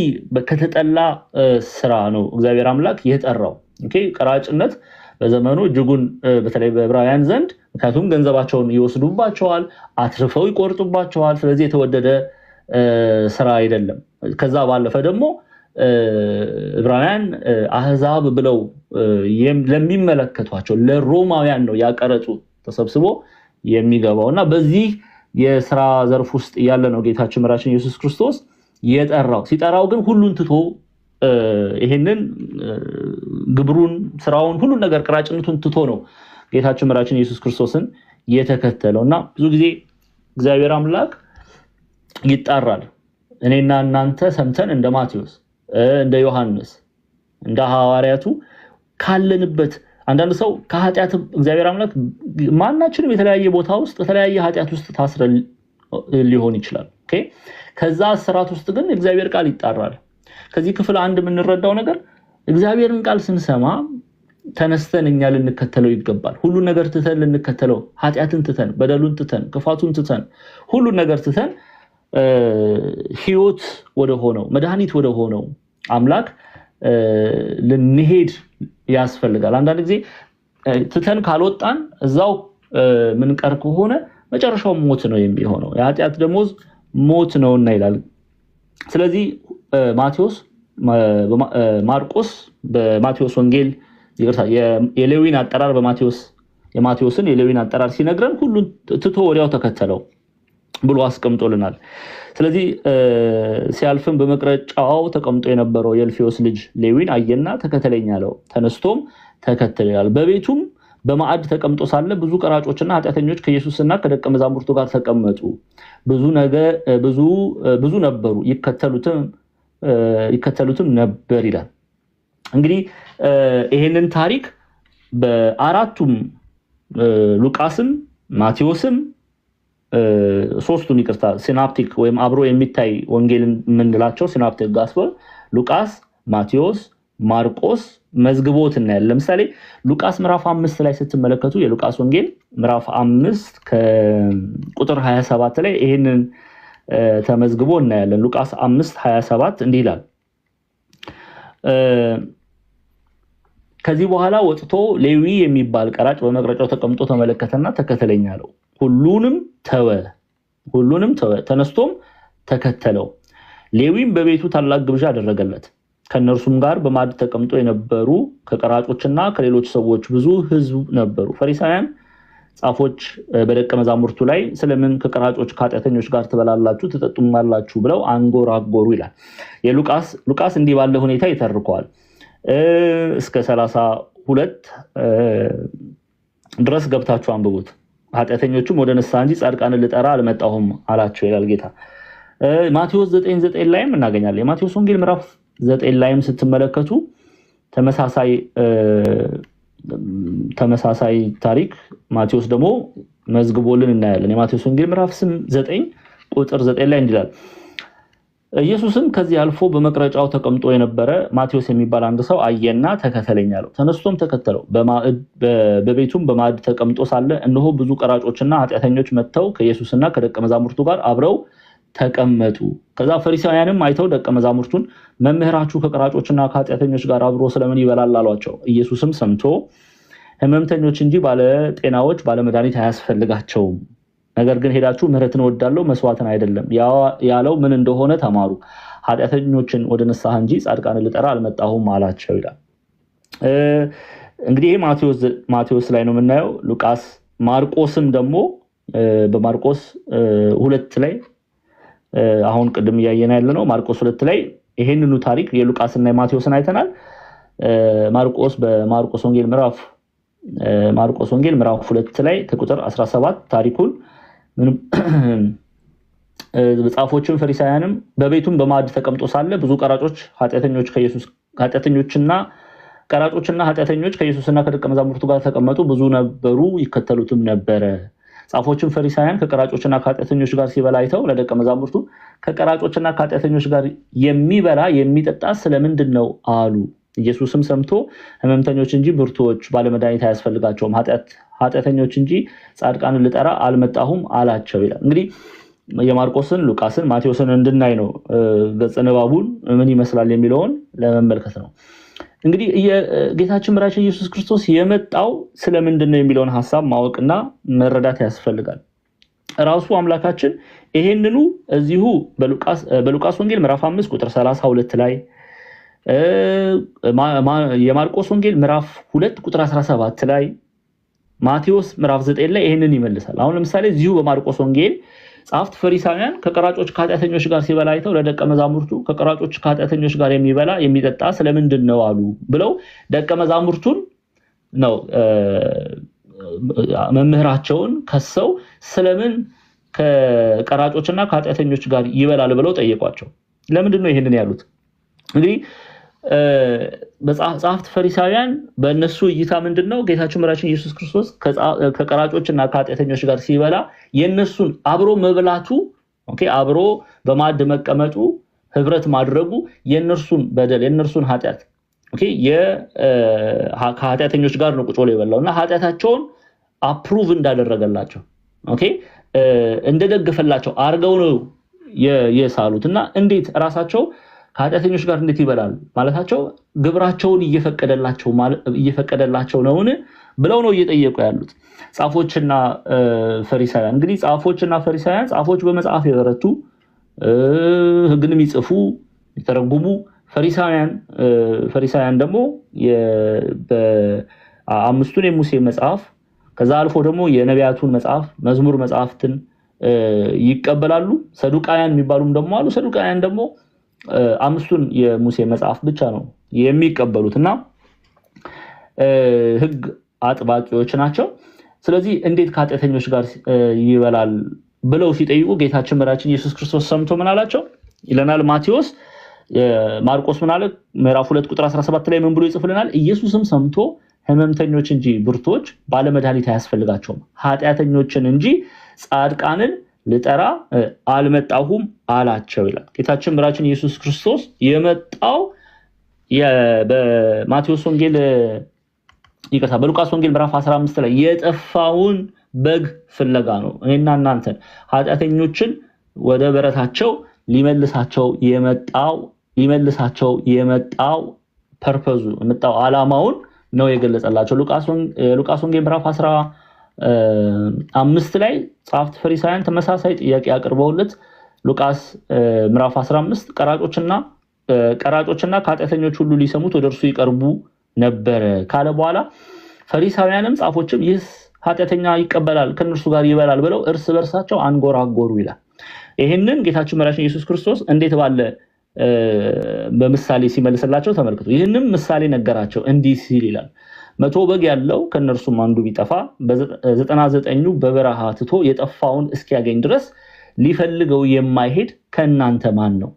ከተጠላ ስራ ነው እግዚአብሔር አምላክ የጠራው። ኦኬ ቀራጭነት በዘመኑ እጅጉን በተለይ በዕብራውያን ዘንድ ምክንያቱም ገንዘባቸውን ይወስዱባቸዋል፣ አትርፈው ይቆርጡባቸዋል። ስለዚህ የተወደደ ስራ አይደለም። ከዛ ባለፈ ደግሞ ዕብራውያን አሕዛብ ብለው ለሚመለከቷቸው ለሮማውያን ነው ያቀረጹ ተሰብስቦ የሚገባውና በዚህ የሥራ ዘርፍ ውስጥ ያለ ነው ጌታችን መድኃኒታችን ኢየሱስ ክርስቶስ የጠራው። ሲጠራው ግን ሁሉን ትቶ ይሄንን ግብሩን፣ ስራውን፣ ሁሉን ነገር ቀራጭነቱን ትቶ ነው ጌታችን መድኃኒታችን ኢየሱስ ክርስቶስን የተከተለውና ብዙ ጊዜ እግዚአብሔር አምላክ ይጣራል። እኔና እናንተ ሰምተን እንደ ማቴዎስ እንደ ዮሐንስ እንደ ሐዋርያቱ ካለንበት አንዳንድ ሰው ከኃጢአት እግዚአብሔር አምላክ ማናችንም የተለያየ ቦታ ውስጥ የተለያየ ኃጢአት ውስጥ ታስረን ሊሆን ይችላል። ኦኬ ከዛ ስራት ውስጥ ግን እግዚአብሔር ቃል ይጣራል። ከዚህ ክፍል አንድ የምንረዳው ነገር እግዚአብሔርን ቃል ስንሰማ ተነስተን እኛ ልንከተለው ይገባል። ሁሉን ነገር ትተን ልንከተለው፣ ኃጢአትን ትተን፣ በደሉን ትተን፣ ክፋቱን ትተን፣ ሁሉን ነገር ትተን ህይወት ወደ ሆነው መድኃኒት ወደ ሆነው አምላክ ልንሄድ ያስፈልጋል። አንዳንድ ጊዜ ትተን ካልወጣን እዛው ምንቀር ከሆነ መጨረሻው ሞት ነው የሚሆነው። የኃጢአት ደሞዝ ሞት ነውና ይላል። ስለዚህ ማርቆስ በማቴዎስ ወንጌል የሌዊን አጠራር የማቴዎስን የሌዊን አጠራር ሲነግረን ሁሉን ትቶ ወዲያው ተከተለው ብሎ አስቀምጦልናል። ስለዚህ ሲያልፍም በመቅረጫው ተቀምጦ የነበረው የእልፌዎስ ልጅ ሌዊን አየና ተከተለኝ አለው። ተነስቶም ተከተለ። በቤቱም በማዕድ ተቀምጦ ሳለ ብዙ ቀራጮችና ኃጢአተኞች ከኢየሱስና ከደቀ መዛሙርቱ ጋር ተቀመጡ። ብዙ ነበሩ፣ ይከተሉትም ነበር ይላል። እንግዲህ ይሄንን ታሪክ በአራቱም ሉቃስም ማቴዎስም ሶስቱም ሲናፕቲክ ወይም አብሮ የሚታይ ወንጌልን የምንላቸው ሲናፕቲክ ጋስፐል ሉቃስ፣ ማቴዎስ፣ ማርቆስ መዝግቦት እናያለን። ለምሳሌ ሉቃስ ምዕራፍ 5 ላይ ስትመለከቱ የሉቃስ ወንጌል ምዕራፍ 5 ከቁጥር 27 ላይ ይሄንን ተመዝግቦ እናያለን። ሉቃስ 5:27 እንዲህ ይላል፣ ከዚህ በኋላ ወጥቶ ሌዊ የሚባል ቀራጭ በመቅረጫው ተቀምጦ ተመለከተና ተከተለኝ አለው። ሁሉንም ተወ፣ ተነስቶም ተከተለው። ሌዊም በቤቱ ታላቅ ግብዣ አደረገለት። ከነርሱም ጋር በማዕድ ተቀምጦ የነበሩ ከቀራጮችና ከሌሎች ሰዎች ብዙ ሕዝብ ነበሩ። ፈሪሳውያን ጻፎች በደቀ መዛሙርቱ ላይ ስለምን ከቀራጮች ከኃጢአተኞች ጋር ትበላላችሁ ትጠጡማላችሁ ብለው አንጎራጎሩ ይላል። ሉቃስ እንዲህ ባለ ሁኔታ ይተርከዋል። እስከ 32 ድረስ ገብታችሁ አንብቡት። ኃጢአተኞቹም ወደ ንስሐ እንጂ ጻድቃንን ልጠራ አልመጣሁም አላቸው ይላል ጌታ። ማቴዎስ 9:9 ላይም እናገኛለን። የማቴዎስ ወንጌል ምዕራፍ 9 ላይም ስትመለከቱ ተመሳሳይ ታሪክ ማቴዎስ ደግሞ መዝግቦልን እናያለን። የማቴዎስ ወንጌል ምዕራፍ 9 ቁጥር 9 ላይ እንዲላል፣ ኢየሱስም ከዚህ አልፎ በመቅረጫው ተቀምጦ የነበረ ማቴዎስ የሚባል አንድ ሰው አየና ተከተለኝ አለው። ተነስቶም ተከተለው። በቤቱም በማዕድ ተቀምጦ ሳለ እነሆ ብዙ ቀራጮችና ኃጢአተኞች መጥተው ከኢየሱስና ከደቀ መዛሙርቱ ጋር አብረው ተቀመጡ። ከዛ ፈሪሳውያንም አይተው ደቀ መዛሙርቱን መምህራችሁ ከቀራጮችና ከኃጢአተኞች ጋር አብሮ ስለምን ይበላል አሏቸው። ኢየሱስም ሰምቶ ሕመምተኞች እንጂ ባለጤናዎች ባለመድኃኒት አያስፈልጋቸውም፣ ነገር ግን ሄዳችሁ ምሕረትን እወዳለሁ መስዋዕትን አይደለም ያለው ምን እንደሆነ ተማሩ። ኃጢአተኞችን ወደ ንስሐ እንጂ ጻድቃንን ልጠራ አልመጣሁም አላቸው ይላል። እንግዲህ ይሄ ማቴዎስ ላይ ነው የምናየው። ማርቆስም ደግሞ በማርቆስ 2 ላይ አሁን ቅድም እያየን ያለ ነው። ማርቆስ 2 ላይ ይሄንኑ ታሪክ የሉቃስና የማቴዎስን አይተናል። በማርቆስ ወንጌል ምዕራፍ 2 ላይ ከቁጥር 17 ታሪኩን ጻፎችም ፈሪሳውያንም በቤቱም በማዕድ ተቀምጦ ሳለ ብዙ ቀራጮች ኃጢአተኞችና ከኢየሱስና ከደቀ መዛሙርቱ ጋር ተቀመጡ። ብዙ ነበሩ፣ ይከተሉትም ነበረ። ጻፎችም ፈሪሳውያን ከቀራጮችና ከኃጢአተኞች ጋር ሲበላ አይተው ለደቀ መዛሙርቱ ከቀራጮችና ከኃጢአተኞች ጋር የሚበላ የሚጠጣ ስለምንድን ነው አሉ። ኢየሱስም ሰምቶ ሕመምተኞች እንጂ ብርቱዎች ባለመድኃኒት አያስፈልጋቸውም፣ ኃጢአተኞች እንጂ ጻድቃንን ልጠራ አልመጣሁም አላቸው ይላል። እንግዲህ የማርቆስን፣ ሉቃስን፣ ማቴዎስን እንድናይ ነው። ገጸ ንባቡን ምን ይመስላል የሚለውን ለመመልከት ነው። እንግዲህ ጌታችን መድኃኒታችን ኢየሱስ ክርስቶስ የመጣው ስለምንድን ነው የሚለውን ሀሳብ ማወቅና መረዳት ያስፈልጋል። ራሱ አምላካችን ይሄንኑ እዚሁ በሉቃስ ወንጌል ምዕራፍ 5 ቁጥር 32 ላይ የማርቆስ ወንጌል ምዕራፍ 2 ቁጥር 17 ላይ ማቴዎስ ምዕራፍ 9 ላይ ይሄንን ይመልሳል። አሁን ለምሳሌ እዚሁ በማርቆስ ወንጌል ጻፍት ፈሪሳውያን ከቀራጮች ከኃጢአተኞች ጋር ሲበላ አይተው ለደቀ መዛሙርቱ ከቀራጮች ከኃጢአተኞች ጋር የሚበላ የሚጠጣ ስለምንድን ነው አሉ ብለው ደቀ መዛሙርቱን ነው መምህራቸውን ከሰው ስለምን ከቀራጮችና ከኃጢአተኞች ጋር ይበላል ብለው ጠየቋቸው። ለምንድን ነው ይሄንን ያሉት? እንግዲህ በጻፍት ፈሪሳውያን በእነሱ እይታ ምንድነው ጌታችን መድኃኒታችን ኢየሱስ ክርስቶስ ከቀራጮችና ከኃጢአተኞች ጋር ሲበላ የነሱን አብሮ መብላቱ አብሮ በማዕድ መቀመጡ ህብረት ማድረጉ የነርሱን በደል የነርሱን ኃጢአት ከኃጢአተኞች ጋር ነው ቁጭ ብሎ የበላውና ኃጢአታቸውን አፕሩቭ እንዳደረገላቸው እንደደገፈላቸው አርገው ነው የሳሉትና እንዴት ራሳቸው ከኃጢአተኞች ጋር እንዴት ይበላል ማለታቸው ግብራቸውን እየፈቀደላቸው ነውን ብለው ነው እየጠየቁ ያሉት ጻፎችና ፈሪሳውያን። እንግዲህ ጻፎችና ፈሪሳውያን ጻፎች በመጽሐፍ የበረቱ ሕግን የሚጽፉ የተረጉሙ፣ ፈሪሳውያን ደግሞ በአምስቱን የሙሴ መጽሐፍ ከዛ አልፎ ደግሞ የነቢያቱን መጽሐፍ መዝሙር መጽሐፍትን ይቀበላሉ። ሰዱቃውያን የሚባሉም ደግሞ አሉ። ሰዱቃውያን ደግሞ አምስቱን የሙሴ መጽሐፍ ብቻ ነው የሚቀበሉት እና ሕግ አጥባቂዎች ናቸው። ስለዚህ እንዴት ከኃጢአተኞች ጋር ይበላል ብለው ሲጠይቁ ጌታችን መድኃኒታችን ኢየሱስ ክርስቶስ ሰምቶ ምን አላቸው ይለናል ማቴዎስ። ማርቆስ ምን አለ? ምዕራፍ 2 ቁጥር 17 ላይ ምን ብሎ ይጽፍልናል? ኢየሱስም ሰምቶ ሕመምተኞች እንጂ ብርቶች ባለመድኃኒት አያስፈልጋቸውም፣ ኃጢአተኞችን እንጂ ጻድቃንን ልጠራ አልመጣሁም አላቸው ይላል። ጌታችን መድኃኒታችን ኢየሱስ ክርስቶስ የመጣው በማቴዎስ ወንጌል በሉቃስ ወንጌል ምዕራፍ 15 ላይ የጠፋውን በግ ፍለጋ ነው። እኔና እናንተን ኃጢአተኞችን ወደ በረታቸው ሊመልሳቸው የመጣው ፐርፐዙ የመጣው ዓላማውን ነው የገለጸላቸው። ሉቃስ ወንጌል ምዕራፍ 15 ላይ ጻፍት ፈሪሳውያን ተመሳሳይ ጥያቄ አቅርበውለት ሉቃስ ምዕራፍ 15 ቀራጮችና ከኃጢአተኞች ሁሉ ሊሰሙት ወደ እርሱ ይቀርቡ ነበረ ካለ በኋላ ፈሪሳውያንም ጻፎችም ይህ ኃጢአተኛ ይቀበላል ከነርሱ ጋር ይበላል ብለው እርስ በርሳቸው አንጎራጎሩ ይላል። ይህንን ጌታችን መድኃኒታችን ኢየሱስ ክርስቶስ እንዴት ባለ በምሳሌ ሲመልስላቸው ተመልክቱ። ይህንም ምሳሌ ነገራቸው እንዲህ ሲል ይላል 100 በግ ያለው ከነርሱም አንዱ ቢጠፋ 99ኙ በበረሃ ትቶ የጠፋውን እስኪያገኝ ድረስ ሊፈልገው የማይሄድ ከእናንተ ማን ነው?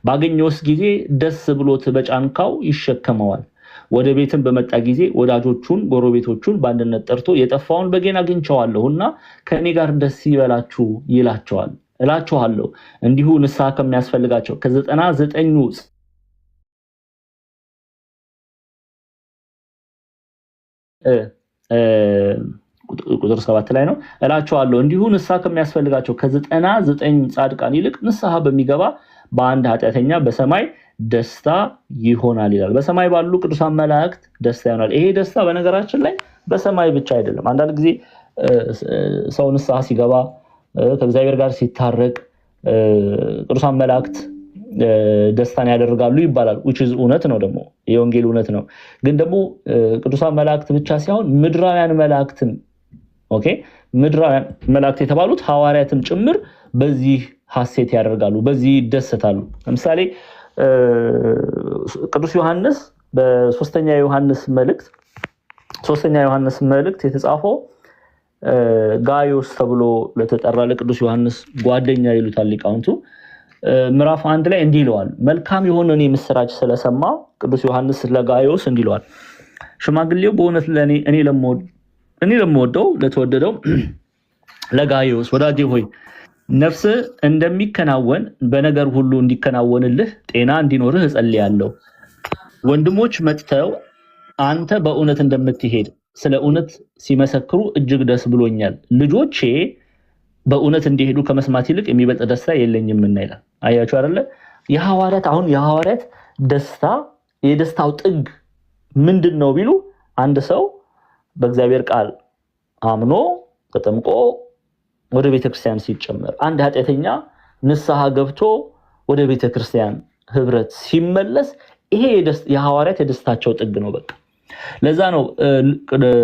ባገኘውስ ጊዜ ደስ ብሎት በጫንቃው ይሸከመዋል። ወደ ቤትም በመጣ ጊዜ ወዳጆቹን ጎረቤቶቹን በአንድነት ጠርቶ የጠፋውን በጌን አግኝቼዋለሁና ከእኔ ጋር ደስ ይበላችሁ ይላቸዋል። እላችኋለሁ እንዲሁ ንስሐ ከሚያስፈልጋቸው ከ99ኙ ቁጥር 7 ላይ ነው። እላችኋለሁ እንዲሁ ንስሐ ከሚያስፈልጋቸው ከ99 ጻድቃን ይልቅ ንስሐ በሚገባ በአንድ ኃጢአተኛ በሰማይ ደስታ ይሆናል ይላል። በሰማይ ባሉ ቅዱሳን መላእክት ደስታ ይሆናል። ይሄ ደስታ በነገራችን ላይ በሰማይ ብቻ አይደለም። አንዳንድ ጊዜ ሰው ንስሐ ሲገባ ከእግዚአብሔር ጋር ሲታረቅ ቅዱሳን መላእክት ደስታን ያደርጋሉ ይባላል። which is እውነት ነው፣ ደግሞ የወንጌል እውነት ነው። ግን ደግሞ ቅዱሳን መላእክት ብቻ ሳይሆን ምድራውያን መላእክትም ምድራውያን መላእክት የተባሉት ሐዋርያትም ጭምር በዚህ ሐሴት ያደርጋሉ፣ በዚህ ይደሰታሉ። ለምሳሌ ቅዱስ ዮሐንስ በሶስተኛ ዮሐንስ መልእክት የተጻፈው ጋዮስ ተብሎ ለተጠራ ለቅዱስ ዮሐንስ ጓደኛ ይሉታል ሊቃውንቱ። ምዕራፍ 1 ላይ እንዲህ ይለዋል። መልካም የሆነን የምስራች ስለሰማ ቅዱስ ዮሐንስ ለጋዮስ እንዲህ ይለዋል። ሽማግሌው በእውነት እኔ ለምወደው ለተወደደው ለጋዮስ ወዳጄ ሆይ ነፍስ እንደሚከናወን በነገር ሁሉ እንዲከናወንልህ ጤና እንዲኖርህ እጸልያለሁ። ወንድሞች መጥተው አንተ በእውነት እንደምትሄድ ስለ እውነት ሲመሰክሩ እጅግ ደስ ብሎኛል። ልጆቼ በእውነት እንዲሄዱ ከመስማት ይልቅ የሚበልጥ ደስታ የለኝምና ይላል። አያችሁ አይደለ? የሐዋርያት ደስታ የደስታው ጥግ ምንድን ነው ቢሉ አንድ ሰው በእግዚአብሔር ቃል አምኖ ተጠምቆ ወደ ቤተክርስቲያን ሲጨመር፣ አንድ ኃጢአተኛ ንስሐ ገብቶ ወደ ቤተክርስቲያን ህብረት ሲመለስ፣ ይሄ የሐዋርያት የደስታቸው ጥግ ነው። በቃ ለዛ ነው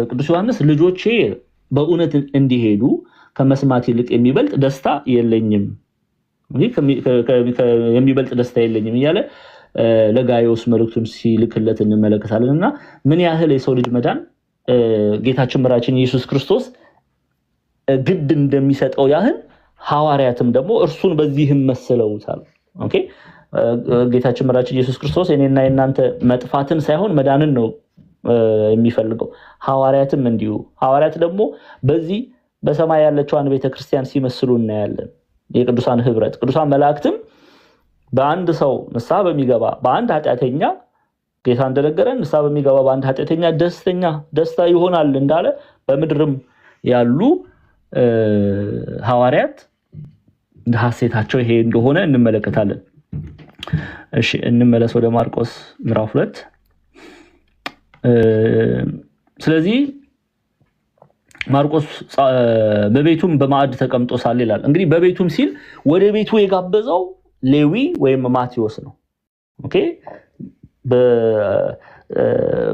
ቅዱስ ዮሐንስ ልጆቼ በእውነት እንዲሄዱ ከመስማት ይልቅ የሚበልጥ ደስታ የለኝም እያለ ለጋዮስ መልእክቱን ሲልክለት እንመለከታለን። እና ምን ያህል የሰው ልጅ መዳን ጌታችን መድኃኒታችን ኢየሱስ ክርስቶስ ግድ እንደሚሰጠው ያህል ሐዋርያትም ደግሞ እርሱን በዚህም መስለውታል። ጌታችን መድኃኒታችን ኢየሱስ ክርስቶስ የኔና የናንተ መጥፋትን ሳይሆን መዳንን ነው የሚፈልገው። ሐዋርያትም እንዲሁ። ሐዋርያት ደግሞ በዚህ በሰማይ ያለችዋን ቤተክርስቲያን ሲመስሉ እናያለን። የቅዱሳን ህብረት፣ ቅዱሳን መላእክትም በአንድ ሰው ንስሐ በሚገባ በአንድ ኃጢአተኛ ጌታ እንደነገረን ንስሐ በሚገባ በአንድ ኃጢአተኛ ደስታ ይሆናል እንዳለ በምድርም ያሉ ሐዋርያት ሐሴታቸው ይሄ እንደሆነ እንመለከታለን። እሺ እንመለስ ወደ ማርቆስ ምዕራፍ 2። ስለዚህ ማርቆስ በቤቱም በማዕድ ተቀምጦ ሳለ ይላል። እንግዲህ በቤቱም ሲል ወደ ቤቱ የጋበዘው ሌዊ ወይም ማቴዎስ ነው። ኦኬ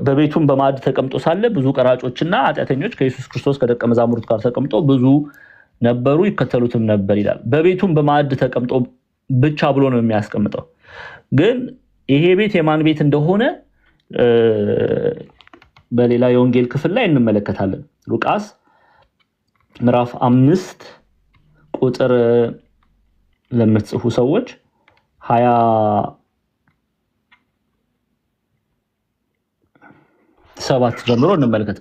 በቤቱም በማዕድ ተቀምጦ ሳለ ብዙ ቀራጮችና ኃጢአተኞች ከኢየሱስ ክርስቶስ ከደቀ መዛሙርቱ ጋር ተቀምጦ ብዙ ነበሩ፣ ይከተሉትም ነበር ይላል። በቤቱም በማዕድ ተቀምጦ ብቻ ብሎ ነው የሚያስቀምጠው። ግን ይሄ ቤት የማን ቤት እንደሆነ በሌላ የወንጌል ክፍል ላይ እንመለከታለን። ሉቃስ ምዕራፍ 5 ቁጥር ለምትጽፉ ሰዎች 27 ጀምሮ እንመለከት።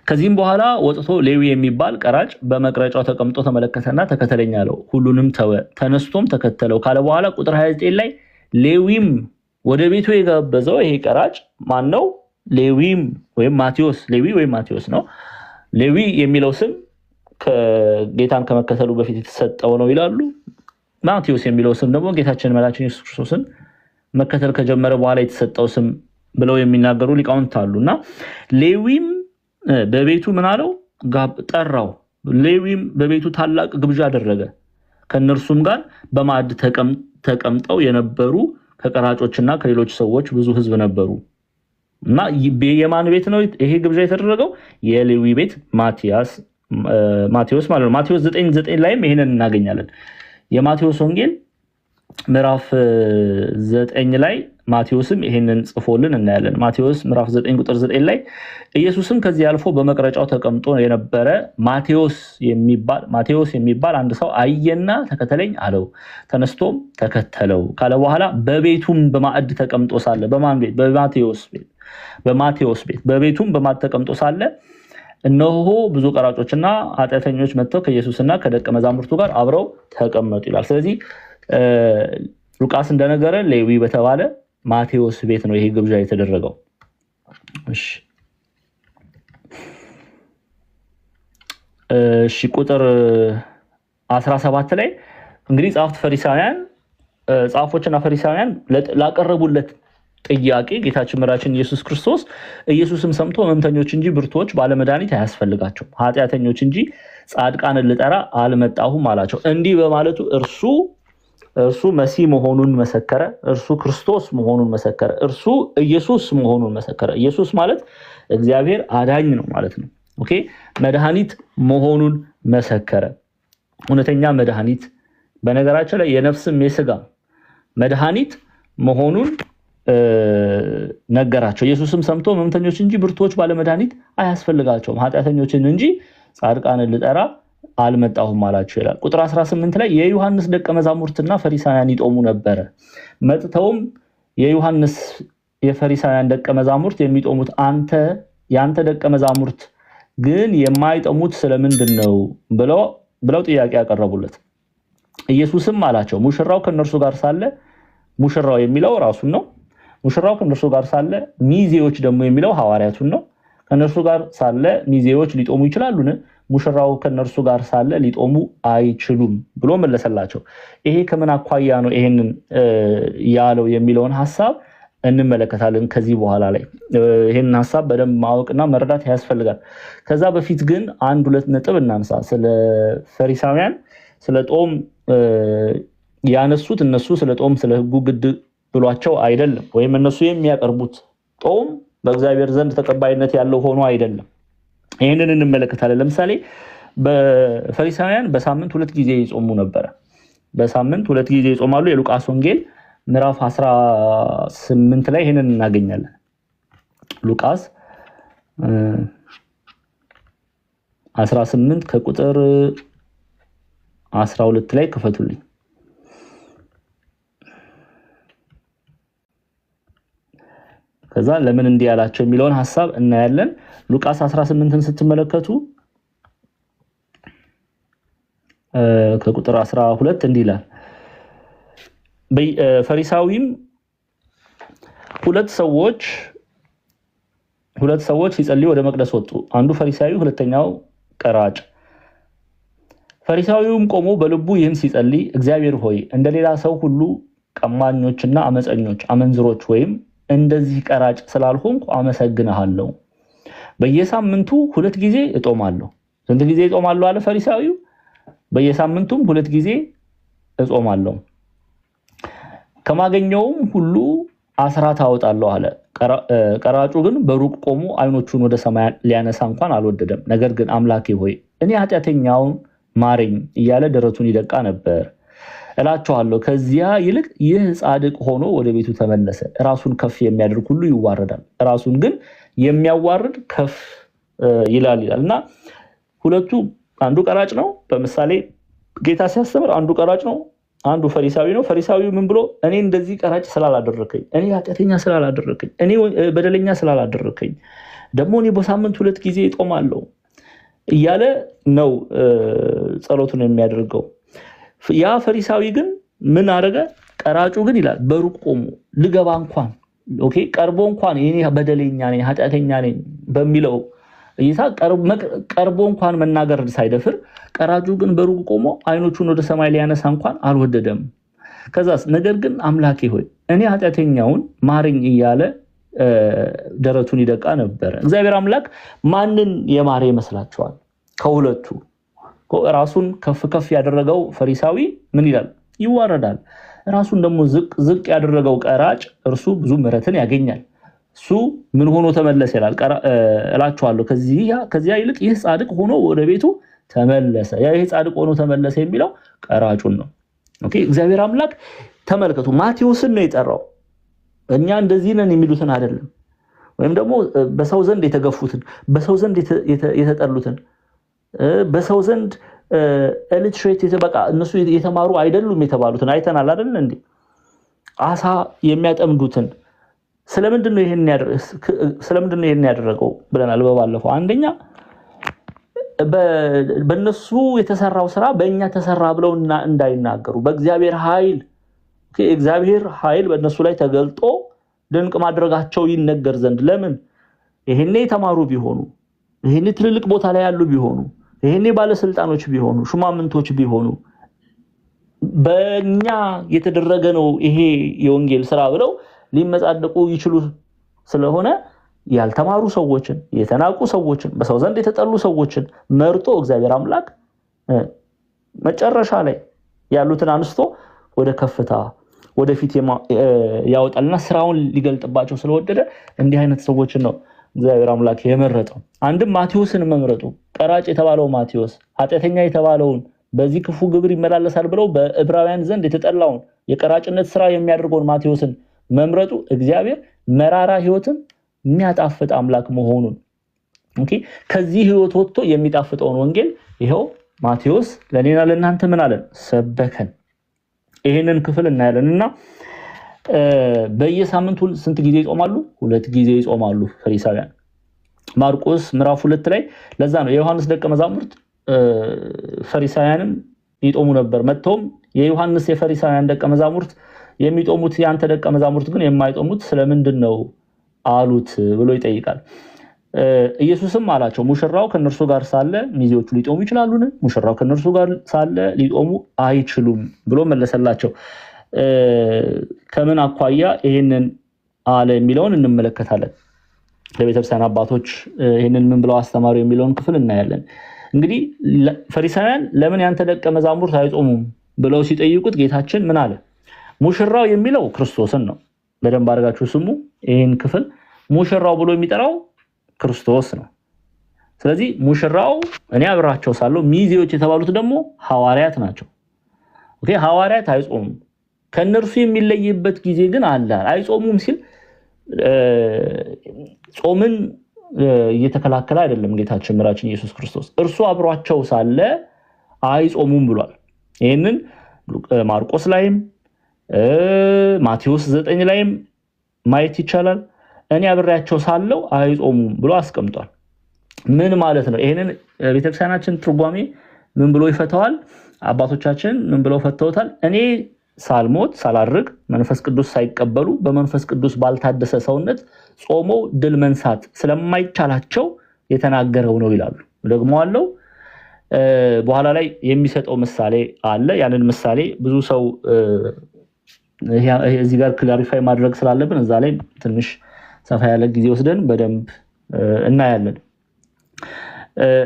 ከዚህም በኋላ ወጥቶ ሌዊ የሚባል ቀራጭ በመቅረጫው ተቀምጦ ተመለከተና ተከተለኝ አለው። ሁሉንም ተወ፣ ተነስቶም ተከተለው ካለ በኋላ ቁጥር 29 ላይ ሌዊም ወደ ቤቱ የጋበዘው ይሄ ቀራጭ ማን ነው? ሌዊም ወይም ማቴዎስ፣ ሌዊ ወይም ማቴዎስ ነው። ሌዊ የሚለው ስም ጌታን ከመከተሉ በፊት የተሰጠው ነው ይላሉ። ማቴዎስ የሚለው ስም ደግሞ ጌታችን መድኃኒታችን ኢየሱስ ክርስቶስን መከተል ከጀመረ በኋላ የተሰጠው ስም ብለው የሚናገሩ ሊቃውንት አሉና ሌዊም በቤቱ ምን አለው? ጠራው። ሌዊም በቤቱ ታላቅ ግብዣ አደረገ። ከነርሱም ጋር በማዕድ ተቀምጠው የነበሩ ከቀራጮችና ከሌሎች ሰዎች ብዙ ሕዝብ ነበሩ። እና የማን ቤት ነው ይሄ ግብዣ የተደረገው? የሌዊ ቤት ማቴዎስ ማለት ነው። ማቴዎስ 9:9 ላይም ይሄንን እናገኛለን። የማቴዎስ ወንጌል ምዕራፍ 9 ላይ ማቴዎስም ይሄንን ጽፎልን እናያለን። ማቴዎስ ምዕራፍ 9 ቁጥር 9 ላይ ኢየሱስም ከዚህ አልፎ በመቅረጫው ተቀምጦ የነበረ ማቴዎስ የሚባል አንድ ሰው አየና ተከተለኝ አለው። ተነስቶም ተከተለው ካለ በኋላ በቤቱም በማዕድ ተቀምጦ ሳለ በማን ቤት? በማቴዎስ ቤት በቤቱም በማዕድ ተቀምጦ ሳለ እነሆ ብዙ ቀራጮችና ኃጢአተኞች መጥተው ከኢየሱስና ከደቀ መዛሙርቱ ጋር አብረው ተቀመጡ ይላል። ስለዚህ ሉቃስ እንደነገረ ሌዊ በተባለ ማቴዎስ ቤት ነው ይሄ ግብዣ የተደረገው። እሺ ቁጥር 17 ላይ እንግዲህ ጻፎችና ፈሪሳውያን ላቀረቡለት ጥያቄ ጌታችን መድኃኒታችን ኢየሱስ ክርስቶስ ኢየሱስም ሰምቶ ሕመምተኞች እንጂ ብርቱዎች ባለመድኃኒት አያስፈልጋቸውም፣ ኃጢአተኞች እንጂ ጻድቃንን ልጠራ አልመጣሁም አላቸው። እንዲህ በማለቱ እርሱ መሲህ መሆኑን መሰከረ። እርሱ ክርስቶስ መሆኑን መሰከረ። እርሱ ኢየሱስ መሆኑን መሰከረ። ኢየሱስ ማለት እግዚአብሔር አዳኝ ነው ማለት ነው። ኦኬ መድኃኒት መሆኑን መሰከረ። እውነተኛ መድኃኒት፣ በነገራችን ላይ የነፍስም የስጋ መድኃኒት መሆኑን ነገራቸው። ኢየሱስም ሰምቶ ሕመምተኞች እንጂ ብርቱዎች ባለመድኃኒት አያስፈልጋቸውም፣ ኃጢአተኞችን እንጂ ጻድቃንን ልጠራ አልመጣሁም አላቸው ይላል። ቁጥር 18 ላይ የዮሐንስ ደቀ መዛሙርትና ፈሪሳውያን ይጦሙ ነበረ። መጥተውም የዮሐንስ የፈሪሳውያን ደቀ መዛሙርት የሚጦሙት የአንተ ደቀ መዛሙርት ግን የማይጦሙት ስለምንድን ነው ብለው ጥያቄ ያቀረቡለት። ኢየሱስም አላቸው ሙሽራው ከነርሱ ጋር ሳለ፣ ሙሽራው የሚለው ራሱን ነው። ሙሽራው ከነርሱ ጋር ሳለ ሚዜዎች ደግሞ የሚለው ሐዋርያቱን ነው። ከነርሱ ጋር ሳለ ሚዜዎች ሊጦሙ ይችላሉን? ሙሽራው ከነርሱ ጋር ሳለ ሊጦሙ አይችሉም ብሎ መለሰላቸው። ይሄ ከምን አኳያ ነው ይሄንን ያለው የሚለውን ሐሳብ እንመለከታለን ከዚህ በኋላ ላይ። ይሄንን ሐሳብ በደንብ ማወቅና መረዳት ያስፈልጋል። ከዛ በፊት ግን 1-2 ነጥብ እናንሳ። ስለ ፈሪሳውያን ስለ ጦም ያነሱት እነሱ ስለ ጦም ስለ ሕጉ ግድ ብሏቸው አይደለም፣ ወይም እነሱ የሚያቀርቡት ጦም በእግዚአብሔር ዘንድ ተቀባይነት ያለው ሆኖ አይደለም። ይህንን እንመለከታለን። ለምሳሌ በፈሪሳውያን በሳምንት 2 ጊዜ ይጾሙ ነበረ። በሳምንት 2 ጊዜ ይጾማሉ። የሉቃስ ወንጌል ምዕራፍ 18 ላይ ይህንን እናገኛለን። ሉቃስ 18 ከቁጥር 12 ላይ ክፈቱልኝ። ከዛ ለምን እንዲህ ያላቸው የሚለውን ሐሳብ እናያለን። ሉቃስ 18ን ስትመለከቱ ከቁጥር 12 እንዲህ ይላል። ፈሪሳዊም ሁለት ሰዎች ሲጸልዩ ወደ መቅደስ ወጡ። አንዱ ፈሪሳዊ፣ ሁለተኛው ቀራጭ። ፈሪሳዊውም ቆሞ በልቡ ይህን ሲጸልይ እግዚአብሔር ሆይ እንደሌላ ሰው ሁሉ ቀማኞችና አመፀኞች አመንዝሮች ወይም እንደዚህ ቀራጭ ስላልሆንኩ አመሰግንሃለሁ። በየሳምንቱ 2 ጊዜ እጾማለሁ። ስንት ጊዜ እጾማለሁ አለ ፈሪሳዊው? በየሳምንቱም 2 ጊዜ እጾማለሁ። ከማገኘውም ሁሉ አስራት አወጣለሁ አለ። ቀራጩ ግን በሩቅ ቆሞ አይኖቹን ወደ ሰማይ ሊያነሳ እንኳን አልወደደም። ነገር ግን አምላኬ ሆይ እኔ ኃጢአተኛውን ማረኝ እያለ ደረቱን ይደቃ ነበር። እላችኋለሁ ከዚያ ይልቅ ይህ ጻድቅ ሆኖ ወደ ቤቱ ተመለሰ። ራሱን ከፍ የሚያደርግ ሁሉ ይዋረዳል፣ ራሱን ግን የሚያዋርድ ከፍ ይላል እና ሁለቱ አንዱ ቀራጭ ነው። በምሳሌ ጌታ ሲያስተምር አንዱ ቀራጭ ነው፣ አንዱ ፈሪሳዊ ነው። ፈሪሳዊው ምን ብሎ እኔ እንደዚህ ቀራጭ ስላላደረከኝ፣ እኔ ኃጢአተኛ ስላላደረከኝ፣ እኔ በደለኛ ስላላደረከኝ ደግሞ እኔ በሳምንት 2 ጊዜ እጾማለሁ እያለ ነው ጸሎቱን የሚያደርገው። ያ ፈሪሳዊ ግን ምን አደረገ? ቀራጩ ግን ይላል በሩቅ ቆሞ ልገባ እንኳን ቀርቦ እንኳን እኔ በደለኛ ነኝ ኃጢአተኛ ነኝ በሚለው እይታ ቀርቦ እንኳን መናገር ሳይደፍር፣ ቀራጩ ግን በሩቅ ቆሞ አይኖቹን ወደ ሰማይ ሊያነሳ እንኳን አልወደደም። ከዛስ ነገር ግን አምላኬ ሆይ እኔ ኃጢአተኛውን ማረኝ እያለ ደረቱን ይደቃ ነበር። እግዚአብሔር አምላክ ማንን የማረ ይመስላችኋል? ከሁለቱ ራሱን ከፍ ከፍ ያደረገው ፈሪሳዊ ምን ይላል? ይዋረዳል። ራሱን ደግሞ ዝቅ ያደረገው ቀራጭ እርሱ ብዙ ምሕረትን ያገኛል። እሱ ምን ሆኖ ተመለሰ ይላል? እላችኋለሁ ከዚያ ይልቅ ይህ ጻድቅ ሆኖ ወደ ቤቱ ተመለሰ። ይህ ጻድቅ ሆኖ ተመለሰ የሚለው ቀራጩን ነው። እግዚአብሔር አምላክ ተመልከቱ፣ ማቴዎስን ነው የጠራው። እኛ እንደዚህ ነን የሚሉትን አይደለም፣ ወይም ደግሞ በሰው ዘንድ የተገፉትን፣ በሰው ዘንድ የተጠሉትን፣ በሰው ዘንድ ኢሊትሬት በቃ እነሱ የተማሩ አይደሉም የተባሉትን አይተናል አይደል እንዴ? አሳ የሚያጠምዱትን ስለምንድን ነው ይሄን ያደረገው ብለናል በባለፈው። አንደኛ በእነሱ የተሰራው ስራ በእኛ ተሰራ ብለው እንዳይናገሩ በእግዚአብሔር ኃይል በእነሱ ላይ ተገልጦ ድንቅ ማድረጋቸው ይነገር ዘንድ። ለምን? ይሄኔ የተማሩ ቢሆኑ፣ ይሄኔ ትልልቅ ቦታ ላይ ያሉ ቢሆኑ፣ ይሄኔ ባለስልጣኖች ቢሆኑ፣ ሹማምንቶች ቢሆኑ በእኛ የተደረገ ነው ይሄ የወንጌል ስራ ብለው ሊመጻደቁ ይችሉ ስለሆነ ያልተማሩ ሰዎችን፣ የተናቁ ሰዎችን፣ በሰው ዘንድ የተጠሉ ሰዎችን መርጦ እግዚአብሔር አምላክ መጨረሻ ላይ ያሉትን አንስቶ ወደ ከፍታ ወደፊት ያወጣልና ስራውን ሊገልጥባቸው ስለወደደ እንዲህ አይነት ሰዎችን ነው እግዚአብሔር አምላክ የመረጠው። አንድም ማቴዎስን መምረጡ፣ ቀራጭ የተባለው ማቴዎስ ኃጢአተኛ የተባለውን በዚህ ክፉ ግብር ይመላለሳል ብለው በዕብራውያን ዘንድ የተጠላውን የቀራጭነት ስራ የሚያደርገውን ማቴዎስን መምረጡ እግዚአብሔር መራራ ህይወትን የሚያጣፍጥ አምላክ መሆኑን ከዚህ ህይወት ወጥቶ የሚጣፍጠውን ወንጌል ይሄው ማቴዎስ ለኔና ለእናንተ ምን አለን? ሰበከን። ይሄንን ክፍል እናያለንና በየሳምንቱ ስንት ጊዜ ይጾማሉ? 2 ጊዜ ይጾማሉ ፈሪሳውያን። ማርቆስ ምዕራፍ 2 ላይ ለዛ ነው የዮሐንስ ደቀ መዛሙርት ፈሪሳውያንም ይጦሙ ነበር። መጥተውም የዮሐንስ የፈሪሳውያን ደቀ መዛሙርት የሚጦሙት ያንተ ደቀ መዛሙርት ግን የማይጦሙት ስለምንድን ነው አሉት ብሎ ይጠይቃል። ኢየሱስም አላቸው ሙሽራው ከነርሱ ጋር ሳለ ሚዜዎቹ ሊጦሙ ይችላሉን? ሙሽራው ከነርሱ ጋር ሳለ ሊጦሙ አይችሉም ብሎ መለሰላቸው። ከምን አኳያ ይሄንን አለ የሚለውን እንመለከታለን። ለቤተክርስቲያን አባቶች ይሄንን ምን ብለው አስተማሩ የሚለውን ክፍል እናያለን። እንግዲህ ፈሪሳውያን ለምን ያንተ ደቀ መዛሙርት አይጾሙም ብለው ሲጠይቁት ጌታችን ምን አለ? ሙሽራው የሚለው ክርስቶስን ነው። በደንብ አድርጋችሁ ስሙ። ይሄን ክፍል ሙሽራው ብሎ የሚጠራው ክርስቶስ ነው። ስለዚህ ሙሽራው እኔ አብራቸው ሳለሁ፣ ሚዜዎች የተባሉት ደግሞ ሐዋርያት ናቸው። ሐዋርያት አይጾሙም። ከነርሱ የሚለይበት ጊዜ ግን አለ። አይጾሙም ሲል ጾምን እየተከላከለ አይደለም ጌታችን ምራችን ኢየሱስ ክርስቶስ። እርሱ አብሯቸው ሳለ አይጾሙም ብሏል። ይሄንን ማርቆስ ላይም ማቴዎስ 9 ላይም ማየት ይቻላል። እኔ አብሬያቸው ሳለው አይጾሙም ብሎ አስቀምጧል። ምን ማለት ነው? ይሄንን ቤተክርስቲያናችን ትርጓሜ ምን ብሎ ይፈተዋል? አባቶቻችን ምን ብለው ፈተውታል? እኔ ሳልሞት ሳላርግ መንፈስ ቅዱስ ሳይቀበሉ በመንፈስ ቅዱስ ባልታደሰ ሰውነት ጾመው ድል መንሳት ስለማይቻላቸው የተናገረው ነው ይላሉ። ደግሞ አለው በኋላ ላይ የሚሰጠው ምሳሌ አለ። ያንን ምሳሌ ብዙ ሰው እዚህ ጋር ክላሪፋይ ማድረግ ስላለብን እዛ ላይ ትንሽ ሰፋ ያለ ጊዜ ወስደን በደንብ እናያለን።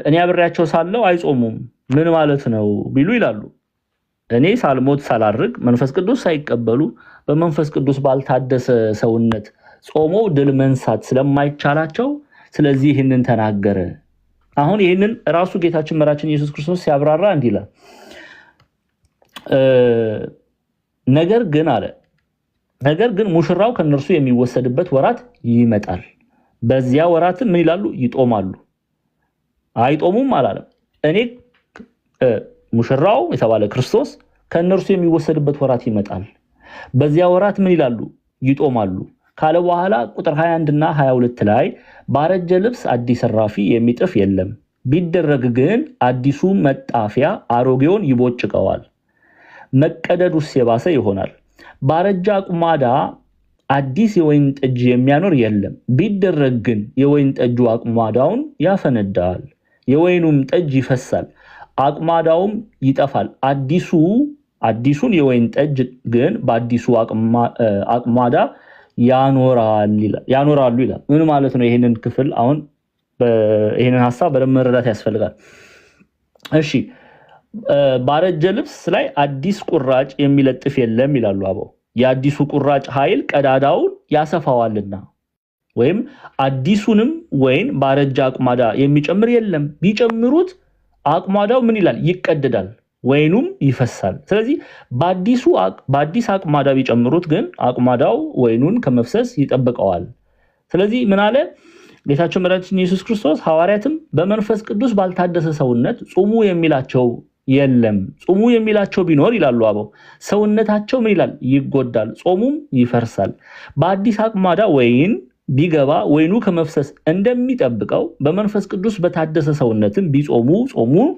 እኔ አብሬያቸው ሳለው አይጾሙም ምን ማለት ነው ቢሉ ይላሉ። እኔ ሳልሞት ሳላርግ መንፈስ ቅዱስ ሳይቀበሉ በመንፈስ ቅዱስ ባልታደሰ ሰውነት ጾሞ ድል መንሳት ስለማይቻላቸው ስለዚህ ይህንን ተናገረ። አሁን ይህንን ራሱ ጌታችን መራችን ኢየሱስ ክርስቶስ ሲያብራራ እንዲህ ይላል። ነገር ግን ሙሽራው ከነርሱ የሚወሰድበት ወራት ይመጣል። በዚያ ወራት ምን ይላሉ? ይጦማሉ። አይጦሙም አላለም። እኔ ሙሽራው የተባለ ክርስቶስ ከነርሱ የሚወሰድበት ወራት ይመጣል። በዚያ ወራት ምን ይላሉ? ይጦማሉ ካለ በኋላ ቁጥር 21 እና 22 ላይ ባረጀ ልብስ አዲስ እራፊ የሚጥፍ የለም፣ ቢደረግ ግን አዲሱ መጣፊያ አሮጌውን ይቦጭቀዋል፣ መቀደዱስ የባሰ ይሆናል። ባረጀ አቁማዳ አዲስ የወይን ጠጅ የሚያኖር የለም፣ ቢደረግ ግን የወይን ጠጁ አቁማዳውን ያፈነዳል፣ የወይኑም ጠጅ ይፈሳል፣ አቁማዳውም ይጠፋል። አዲሱን የወይን ጠጅ ግን በአዲሱ አቁማዳ ያኖራሉ ይላል። ምን ማለት ነው? ይህንን ክፍል አሁን ይህንን ሀሳብ በደንብ መረዳት ያስፈልጋል። እሺ፣ ባረጀ ልብስ ላይ አዲስ ቁራጭ የሚለጥፍ የለም ይላሉ አበው። የአዲሱ ቁራጭ ኃይል ቀዳዳውን ያሰፋዋልና፣ ወይም አዲሱንም ወይን ባረጀ አቁማዳ የሚጨምር የለም፣ ቢጨምሩት አቁማዳው ምን ይላል? ይቀደዳል፣ ወይኑም ይፈሳል። ስለዚህ በአዲስ አቁማዳ ቢጨምሩት ግን አቁማዳው ወይኑን ከመፍሰስ ይጠብቀዋል። ስለዚህ ምን አለ ጌታችን መድኃኒታችን ኢየሱስ ክርስቶስ? ሐዋርያትም በመንፈስ ቅዱስ ባልታደሰ ሰውነት ጹሙ የሚላቸው የለም። ጹሙ የሚላቸው ቢኖር ይላሉ አበው ሰውነታቸው ምን ይላል? ይጎዳል፣ ጾሙም ይፈርሳል። በአዲስ አቁማዳ ወይን ቢገባ ወይኑ ከመፍሰስ እንደሚጠብቀው በመንፈስ ቅዱስ በታደሰ ሰውነትም ቢጾሙ ጾሙን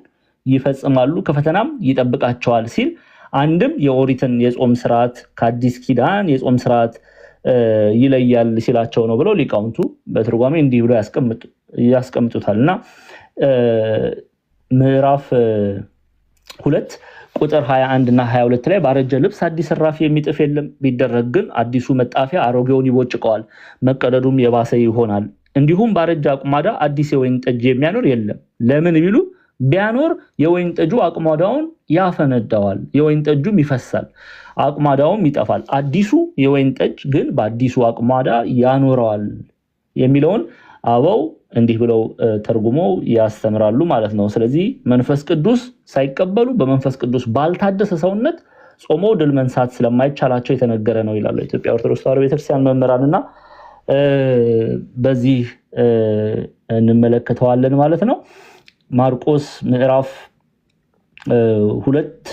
ይፈጽማሉ፣ ከፈተናም ይጠብቃቸዋል ሲል አንድም የኦሪትን የጾም ስርዓት ከአዲስ ኪዳን የጾም ስርዓት ይለያል ሲላቸው ነው ብለው ሊቃውንቱ በትርጓሜ እንዲህ ብለው ያስቀምጡታል። እና ምዕራፍ 2 ቁጥር 21 እና 22 ላይ ባረጀ ልብስ አዲስ እራፊ የሚጥፍ የለም፣ ቢደረግ ግን አዲሱ መጣፊያ አሮጌውን ይቦጭቀዋል፣ መቀደዱም የባሰ ይሆናል። እንዲሁም ባረጀ አቁማዳ አዲስ የወይን ጠጅ የሚያኖር የለም። ለምን ቢሉ ቢያኖር የወይን ጠጁ አቁማዳውን ያፈነዳዋል፣ የወይን ጠጁም ይፈሳል፣ አቁማዳውም ይጠፋል። አዲሱ የወይን ጠጅ ግን በአዲሱ አቁማዳ ያኖረዋል የሚለውን አበው እንዲህ ብለው ተርጉመው ያስተምራሉ ማለት ነው። ስለዚህ መንፈስ ቅዱስ ሳይቀበሉ በመንፈስ ቅዱስ ባልታደሰ ሰውነት ጾመው ድል መንሳት ስለማይቻላቸው የተነገረ ነው ይላሉ የኢትዮጵያ ኦርቶዶክስ ተዋሕዶ ቤተክርስቲያን መምህራንና በዚህ እንመለከተዋለን ማለት ነው። ማርቆስ ምዕራፍ 2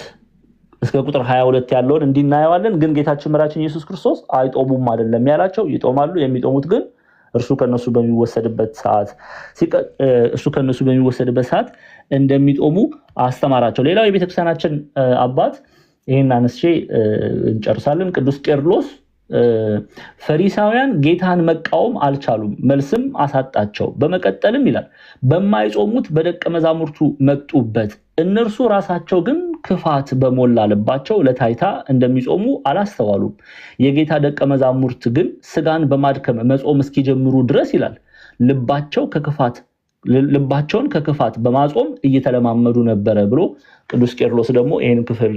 እስከ ቁጥር 22 ያለውን እንዲናየዋለን። ግን ጌታችን መድኃኒታችን ኢየሱስ ክርስቶስ አይጦሙም አይደለም ያላቸው፣ ይጦማሉ። የሚጦሙት ግን እርሱ ከነሱ በሚወሰድበት ሰዓት እንደሚጦሙ አስተማራቸው። ሌላው የቤተክርስቲያናችን አባት ይህን አነስቼ እንጨርሳለን። ቅዱስ ቄርሎስ ፈሪሳውያን ጌታን መቃወም አልቻሉም፣ መልስም አሳጣቸው። በመቀጠልም ይላል በማይጾሙት በደቀ መዛሙርቱ መጡበት፣ እነርሱ ራሳቸው ግን ክፋት በሞላ ልባቸው ለታይታ እንደሚጾሙ አላስተዋሉም። የጌታ ደቀ መዛሙርት ግን ስጋን በማድከም መጾም እስኪጀምሩ ድረስ ይላል ልባቸውን ከክፋት በማጾም እየተለማመዱ ነበረ ብሎ ቅዱስ ቄርሎስ ደግሞ ይህን ክፍል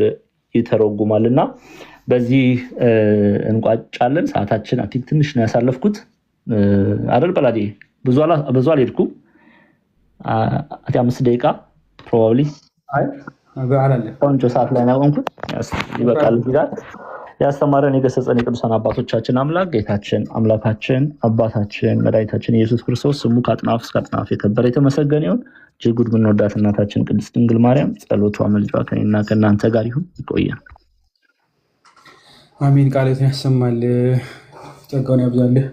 ይተረጉማልና በዚህ እንቋጫለን። ሰዓታችን ትንሽ ነው ያሳለፍኩት አይደል? በላዴ ብዙ አልሄድኩም። 5 ደቂቃ ፕሮባብሊ ቆንጆ ሰዓት ላይ ነው ቆምኩት። ይበቃል ይላል። ያስተማረን የገሰጸን የቅዱሳን አባቶቻችን አምላክ ጌታችን አምላካችን አባታችን መድኃኒታችን ኢየሱስ ክርስቶስ ስሙ ከአጥናፍ እስከ አጥናፍ የከበረ የተመሰገነ ይሁን። እጅግ የምንወዳት እናታችን ቅድስት ድንግል ማርያም ጸሎቷ መልጇ ከእኔና ከእናንተ ጋር ይሁን። ይቆየን። አሜን። ቃልህን ያሰማል፣ ጸጋውን ያብዛልህ።